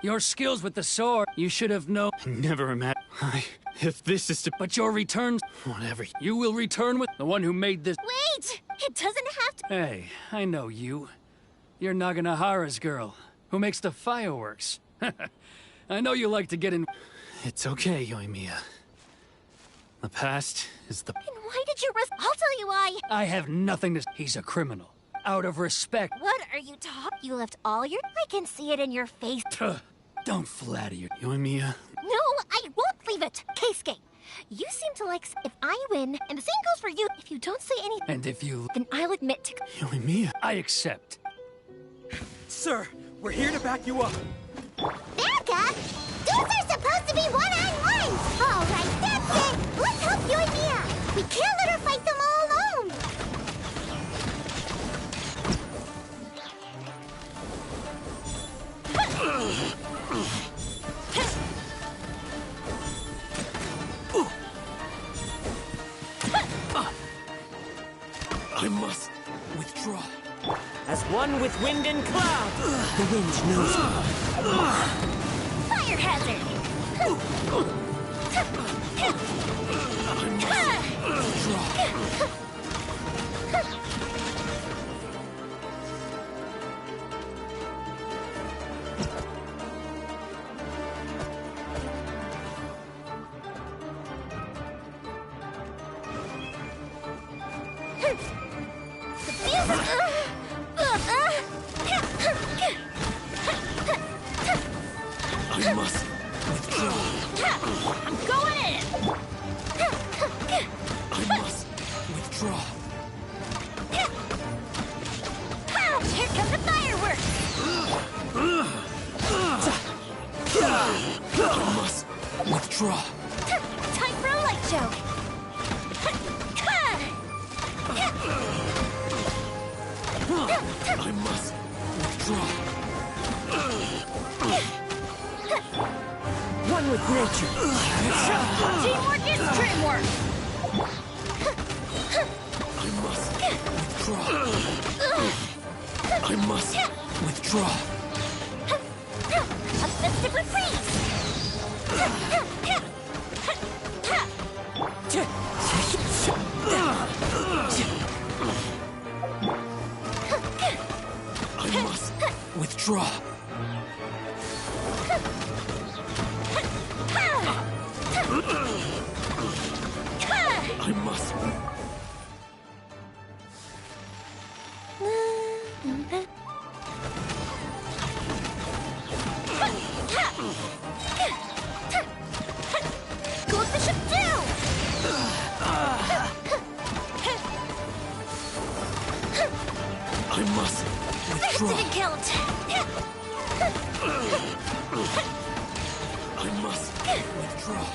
Your skills with the sword, you should have known. Never imagined. If this is to. But your return. Whatever. You will return with the one who made this. Wait! It doesn't have to. Hey, I know you. You're Naganahara's girl, who makes the fireworks. I know you like to get in. It's okay, Yoimiya. The past is the. And why did you risk? I'll tell you why. I have nothing to. He's a criminal. Out of respect. What are you talking? You left all your. I can see it in your face. Don't flatter you. Yoimiya. No, I won't leave it. Keisuke, you seem to like. If I win, and the same goes for you. If you don't say anything. And if you. Then I'll admit to. Yoimiya. I accept. Sir, we're here to back you up. Back up? These are supposed to be one-on-ones! All right, that's it! Let's help Yoimiya! We can't let her fight them all alone! I must withdraw. As one with wind and cloud, the wind knows me. Fire hazard! I must withdraw. I'm going in! I must withdraw. Here comes the fireworks! I must withdraw. Time for a light show! I must withdraw. One with nature. Teamwork is dreamwork! I must withdraw. I must withdraw. A festive reprise! I must withdraw. I must. Goes the ship down! I must withdraw. Didn't count! I must withdraw.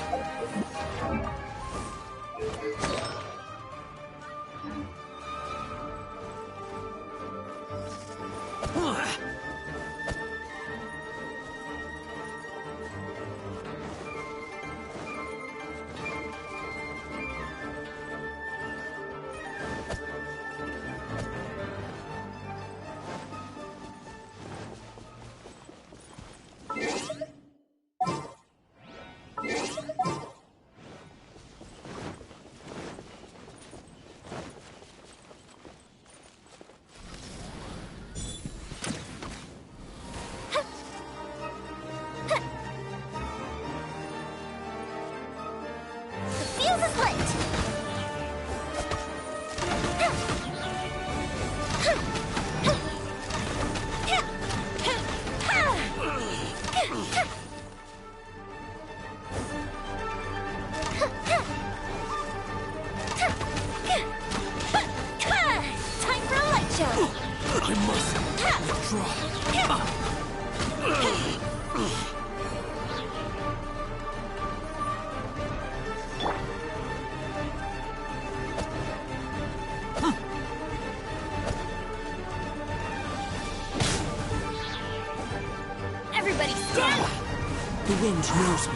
The wind knows me.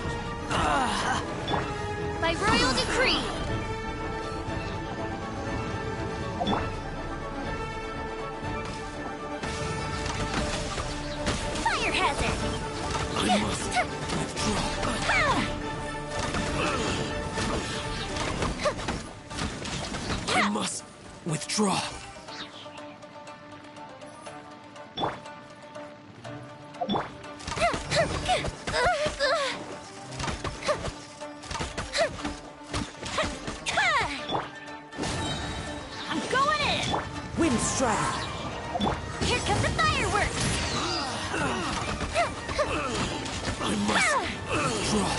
By royal decree. Fire hazard. I I must withdraw. I'm going in! Wind strike! Here comes the fireworks! I must withdraw.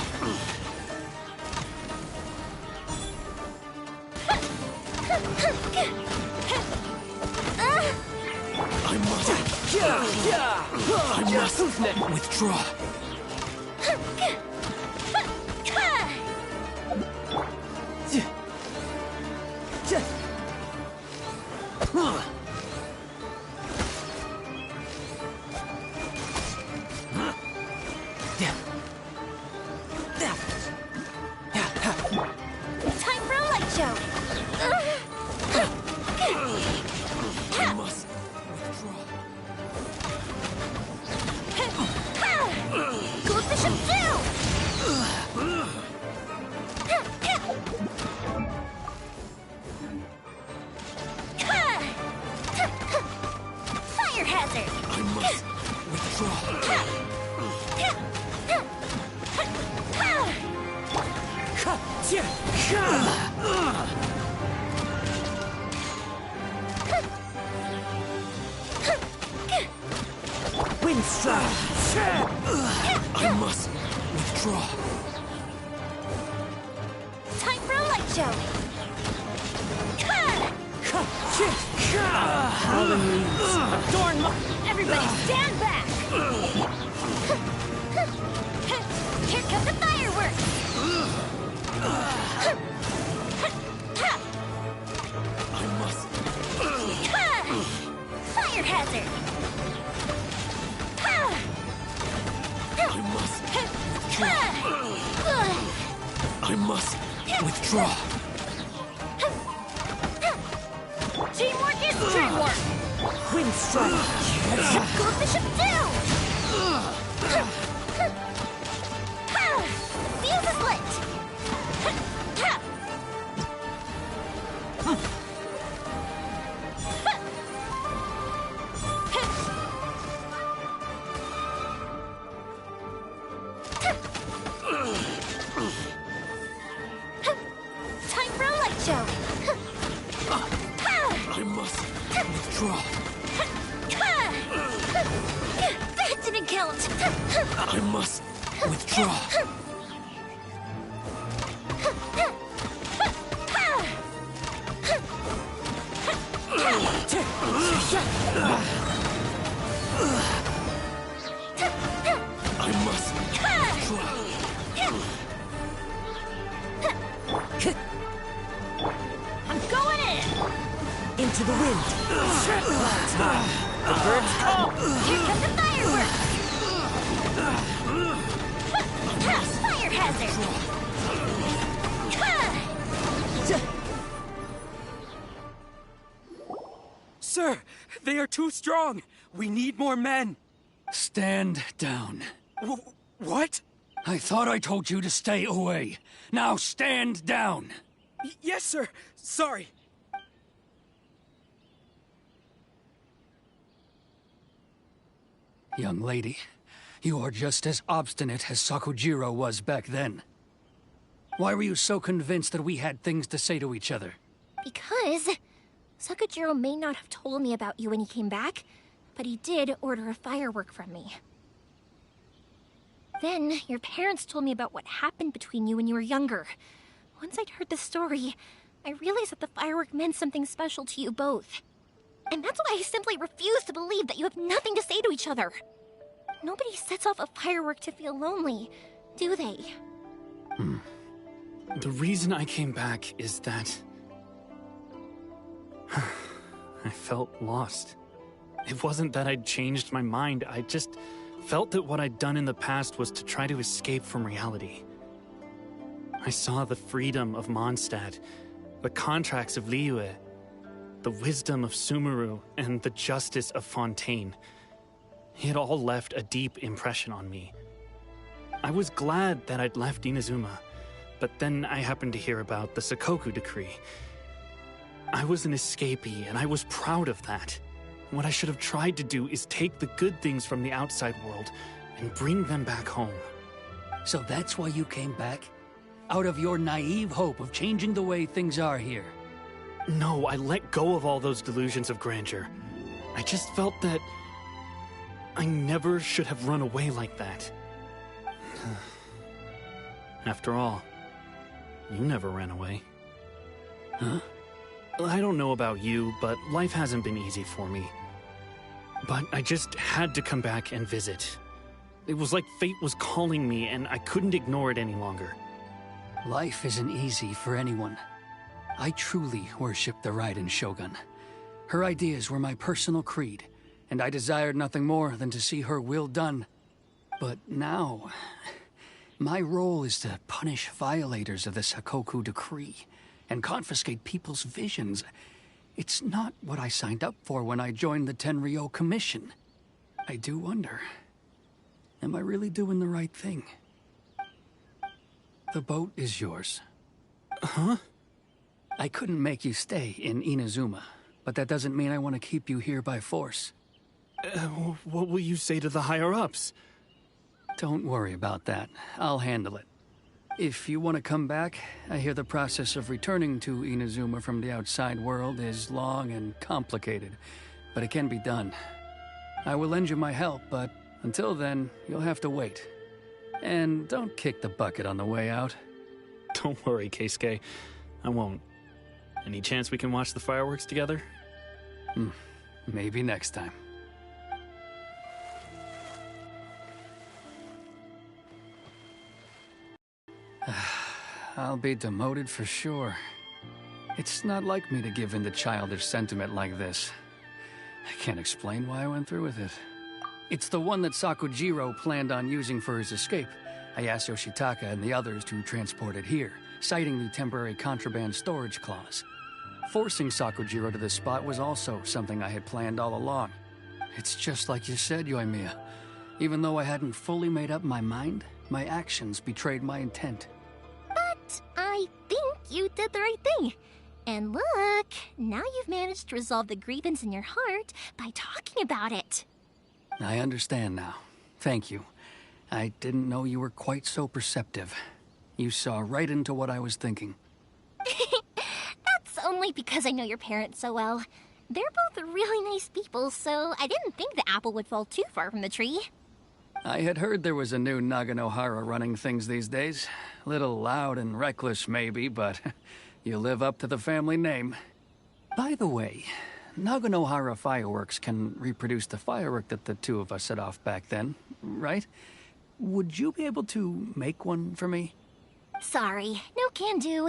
I must withdraw. Time for a light show! I must withdraw. Close the ship down! Fire hazard! I must withdraw. Wind strike! I must withdraw. Time for a light show! Fallen leaves! Adorn my... Everybody stand back! Here come the fireworks! I must. Fire hazard! I must withdraw. I must withdraw. Teamwork is teamwork! Wind strike! Close the ship down! Fuse is lit! Time for a light show! I must withdraw. That didn't count! I must withdraw. I must withdraw. I'm going in! Into the wind! The birds call! Here comes the fireworks! Fire hazard! Sir, they are too strong. We need more men. Stand down. What? I thought I told you to stay away. Now stand down. Yes, sir. Sorry. Young lady, you are just as obstinate as Sakujiro was back then. Why were you so convinced that we had things to say to each other? Because Sakujiro may not have told me about you when he came back, but he did order a firework from me. Then, your parents told me about what happened between you when you were younger. Once I'd heard the story, I realized that the firework meant something special to you both. And that's why I simply refuse to believe that you have nothing to say to each other. Nobody sets off a firework to feel lonely, do they? The reason I came back is that... I felt lost. It wasn't that I'd changed my mind, I just felt that what I'd done in the past was to try to escape from reality. I saw the freedom of Mondstadt, the contracts of Liyue, the wisdom of Sumeru, and the justice of Fontaine. It all left a deep impression on me. I was glad that I'd left Inazuma, but then I happened to hear about the Sakoku decree. I was an escapee, and I was proud of that. What I should have tried to do is take the good things from the outside world and bring them back home. So that's why you came back? Out of your naive hope of changing the way things are here? No, I let go of all those delusions of grandeur. I just felt that I never should have run away like that. After all, you never ran away. Huh? I don't know about you, but life hasn't been easy for me. But I just had to come back and visit. It was like fate was calling me, and I couldn't ignore it any longer. Life isn't easy for anyone. I truly worship the Raiden Shogun. Her ideas were my personal creed, and I desired nothing more than to see her will done. But now, my role is to punish violators of the Sakoku decree and confiscate people's visions. It's not what I signed up for when I joined the Tenryo Commission. I do wonder, am I really doing the right thing? The boat is yours. Huh? I couldn't make you stay in Inazuma, but that doesn't mean I want to keep you here by force. What will you say to the higher-ups? Don't worry about that. I'll handle it. If you want to come back, I hear the process of returning to Inazuma from the outside world is long and complicated, but it can be done. I will lend you my help, but until then, you'll have to wait. And don't kick the bucket on the way out. Don't worry, Keisuke. I won't. Any chance we can watch the fireworks together? Maybe next time. I'll be demoted for sure. It's not like me to give in to childish sentiment like this. I can't explain why I went through with it. It's the one that Sakujiro planned on using for his escape. I asked Yoshitaka and the others to transport it here, citing the temporary contraband storage clause. Forcing Sakujiro to this spot was also something I had planned all along. It's just like you said, Yoimiya. Even though I hadn't fully made up my mind, my actions betrayed my intent. But I think you did the right thing. And look, now you've managed to resolve the grievance in your heart by talking about it. I understand now. Thank you. I didn't know you were quite so perceptive. You saw right into what I was thinking. That's only because I know your parents so well. They're both really nice people, so I didn't think the apple would fall too far from the tree. I had heard there was a new Naganohara running things these days. Little loud and reckless, maybe, but you live up to the family name. By the way, Naganohara fireworks can reproduce the firework that the two of us set off back then, right? Would you be able to make one for me? Sorry, no can do.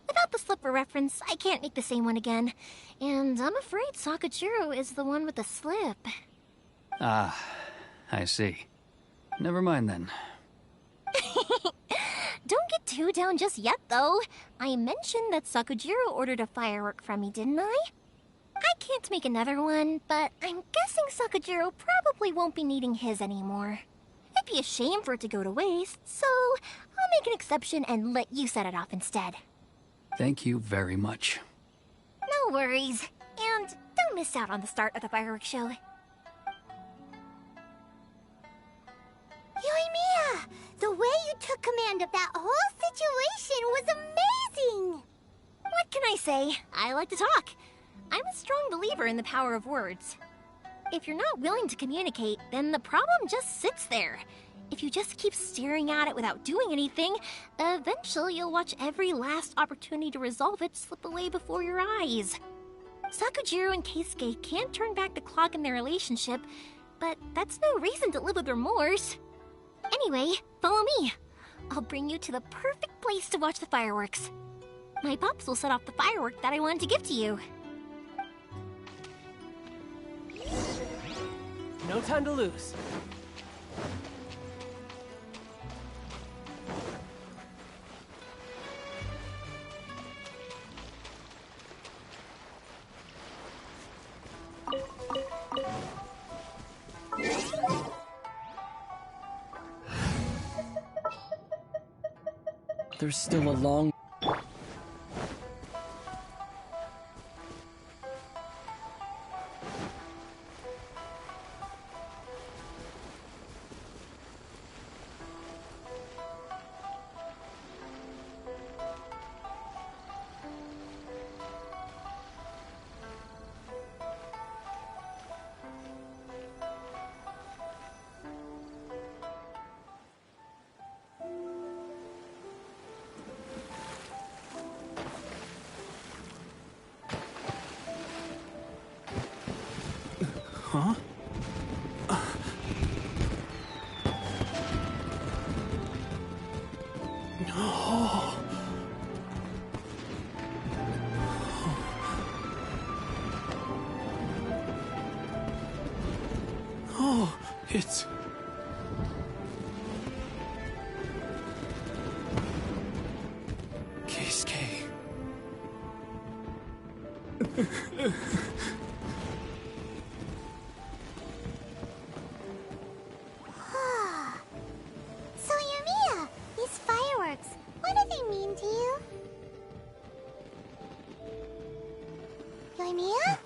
Without the slipper reference, I can't make the same one again. And I'm afraid Sakujiro is the one with the slip. Ah, I see. Never mind then. Don't get too down just yet, though. I mentioned that Sakujiro ordered a firework from me, didn't I? I can't make another one, but I'm guessing Sakujiro probably won't be needing his anymore. It'd be a shame for it to go to waste, so I'll make an exception and let you set it off instead. Thank you very much. No worries. And don't miss out on the start of the fireworks show. Yoimiya! The way you took command of that whole situation was amazing! What can I say? I like to talk. I'm a strong believer in the power of words. If you're not willing to communicate, then the problem just sits there. If you just keep staring at it without doing anything, eventually you'll watch every last opportunity to resolve it slip away before your eyes. Sakujiro and Keisuke can't turn back the clock in their relationship, but that's no reason to live with remorse. Anyway, follow me. I'll bring you to the perfect place to watch the fireworks. My pops will set off the firework that I wanted to give to you. No time to lose. There's still a long... It's... Keisuke. So, Yumiya, these fireworks, what do they mean to you? Yumiya?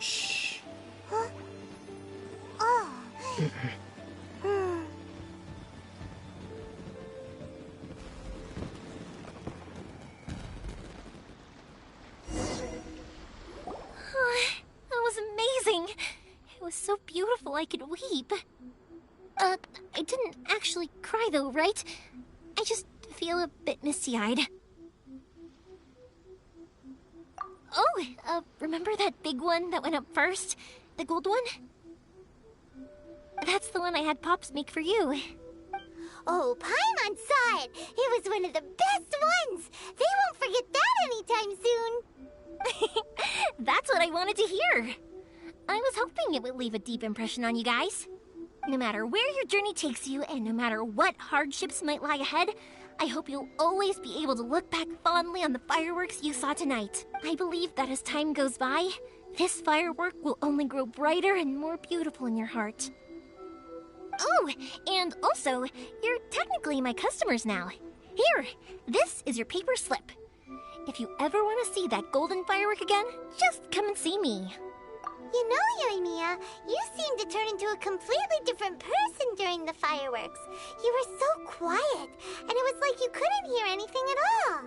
Shh. Huh? Oh. That was amazing. It was so beautiful I could weep. I didn't actually cry though, right? I just feel a bit misty-eyed. Oh, remember that big one that went up first? The gold one? That's the one I had Pops make for you. Oh, Paimon saw it! It was one of the best ones! They won't forget that anytime soon! That's what I wanted to hear. I was hoping it would leave a deep impression on you guys. No matter where your journey takes you, and no matter what hardships might lie ahead, I hope you'll always be able to look back fondly on the fireworks you saw tonight. I believe that as time goes by, this firework will only grow brighter and more beautiful in your heart. Oh, and also, you're technically my customers now. Here, this is your paper slip. If you ever want to see that golden firework again, just come and see me. You know, Yumiya, you seemed to turn into a completely different person during the fireworks. You were so quiet, and it was like you couldn't hear anything at all.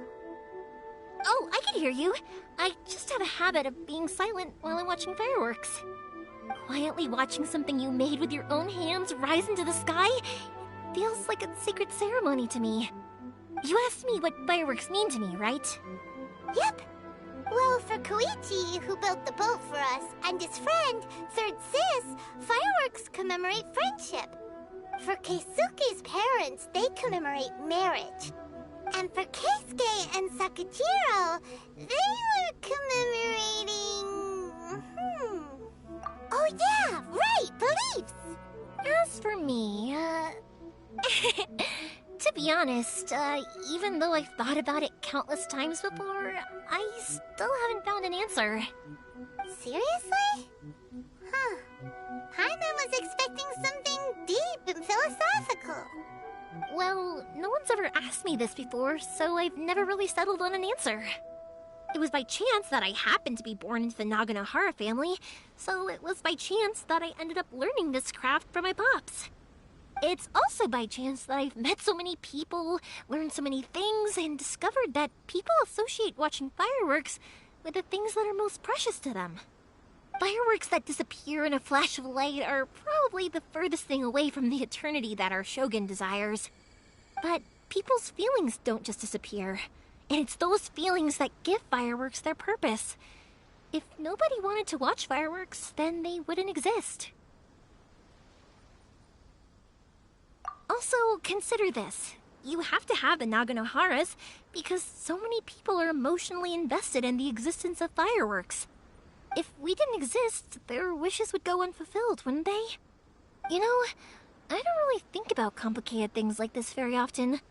Oh, I can hear you. I just have a habit of being silent while I'm watching fireworks. Quietly watching something you made with your own hands rise into the sky feels like a sacred ceremony to me. You asked me what fireworks mean to me, right? Yep. Well, for Koichi, who built the boat for us, and his friend, Third Sis, fireworks commemorate friendship. For Keisuke's parents, they commemorate marriage. And for Keisuke and Sakajiro, they were commemorating... Oh yeah, right, beliefs! As for me, to be honest, even though I've thought about it countless times before, I still haven't found an answer. Seriously? Huh. Paimon was expecting something deep and philosophical. Well, no one's ever asked me this before, so I've never really settled on an answer. It was by chance that I happened to be born into the Naganohara family, so it was by chance that I ended up learning this craft from my pops. It's also by chance that I've met so many people, learned so many things, and discovered that people associate watching fireworks with the things that are most precious to them. Fireworks that disappear in a flash of light are probably the furthest thing away from the eternity that our shogun desires. But people's feelings don't just disappear, and it's those feelings that give fireworks their purpose. If nobody wanted to watch fireworks, then they wouldn't exist. Also, consider this. You have to have the Naganoharas because so many people are emotionally invested in the existence of fireworks. If we didn't exist, their wishes would go unfulfilled, wouldn't they? You know, I don't really think about complicated things like this very often.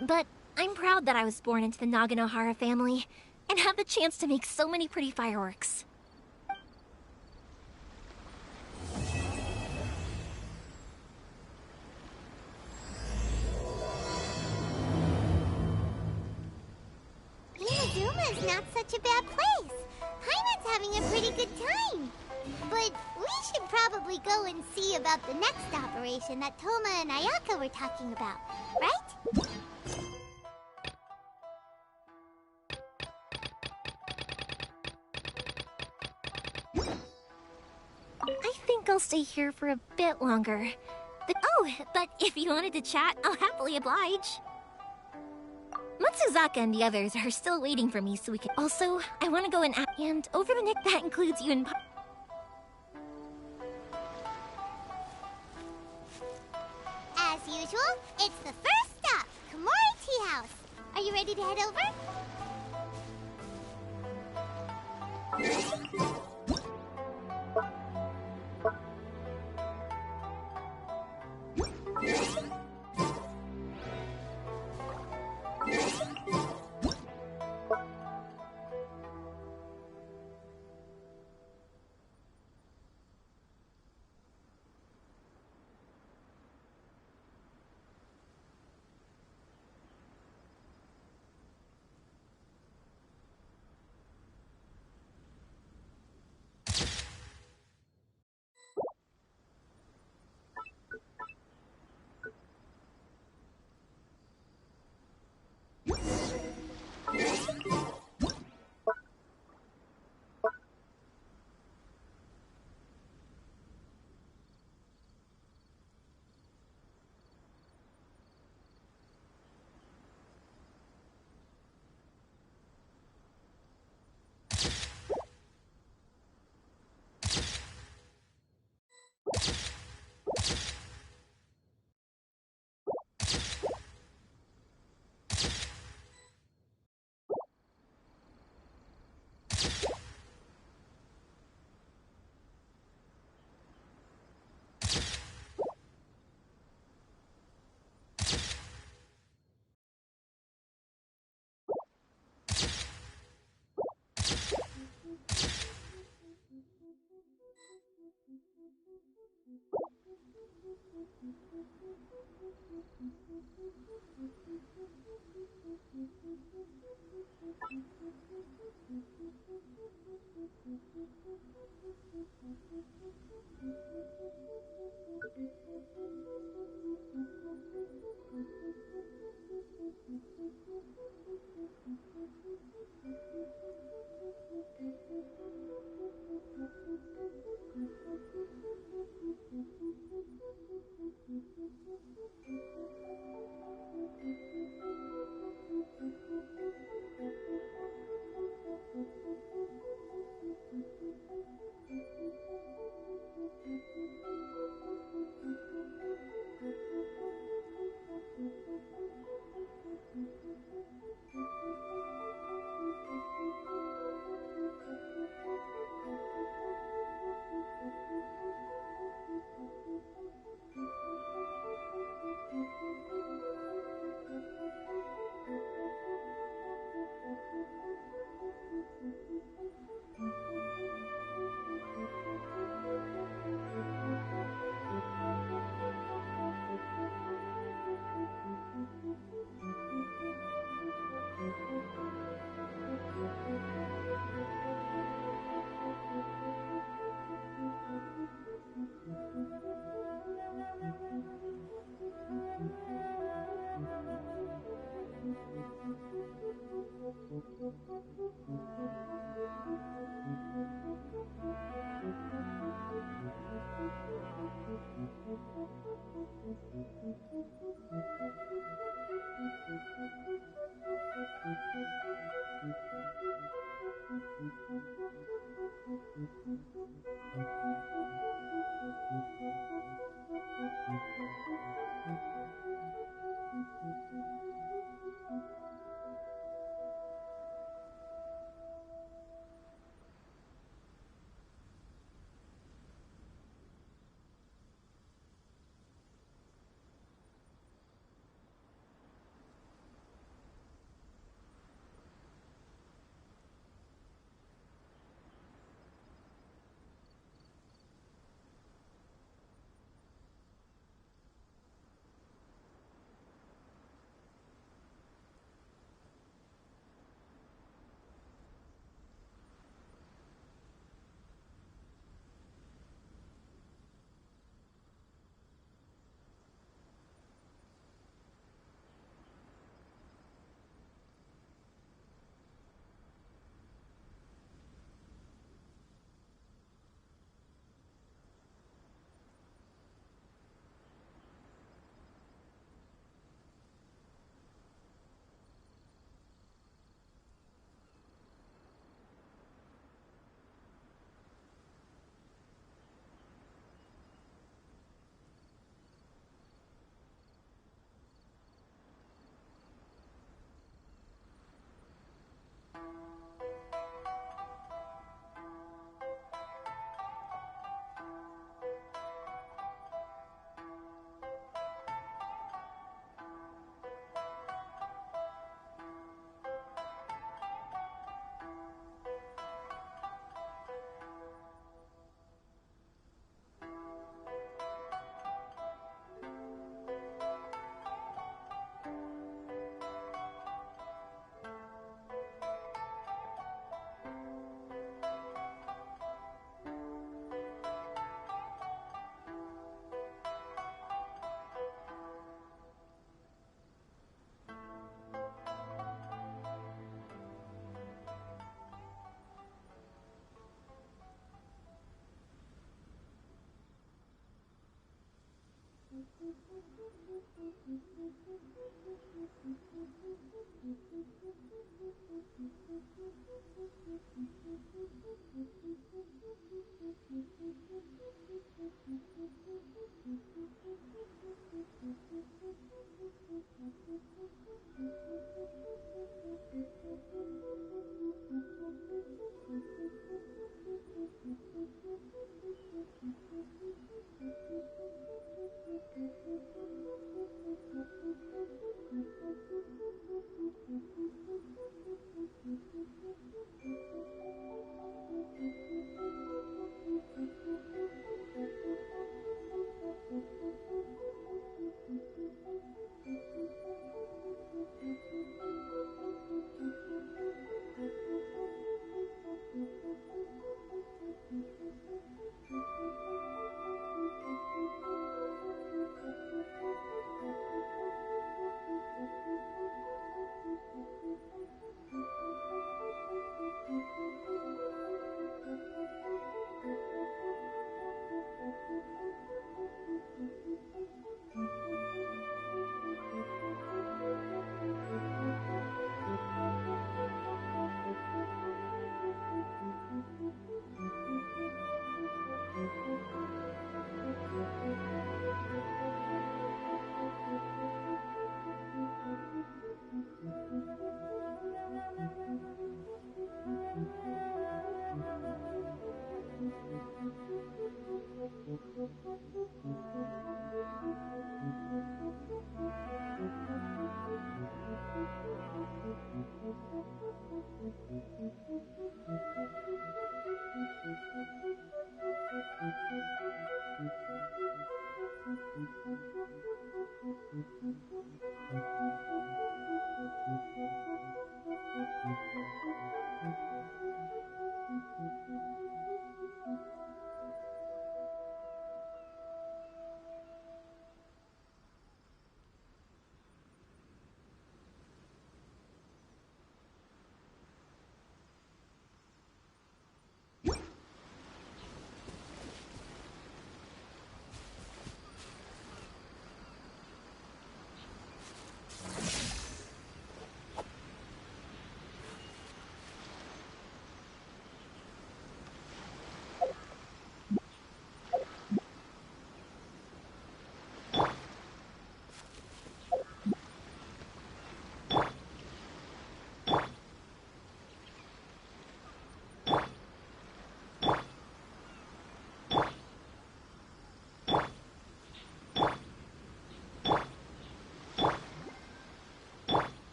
But I'm proud that I was born into the Naganohara family and have the chance to make so many pretty fireworks. Inazuma is not such a bad place. Paimon's having a pretty good time. But we should probably go and see about the next operation that Toma and Ayaka were talking about, right? I think I'll stay here for a bit longer. But if you wanted to chat, I'll happily oblige. Matsuzaka and the others are still waiting for me so we can... Also, I want to go and over the neck that includes you and... As usual, it's the first stop, Komori Tea House. Are you ready to head over?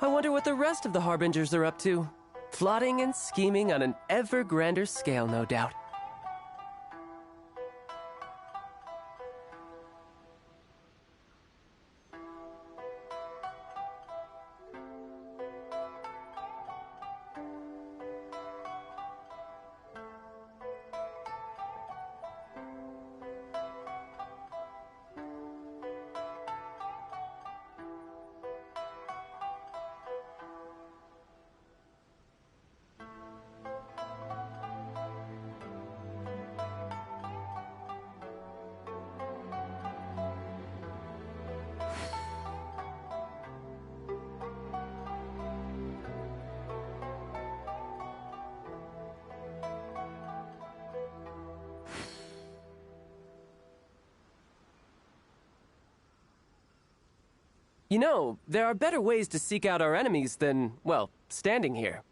I wonder what the rest of the Harbingers are up to. Plotting and scheming on an ever grander scale, no doubt. You know, there are better ways to seek out our enemies than, well, standing here.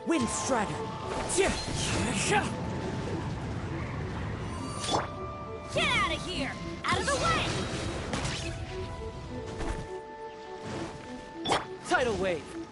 Wind Strider! Get out of here! Out of the way! Tidal Wave!